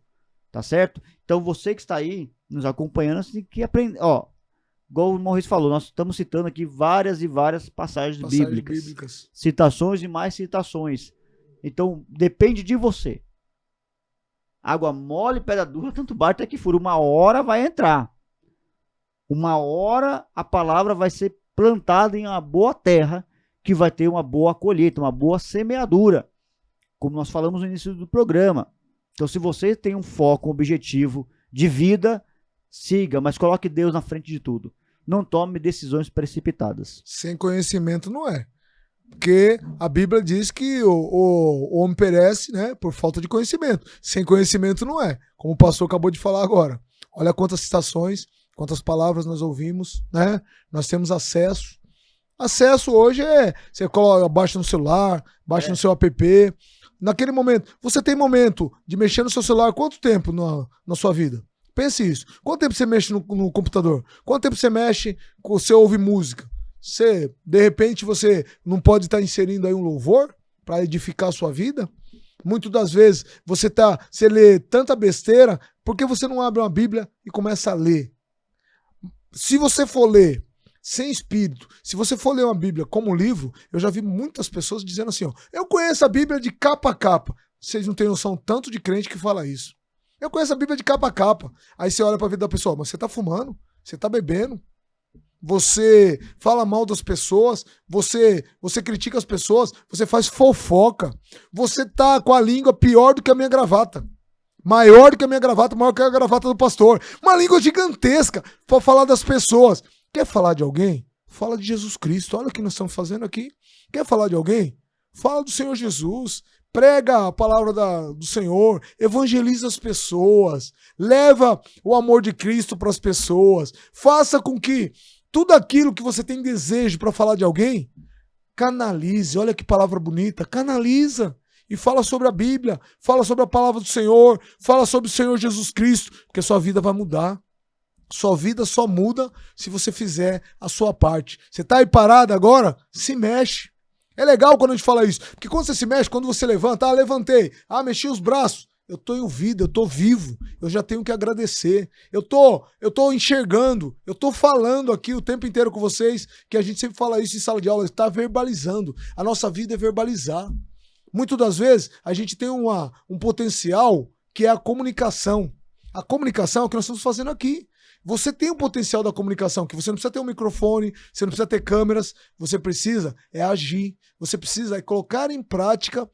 Tá certo? Então você que está aí nos acompanhando, você tem que aprender. Ó, igual o Maurício falou, nós estamos citando aqui várias e várias passagens bíblicas. Citações e mais citações. Então depende de você. Água mole, pedra dura, tanto bate até que fura. Uma hora vai entrar. Uma hora a palavra vai ser plantada em uma boa terra, que vai ter uma boa colheita, uma boa semeadura, como nós falamos no início do programa. Então, se você tem um foco, um objetivo de vida, siga, mas coloque Deus na frente de tudo. Não tome decisões precipitadas. Sem conhecimento não é. Porque a Bíblia diz que o homem perece, né, por falta de conhecimento. Sem conhecimento não é. Como o pastor acabou de falar agora. Olha quantas citações, quantas palavras nós ouvimos, né? Nós temos acesso. Acesso hoje você coloca, baixa no celular, baixa no seu app. Naquele momento, você tem momento de mexer no seu celular quanto tempo na sua vida? Pense isso. Quanto tempo você mexe no computador? Quanto tempo você mexe, você ouve música? De repente, você não pode estar inserindo aí um louvor para edificar a sua vida? Muitas das vezes você lê tanta besteira, por que você não abre uma Bíblia e começa a ler? Se você for ler sem espírito, se você for ler uma Bíblia como livro, eu já vi muitas pessoas dizendo assim, ó, eu conheço a Bíblia de capa a capa. Vocês não têm noção tanto de crente que fala isso. Eu conheço a Bíblia de capa a capa. Aí você olha para a vida da pessoa, mas você tá fumando, você tá bebendo, você fala mal das pessoas, você critica as pessoas, você faz fofoca, você tá com a língua pior do que a minha gravata. Maior do que a minha gravata, maior que a gravata do pastor. Uma língua gigantesca para falar das pessoas. Quer falar de alguém? Fala de Jesus Cristo. Olha o que nós estamos fazendo aqui. Quer falar de alguém? Fala do Senhor Jesus. Prega a palavra do Senhor. Evangeliza as pessoas. Leva o amor de Cristo para as pessoas. Faça com que tudo aquilo que você tem desejo para falar de alguém, Canalize, olha que palavra bonita, canaliza. E fala sobre a Bíblia, fala sobre a palavra do Senhor, fala sobre o Senhor Jesus Cristo, porque sua vida vai mudar. Sua vida só muda se você fizer a sua parte. Você tá aí parado agora? Se mexe. É legal quando a gente fala isso, porque quando você se mexe, quando você levanta, levantei, mexi os braços, eu tô em vida, eu tô vivo, eu já tenho que agradecer. Eu tô enxergando, eu tô falando aqui o tempo inteiro com vocês, que a gente sempre fala isso em sala de aula, está verbalizando. A nossa vida é verbalizar. Muitas das vezes, a gente tem um potencial que é a comunicação. A comunicação é o que nós estamos fazendo aqui. Você tem o potencial da comunicação, que você não precisa ter um microfone, você não precisa ter câmeras, você precisa agir, você precisa colocar em prática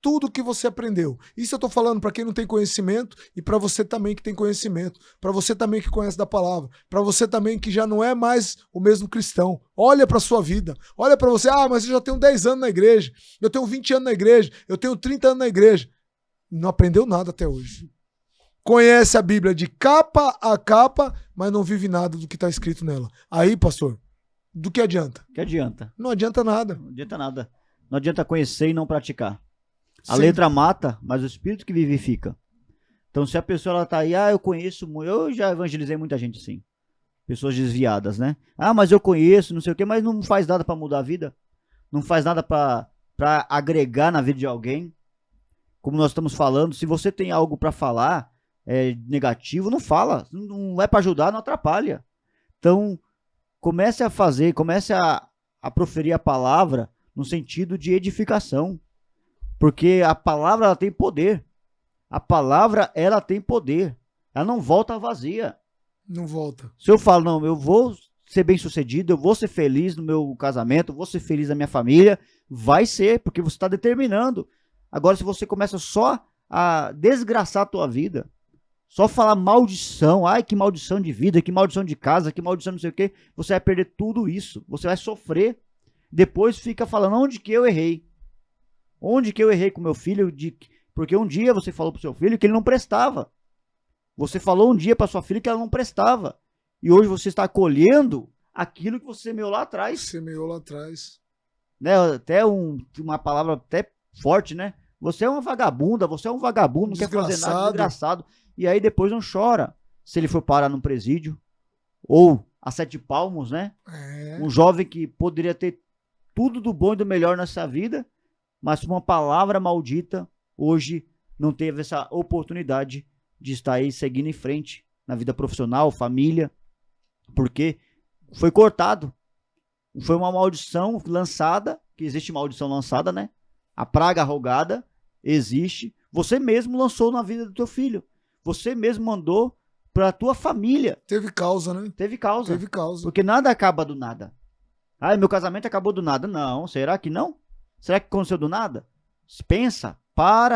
tudo que você aprendeu. Isso eu tô falando para quem não tem conhecimento e para você também que tem conhecimento, para você também que conhece da palavra, para você também que já não é mais o mesmo cristão. Olha para sua vida, olha para você, mas eu já tenho 10 anos na igreja, eu tenho 20 anos na igreja, eu tenho 30 anos na igreja. Não aprendeu nada até hoje. Conhece a Bíblia de capa a capa, mas não vive nada do que está escrito nela. Aí, pastor, do que adianta? Que adianta? Não adianta nada. Não adianta nada. Não adianta conhecer e não praticar. A Sim. letra mata, mas o espírito que vivifica. Então, se a pessoa ela tá aí, eu conheço, eu já evangelizei muita gente assim. Pessoas desviadas, né? Mas eu conheço, não sei o quê, mas não faz nada para mudar a vida. Não faz nada para agregar na vida de alguém. Como nós estamos falando, se você tem algo para falar negativo, não fala. Não é para ajudar, não atrapalha. Então, comece a fazer, comece a proferir a palavra no sentido de edificação. Porque a palavra ela tem poder. A palavra ela tem poder. Ela não volta vazia. Não volta. Se eu falo, não, eu vou ser bem sucedido, eu vou ser feliz no meu casamento, eu vou ser feliz na minha família, vai ser, porque você está determinando. Agora, se você começa só a desgraçar a tua vida, só falar maldição, que maldição de vida, que maldição de casa, que maldição não sei o quê, você vai perder tudo isso. Você vai sofrer. Depois fica falando, onde que eu errei? Onde que eu errei com meu filho? Porque um dia você falou pro seu filho que ele não prestava. Você falou um dia pra sua filha que ela não prestava. E hoje você está colhendo aquilo que você semeou lá atrás. Semeou lá atrás. Né? Até uma palavra até forte, né? Você é uma vagabunda, você é um vagabundo, não quer fazer nada, desgraçado. E aí depois não chora se ele for parar num presídio. Ou a 7 palmos, né? Um jovem que poderia ter tudo do bom e do melhor nessa vida, mas uma palavra maldita, hoje não teve essa oportunidade de estar aí seguindo em frente na vida profissional, família, porque foi cortado. Foi uma maldição lançada, que existe maldição lançada, né? A praga rogada existe. Você mesmo lançou na vida do teu filho. Você mesmo mandou para a tua família. Teve causa, né? Teve causa. Teve causa. Porque nada acaba do nada. Meu casamento acabou do nada. Não, será que não? Será que aconteceu do nada? Pensa,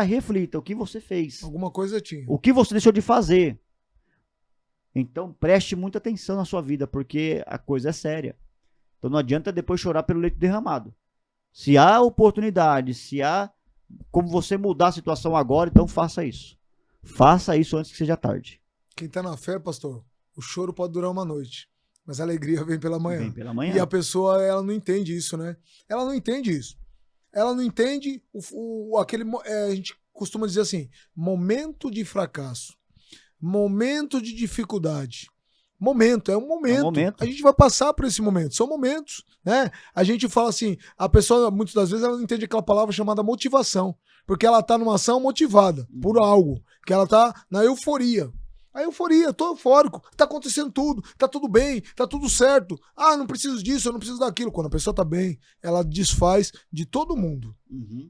reflita o que você fez. Alguma coisa tinha. O que você deixou de fazer. Então preste muita atenção na sua vida, porque a coisa é séria. Então não adianta depois chorar pelo leite derramado. Se há oportunidade, se há como você mudar a situação agora, então faça isso. Faça isso antes que seja tarde. Quem tá na fé, pastor, o choro pode durar uma noite, mas a alegria vem pela manhã. Vem pela manhã. E a pessoa, ela não entende isso, né? Ela não entende isso. Ela não entende a gente costuma dizer assim, momento de fracasso, momento de dificuldade. É um momento. A gente vai passar por esse momento. São momentos, né? A gente fala assim, a pessoa, muitas das vezes, ela não entende aquela palavra chamada motivação, porque ela tá numa ação motivada por algo, que ela tá na euforia. A euforia, eu tô eufórico, tá acontecendo tudo, tá tudo bem, tá tudo certo. Não preciso disso, eu não preciso daquilo. Quando a pessoa tá bem, ela desfaz de todo mundo,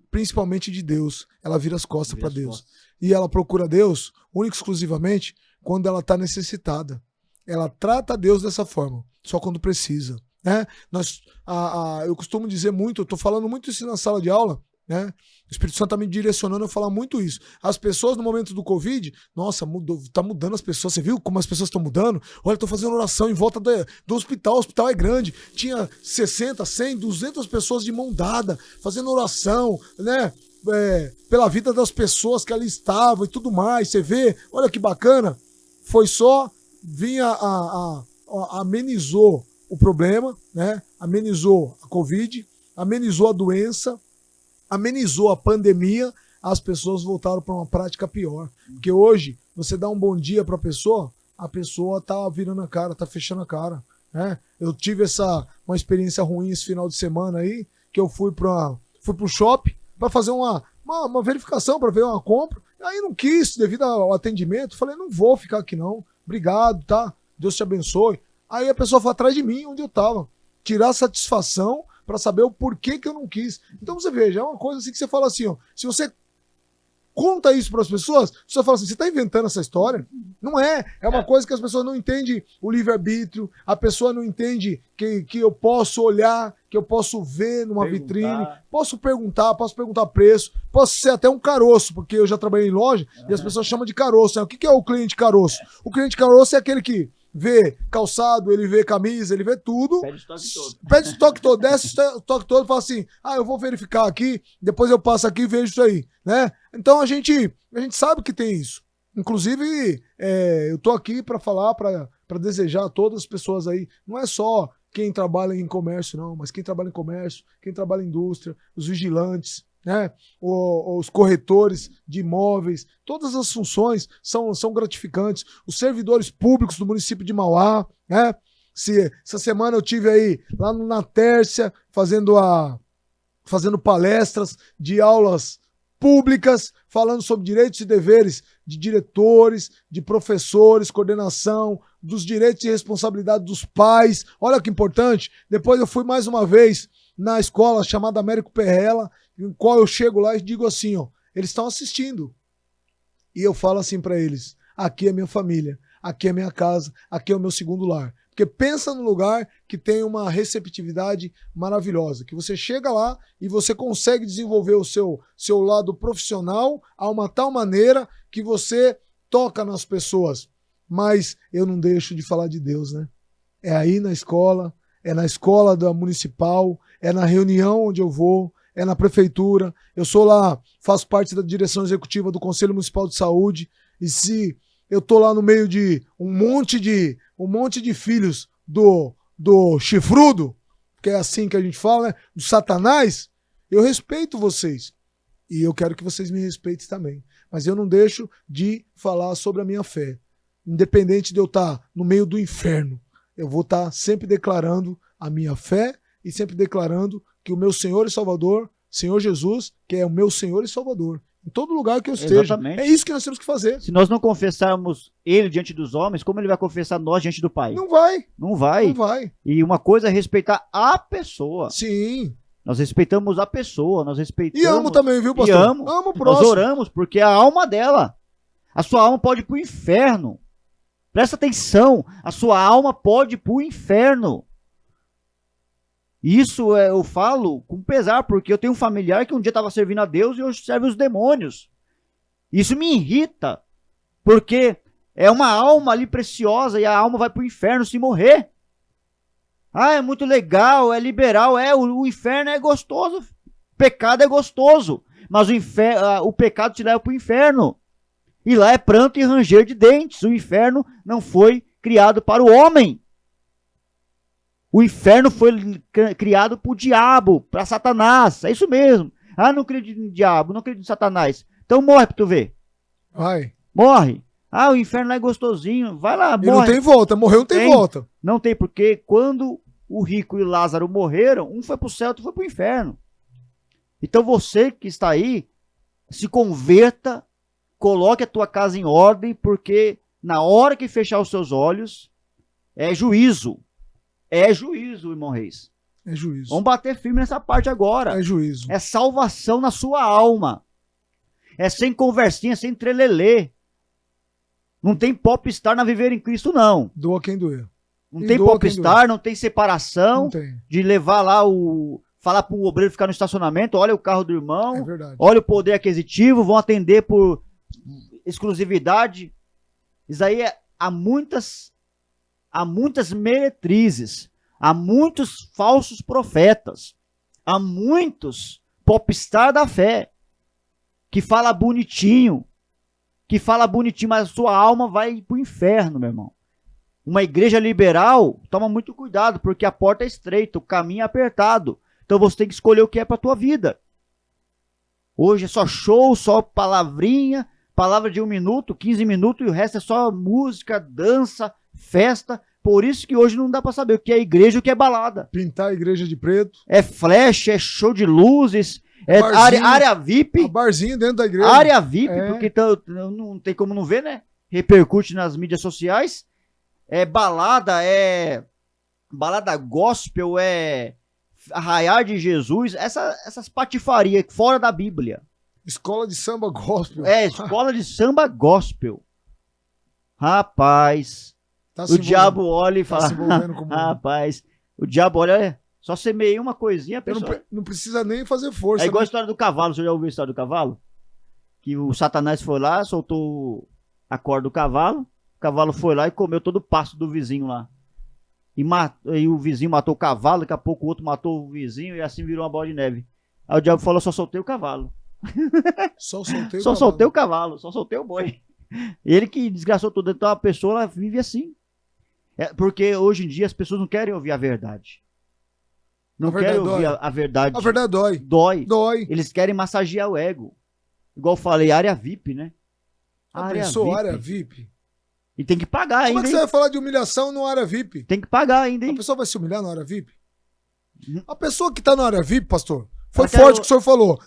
principalmente de Deus. Ela vira as costas para Deus. E ela procura Deus, única e exclusivamente, quando ela tá necessitada. Ela trata Deus dessa forma, só quando precisa, né? Eu costumo dizer muito, eu tô falando muito isso na sala de aula, né? O Espírito Santo tá me direcionando a falar muito isso. As pessoas no momento do Covid, nossa, tá mudando as pessoas. Você viu como as pessoas estão mudando? Olha, tô fazendo oração em volta do hospital. O hospital é grande. Tinha 60, 100, 200 pessoas de mão dada, fazendo oração, né? Pela vida das pessoas que ali estavam e tudo mais. Você vê, olha que bacana. Foi só amenizou o problema, né? Amenizou a Covid. amenizou a doença, amenizou a pandemia, as pessoas voltaram para uma prática pior. Porque hoje, você dá um bom dia para a pessoa tá virando a cara, tá fechando a cara. Né? Eu tive uma experiência ruim esse final de semana aí, que eu fui pro shopping para fazer uma verificação, para ver uma compra. Aí não quis, devido ao atendimento, falei, não vou ficar aqui não, obrigado, tá? Deus te abençoe. Aí a pessoa foi atrás de mim, onde eu tava, tirar satisfação para saber o porquê que eu não quis. Então você veja, é uma coisa assim que você fala assim, ó, se você conta isso para as pessoas, você fala assim, você está inventando essa história? Não é. É uma coisa que as pessoas não entendem o livre-arbítrio, a pessoa não entende que eu posso olhar, que eu posso ver numa vitrine, posso perguntar preço, posso ser até um caroço, porque eu já trabalhei em loja e as pessoas chamam de caroço. Né? O que é o cliente caroço? O cliente caroço é aquele que vê calçado, ele vê camisa, ele vê tudo. Pede estoque todo. Pede estoque todo, desce o estoque todo e fala assim, eu vou verificar aqui, depois eu passo aqui e vejo isso aí, né? Então a gente sabe que tem isso. Inclusive, eu tô aqui para falar, para desejar a todas as pessoas aí, não é só quem trabalha em comércio não, mas quem trabalha em comércio, quem trabalha em indústria, os vigilantes, né? Os corretores de imóveis, todas as funções são gratificantes. Os servidores públicos do município de Mauá, né? Essa semana eu tive aí lá na Tércia fazendo palestras de aulas públicas falando sobre direitos e deveres de diretores, de professores, coordenação, dos direitos e responsabilidades dos pais. Olha que importante. Depois eu fui mais uma vez na escola chamada Américo Perrella, em qual eu chego lá e digo assim, ó, eles estão assistindo. E eu falo assim para eles, aqui é minha família, aqui é minha casa, aqui é o meu segundo lar. Porque pensa num lugar que tem uma receptividade maravilhosa, que você chega lá e você consegue desenvolver o seu lado profissional a uma tal maneira que você toca nas pessoas. Mas eu não deixo de falar de Deus, né? É aí na escola, é na escola da municipal, é na reunião onde eu vou, é na prefeitura. Eu sou lá, faço parte da direção executiva do Conselho Municipal de Saúde, e se eu tô lá no meio de um monte de filhos do chifrudo, que é assim que a gente fala, né? Do Satanás, eu respeito vocês. E eu quero que vocês me respeitem também. Mas eu não deixo de falar sobre a minha fé. Independente de eu estar no meio do inferno, eu vou estar sempre declarando a minha fé e sempre declarando que o meu Senhor e Salvador, Senhor Jesus, que é o meu Senhor e Salvador, em todo lugar que eu esteja. Exatamente. É isso que nós temos que fazer. Se nós não confessarmos ele diante dos homens, como ele vai confessar nós diante do Pai? Não vai. Não vai. Não vai. E uma coisa é respeitar a pessoa. Sim. Nós respeitamos a pessoa, nós respeitamos... E amo também, viu, pastor? E amo o próximo. Nós oramos porque a alma dela, a sua alma pode ir para o inferno. Presta atenção, a sua alma pode ir para o inferno. Isso eu falo com pesar, porque eu tenho um familiar que um dia estava servindo a Deus e hoje serve os demônios. Isso me irrita, porque é uma alma ali preciosa e a alma vai para o inferno se morrer. É muito legal, é liberal, o inferno é gostoso, pecado é gostoso, mas o pecado te leva para o inferno. E lá é pranto e ranger de dentes. O inferno não foi criado para o homem. O inferno foi criado para o diabo, para Satanás. É isso mesmo. Não acredito no diabo, não acredito em Satanás. Então morre para tu ver. Vai. Morre. O inferno lá é gostosinho. Vai lá, morre. E não tem volta. Morreu, não tem volta. Não tem, porque quando o rico e o Lázaro morreram, um foi para o céu, outro foi para o inferno. Então você que está aí, se converta, coloque a tua casa em ordem, porque na hora que fechar os seus olhos, é juízo. É juízo, irmão Reis. É juízo. Vamos bater firme nessa parte agora. É juízo. É salvação na sua alma. É sem conversinha, sem trelelê. Não tem popstar na viver em Cristo, não. Doa quem doer. Não tem popstar, não tem separação. Não tem. De levar lá falar para o obreiro ficar no estacionamento, olha o carro do irmão, É verdade. olha o poder aquisitivo, vão atender por exclusividade. Isso aí há muitas meretrizes, há muitos falsos profetas, há muitos popstar da fé, que fala bonitinho, mas a sua alma vai pro inferno, meu irmão. Uma igreja liberal, toma muito cuidado, porque a porta é estreita, o caminho é apertado. Então você tem que escolher o que é para tua vida. Hoje é só show, só palavrinha, palavra de 1 minuto, 15 minutos, e o resto é só música, dança, festa. Por isso que hoje não dá para saber o que é igreja e o que é balada. Pintar a igreja de preto. É flash, é show de luzes, é área VIP. Barzinho dentro da igreja. Área VIP, porque não tem como não ver, né? Repercute nas mídias sociais. É balada gospel, é arraiar de Jesus, essas patifarias fora da Bíblia. Escola de samba gospel. Escola de samba gospel. Rapaz, o diabo olha e fala, rapaz, o diabo olha, só semeia uma coisinha, a pessoa... Não precisa nem fazer força. É igual a história do cavalo, você já ouviu a história do cavalo? Que o Satanás foi lá, soltou a corda do cavalo, o cavalo foi lá e comeu todo o pasto do vizinho lá. E o vizinho matou o cavalo, daqui a pouco o outro matou o vizinho e assim virou uma bola de neve. Aí o diabo falou, só soltei o cavalo. Só soltei o cavalo, só soltei o boi. Ele que desgraçou tudo. Então a pessoa ela vive assim. Porque hoje em dia as pessoas não querem ouvir a verdade. Não querem ouvir a verdade. A verdade dói. Dói. Eles querem massagear o ego. Igual eu falei, área VIP, né? Área VIP. E tem que pagar ainda. Como é que você vai falar de humilhação no área VIP? Tem que pagar ainda, hein? A pessoa vai se humilhar na área VIP? A pessoa que tá na área VIP, pastor, foi forte o que o senhor falou.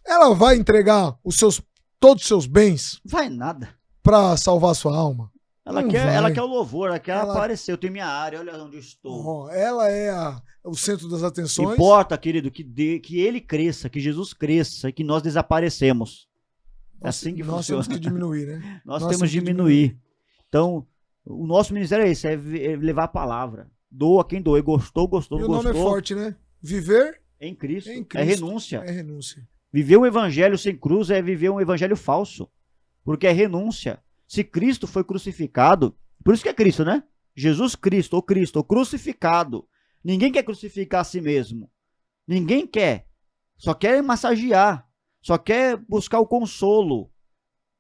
Ela vai entregar todos os seus bens? Vai nada. Pra salvar a sua alma? Ela quer o louvor, ela quer aparecer. Eu tenho minha área, olha onde eu estou. Ela é o centro das atenções. Importa, querido, que ele cresça, que Jesus cresça e que nós desaparecemos. É assim que nós funciona. Nós temos que diminuir, né? Nós temos que diminuir. Então, o nosso ministério é esse, é levar a palavra. Doa quem doa. Gostou. E o nome é forte, né? Viver em Cristo. É renúncia. É renúncia. Viver um evangelho sem cruz é viver um evangelho falso. Porque é renúncia. Se Cristo foi crucificado, por isso que é Cristo, né? Jesus Cristo, o crucificado. Ninguém quer crucificar a si mesmo. Ninguém quer. Só quer massagear. Só quer buscar o consolo.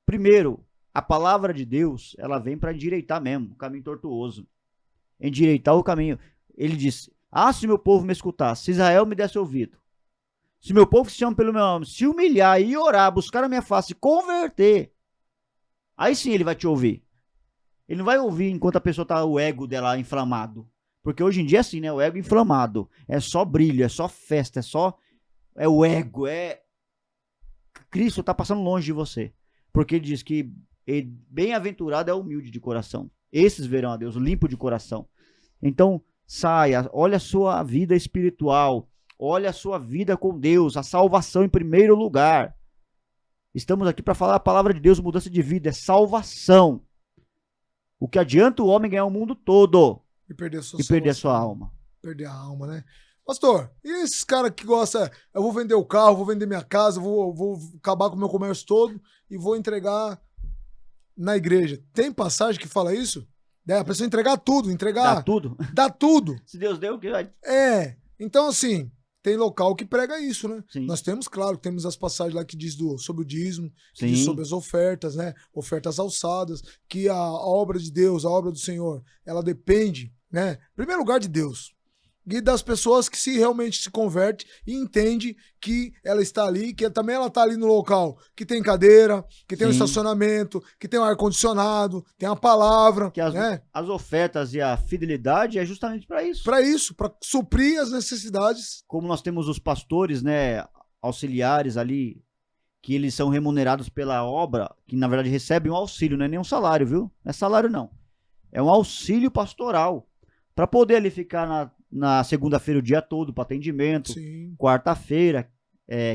Primeiro, a palavra de Deus, ela vem para endireitar mesmo, o caminho tortuoso. Endireitar o caminho. Ele disse, se meu povo me escutasse, se Israel me desse ouvido, se meu povo que se chama pelo meu nome, se humilhar e orar, buscar a minha face, converter, aí sim ele vai te ouvir. Ele não vai ouvir enquanto a pessoa tá o ego dela inflamado. Porque hoje em dia é assim, né? O ego inflamado. É só brilho, é só festa, é o ego, Cristo tá passando longe de você. Porque ele diz que bem-aventurado é o humilde de coração. Esses verão a Deus, limpo de coração. Então, saia, olha a sua vida espiritual, olha a sua vida com Deus, a salvação em primeiro lugar. Estamos aqui para falar a palavra de Deus, mudança de vida, é salvação. O que adianta o homem ganhar o mundo todo e perder a sua alma. Perder a alma, né? Pastor, e esses caras que gostam, eu vou vender o carro, vou vender minha casa, vou acabar com o meu comércio todo e vou entregar na igreja. Tem passagem que fala isso? A pessoa entregar tudo, Dá tudo? Dá tudo. Se Deus deu, o que vai? Então assim, tem local que prega isso, né? Sim. Nós temos, claro, temos as passagens lá que diz sobre o dízimo, que Sim. diz sobre as ofertas, né? Ofertas alçadas, que a obra de Deus, a obra do Senhor, ela depende, né? Em primeiro lugar de Deus. E das pessoas que realmente se converte e entende que ela está ali, que também ela está ali no local que tem cadeira, que tem um estacionamento, que tem um ar-condicionado, tem a palavra. Que as ofertas e a fidelidade é justamente para isso. Para suprir as necessidades. Como nós temos os pastores, né, auxiliares ali, que eles são remunerados pela obra, que na verdade recebem um auxílio, não é nem um salário, viu? Não é salário não. É um auxílio pastoral. Para poder ali ficar na segunda-feira o dia todo para atendimento, quarta-feira,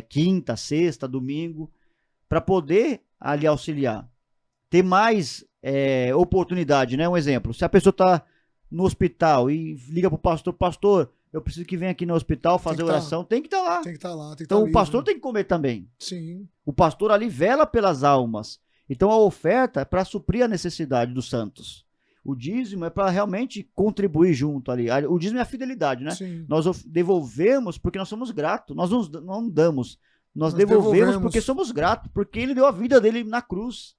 quinta, sexta, domingo, para poder ali auxiliar. Ter mais oportunidade, né? Um exemplo, se a pessoa está no hospital e liga para o pastor, eu preciso que venha aqui no hospital fazer oração, tem que estar lá. Tem que estar lá. Então o pastor tem que comer também. Sim. O pastor ali vela pelas almas. Então a oferta é para suprir a necessidade dos santos. O dízimo é para realmente contribuir junto ali. O dízimo é a fidelidade, né? Sim. Nós devolvemos porque nós somos gratos. Nós não damos. Nós devolvemos porque somos gratos. Porque ele deu a vida dele na cruz.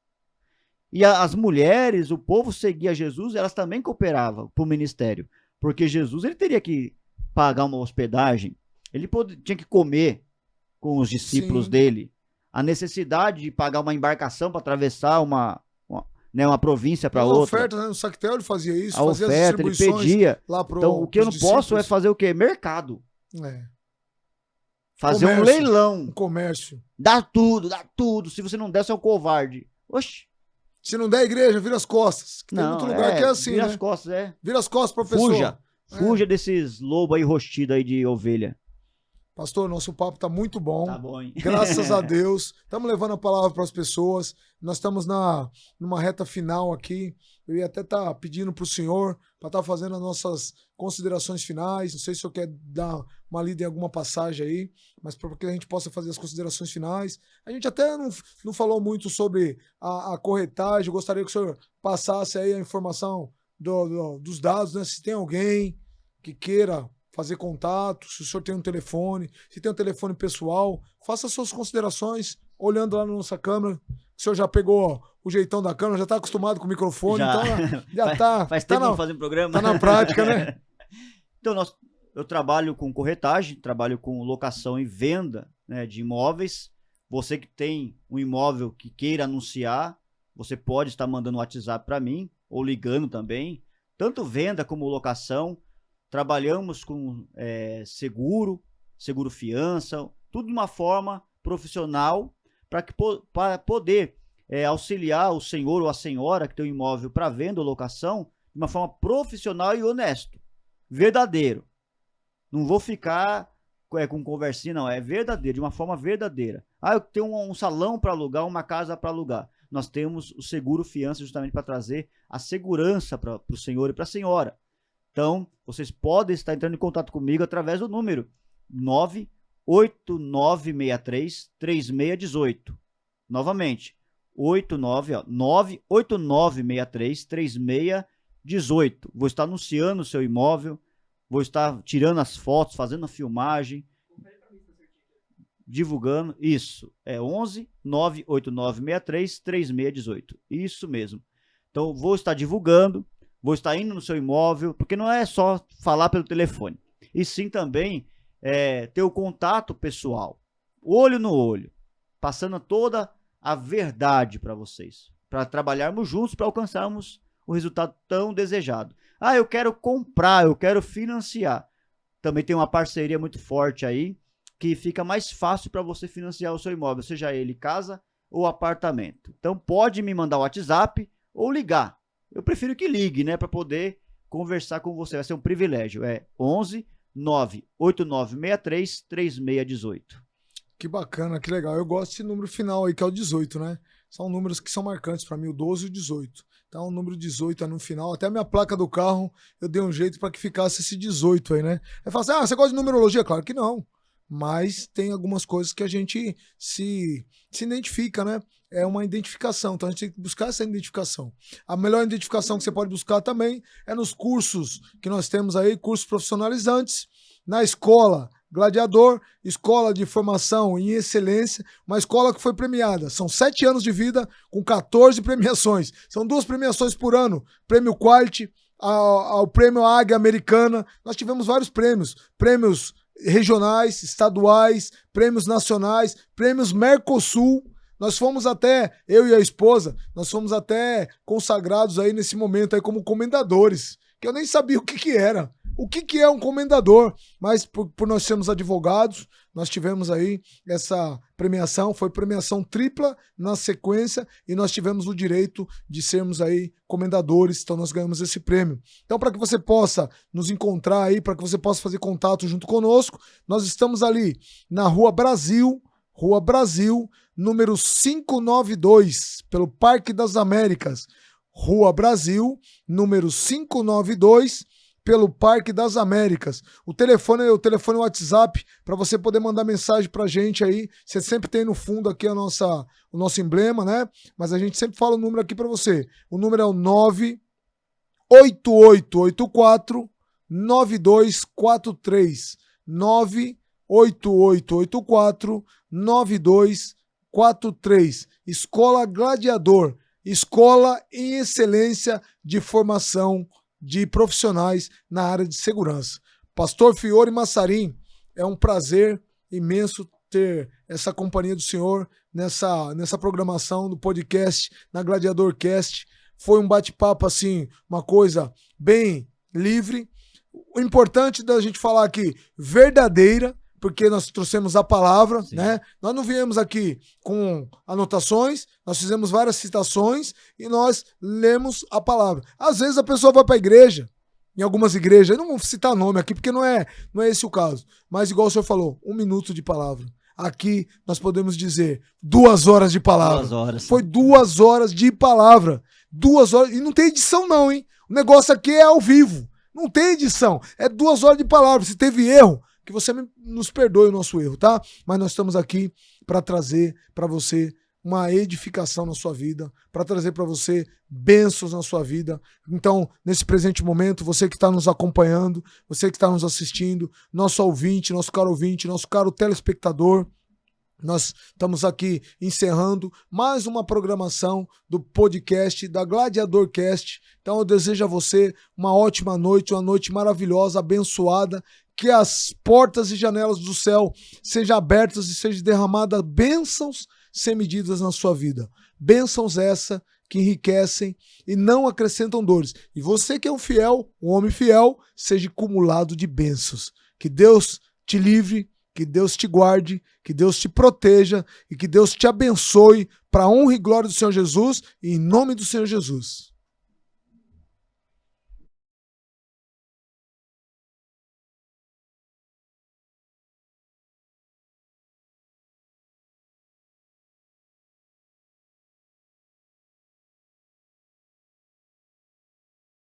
E as mulheres, o povo seguia Jesus, elas também cooperavam para o ministério. Porque Jesus ele teria que pagar uma hospedagem. Ele tinha que comer com os discípulos Sim. dele. A necessidade de pagar uma embarcação para atravessar uma província para As outra. ofertas, né? No Sactel ele fazia isso, A fazia as oferta, ele distribuições pedia. lá Então, o que eu não posso é fazer o quê? Mercado. É. Fazer um Comércio. leilão. Um comércio. Dá tudo, dá tudo. Se você não der, você é um covarde. Oxi. Se não der igreja, vira as costas. Que tem Não, muito lugar que é assim, vira né? as costas, Vira as costas pra pessoa. Fuja. Fuja desses lobos aí rostidos aí de ovelha. Pastor, nosso papo tá muito bom. Tá bom, hein? Graças a Deus. Estamos levando a palavra para as pessoas. Nós estamos numa reta final aqui. Eu ia até estar pedindo para o senhor para estar fazendo as nossas considerações finais. Não sei se o senhor quer dar uma lida em alguma passagem aí, mas para que a gente possa fazer as considerações finais. A gente até não falou muito sobre a corretagem. Eu gostaria que o senhor passasse aí a informação dos dados, né? Se tem alguém que queira fazer contato, se o senhor tem um telefone, se tem um telefone pessoal, faça suas considerações olhando lá na nossa câmera. O senhor já pegou o jeitão da câmera, já está acostumado com o microfone, então já tá. Faz tempo que não fazemos programa. Tá na prática, né? Então, eu trabalho com corretagem, trabalho com locação e venda, né, de imóveis. Você que tem um imóvel que queira anunciar, você pode estar mandando um WhatsApp para mim, ou ligando também. Tanto venda como locação. Trabalhamos com seguro fiança, tudo de uma forma profissional para poder auxiliar o senhor ou a senhora que tem um imóvel para venda ou locação de uma forma profissional e honesto, verdadeiro. Não vou ficar com conversinha, não, é verdadeiro, de uma forma verdadeira. Eu tenho um salão para alugar, uma casa para alugar. Nós temos o seguro fiança justamente para trazer a segurança para o senhor e para a senhora. Então, vocês podem estar entrando em contato comigo através do número 98963-3618. Novamente, 98963-3618. Vou estar anunciando o seu imóvel, vou estar tirando as fotos, fazendo a filmagem, divulgando. Isso, é 11-98963-3618. Isso mesmo. Então, vou estar divulgando. Vou estar indo no seu imóvel, porque não é só falar pelo telefone, e sim também ter o contato pessoal, olho no olho, passando toda a verdade para vocês, para trabalharmos juntos, para alcançarmos o resultado tão desejado. Eu quero comprar, eu quero financiar. Também tem uma parceria muito forte aí, que fica mais fácil para você financiar o seu imóvel, seja ele casa ou apartamento. Então pode me mandar o WhatsApp ou ligar. Eu prefiro que ligue, né, para poder conversar com você. Vai ser um privilégio. É 11-98963-3618. Que bacana, que legal. Eu gosto desse número final aí, que é o 18, né? São números que são marcantes para mim, o 12 e o 18. Então, o número 18 é no final. Até a minha placa do carro, eu dei um jeito para que ficasse esse 18 aí, né? Aí fala assim, você gosta de numerologia? Claro que não. Mas tem algumas coisas que a gente se identifica, né? É uma identificação, então a gente tem que buscar essa identificação. A melhor identificação que você pode buscar também é nos cursos que nós temos aí, cursos profissionalizantes, na escola Gladiador, escola de formação em excelência, uma escola que foi premiada. São 7 anos de vida com 14 premiações. São 2 premiações por ano, prêmio Quality, ao prêmio Águia Americana. Nós tivemos vários prêmios regionais, estaduais, prêmios nacionais, prêmios Mercosul. Nós fomos até, eu e a esposa, nós fomos até consagrados aí nesse momento aí como comendadores, que eu nem sabia o que era. O que é um comendador? Mas por nós sermos advogados, nós tivemos aí essa premiação, foi premiação tripla na sequência e nós tivemos o direito de sermos aí comendadores, então nós ganhamos esse prêmio. Então para que você possa nos encontrar aí, para que você possa fazer contato junto conosco, nós estamos ali na Rua Brasil, número 592, pelo Parque das Américas. Rua Brasil, número 592, pelo Parque das Américas. O telefone é o telefone WhatsApp para você poder mandar mensagem pra gente aí. Você sempre tem no fundo aqui o nosso emblema, né? Mas a gente sempre fala o número aqui para você. O número é o 98884 9243. 98884 9243. Escola Gladiador. Escola em excelência de formação de profissionais na área de segurança. Pastor Fiore Massarim, É um prazer imenso ter essa companhia do senhor nessa programação do podcast, na Gladiador Cast. Foi um bate-papo, assim, uma coisa bem livre. O importante da gente falar aqui, verdadeira, porque nós trouxemos a palavra, Sim. né? Nós não viemos aqui com anotações, nós fizemos várias citações e nós lemos a palavra. Às vezes a pessoa vai para a igreja, em algumas igrejas, eu não vou citar nome aqui porque não é esse o caso, mas igual o senhor falou, 1 minuto de palavra. Aqui nós podemos dizer 2 horas de palavra. 2 horas. Foi 2 horas de palavra. 2 horas, e não tem edição não, hein? O negócio aqui é ao vivo, não tem edição, é 2 horas de palavra. Se teve erro, que você nos perdoe o nosso erro, tá? Mas nós estamos aqui para trazer para você uma edificação na sua vida, para trazer para você bênçãos na sua vida. Então, nesse presente momento, você que está nos acompanhando, você que está nos assistindo, nosso ouvinte, nosso caro telespectador, nós estamos aqui encerrando mais uma programação do podcast da Gladiador Cast. Então eu desejo a você uma ótima noite, uma noite maravilhosa, abençoada, que as portas e janelas do céu sejam abertas e sejam derramadas bênçãos sem medidas na sua vida. Bênçãos essa que enriquecem e não acrescentam dores. E você que é um homem fiel, seja acumulado de bênçãos. Que Deus te livre, que Deus te guarde, que Deus te proteja e que Deus te abençoe para a honra e glória do Senhor Jesus e em nome do Senhor Jesus.